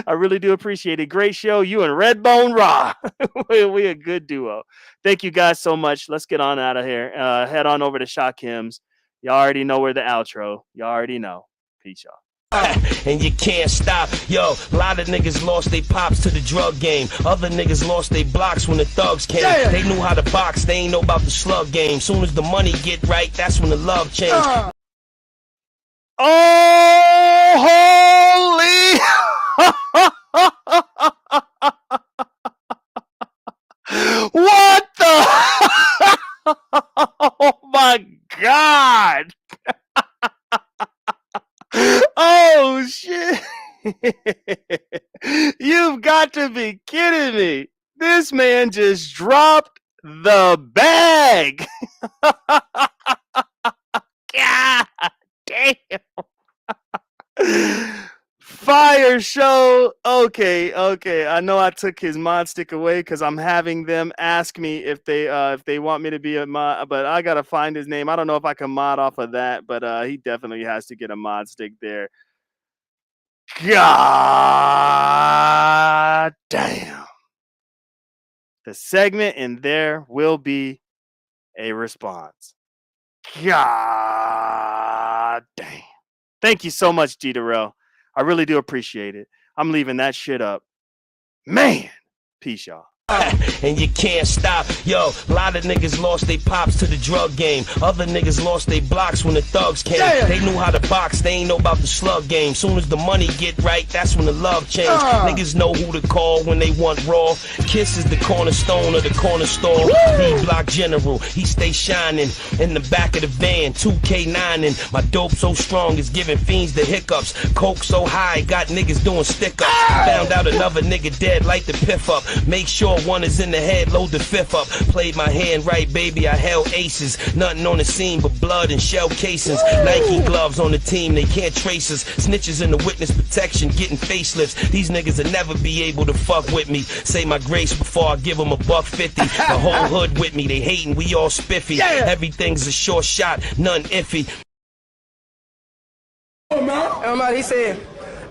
I really do appreciate it. Great show. You and Redbone Raw. We a good duo. Thank you guys so much. Let's get on out of here. Head on over to Shakim's. Y'all already know where the outro. Y'all already know. Peace, y'all. And you can't stop. Yo, a lot of niggas lost their pops to the drug game. Other niggas lost their blocks when the thugs came. They knew how to box, they ain't know about the slug game. Soon as the money get right, that's when the love changed. Oh, holy! What the? Oh my God! Oh shit! You've got to be kidding me! This man just dropped the bag! God damn! Fire show. Okay. I know I took his mod stick away because I'm having them ask me if they want me to be a mod, but I gotta find his name. I don't know if I can mod off of that, but he definitely has to get a mod stick there. God damn. The segment in there will be a response. God damn. Thank you so much, G. Derell. I really do appreciate it. I'm leaving that shit up. Man. Peace, y'all. And you can't stop. Yo, a lot of niggas lost their pops to the drug game. Other niggas lost their blocks when the thugs came. They knew how to box, they ain't know about the slug game. Soon as the money get right, that's when the love changed. Niggas know who to call when they want raw. Kiss is the cornerstone of the corner store. D-block general, he stay shining. In the back of the van, 2K9 and my dope so strong it's giving fiends the hiccups. Coke so high, got niggas doing stick-ups. Found out another nigga dead, light the piff up. Make sure one is in the head, load the fifth up. Played my hand right, baby, I held aces. Nothing on the scene but blood and shell casings. Nike gloves on the team, they can't trace us. Snitches in the witness protection, getting facelifts. These niggas will never be able to fuck with me. Say my grace before I give them $150. The whole hood with me, they hating, we all spiffy. Everything's a short shot, none iffy. Everybody said,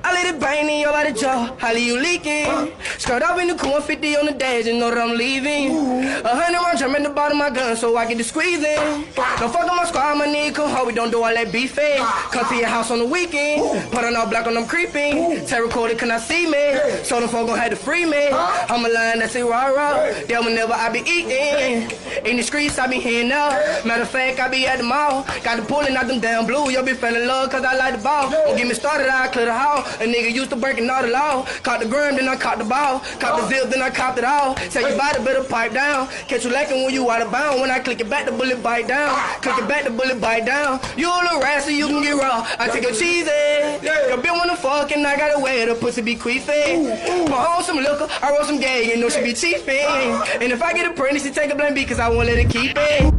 I let it bang in your body jaw, how you leaking? Skirt up in the cool 150 on the dash, you know that I'm leaving. 100 round drum at the bottom of my gun so I get the squeezing. Don't fuck on my squad, my nigga, come home, we don't do all that beefing. Come to your house on the weekend, put on all black on them creeping. Tay recorded, can I see me? So them folk gon' have to free me. I'm a lion that's a rah-rah, that whenever I be eating. In the streets, I be hearing up. Matter of fact, I be at the mall. Got the pulling out them damn blue, yo be feeling love cause I like the ball. Don't get me started, I clear the hall. A nigga used to breaking all the law. Caught the gram, then I caught the ball. Caught the zip, then I copped it all. Say you body better pipe down. Catch you lacking when you out of bound. When I click it back, the bullet bite down. Click it back, the bullet bite down. You a little rat, so you can get raw. I take your cheesy. Your bitch wanna fuck and I got away. The pussy be queefing. Pour on some liquor, I roll some gay. You know she be cheaping. And if I get a pregnant, she take a blame because I won't let her keep it.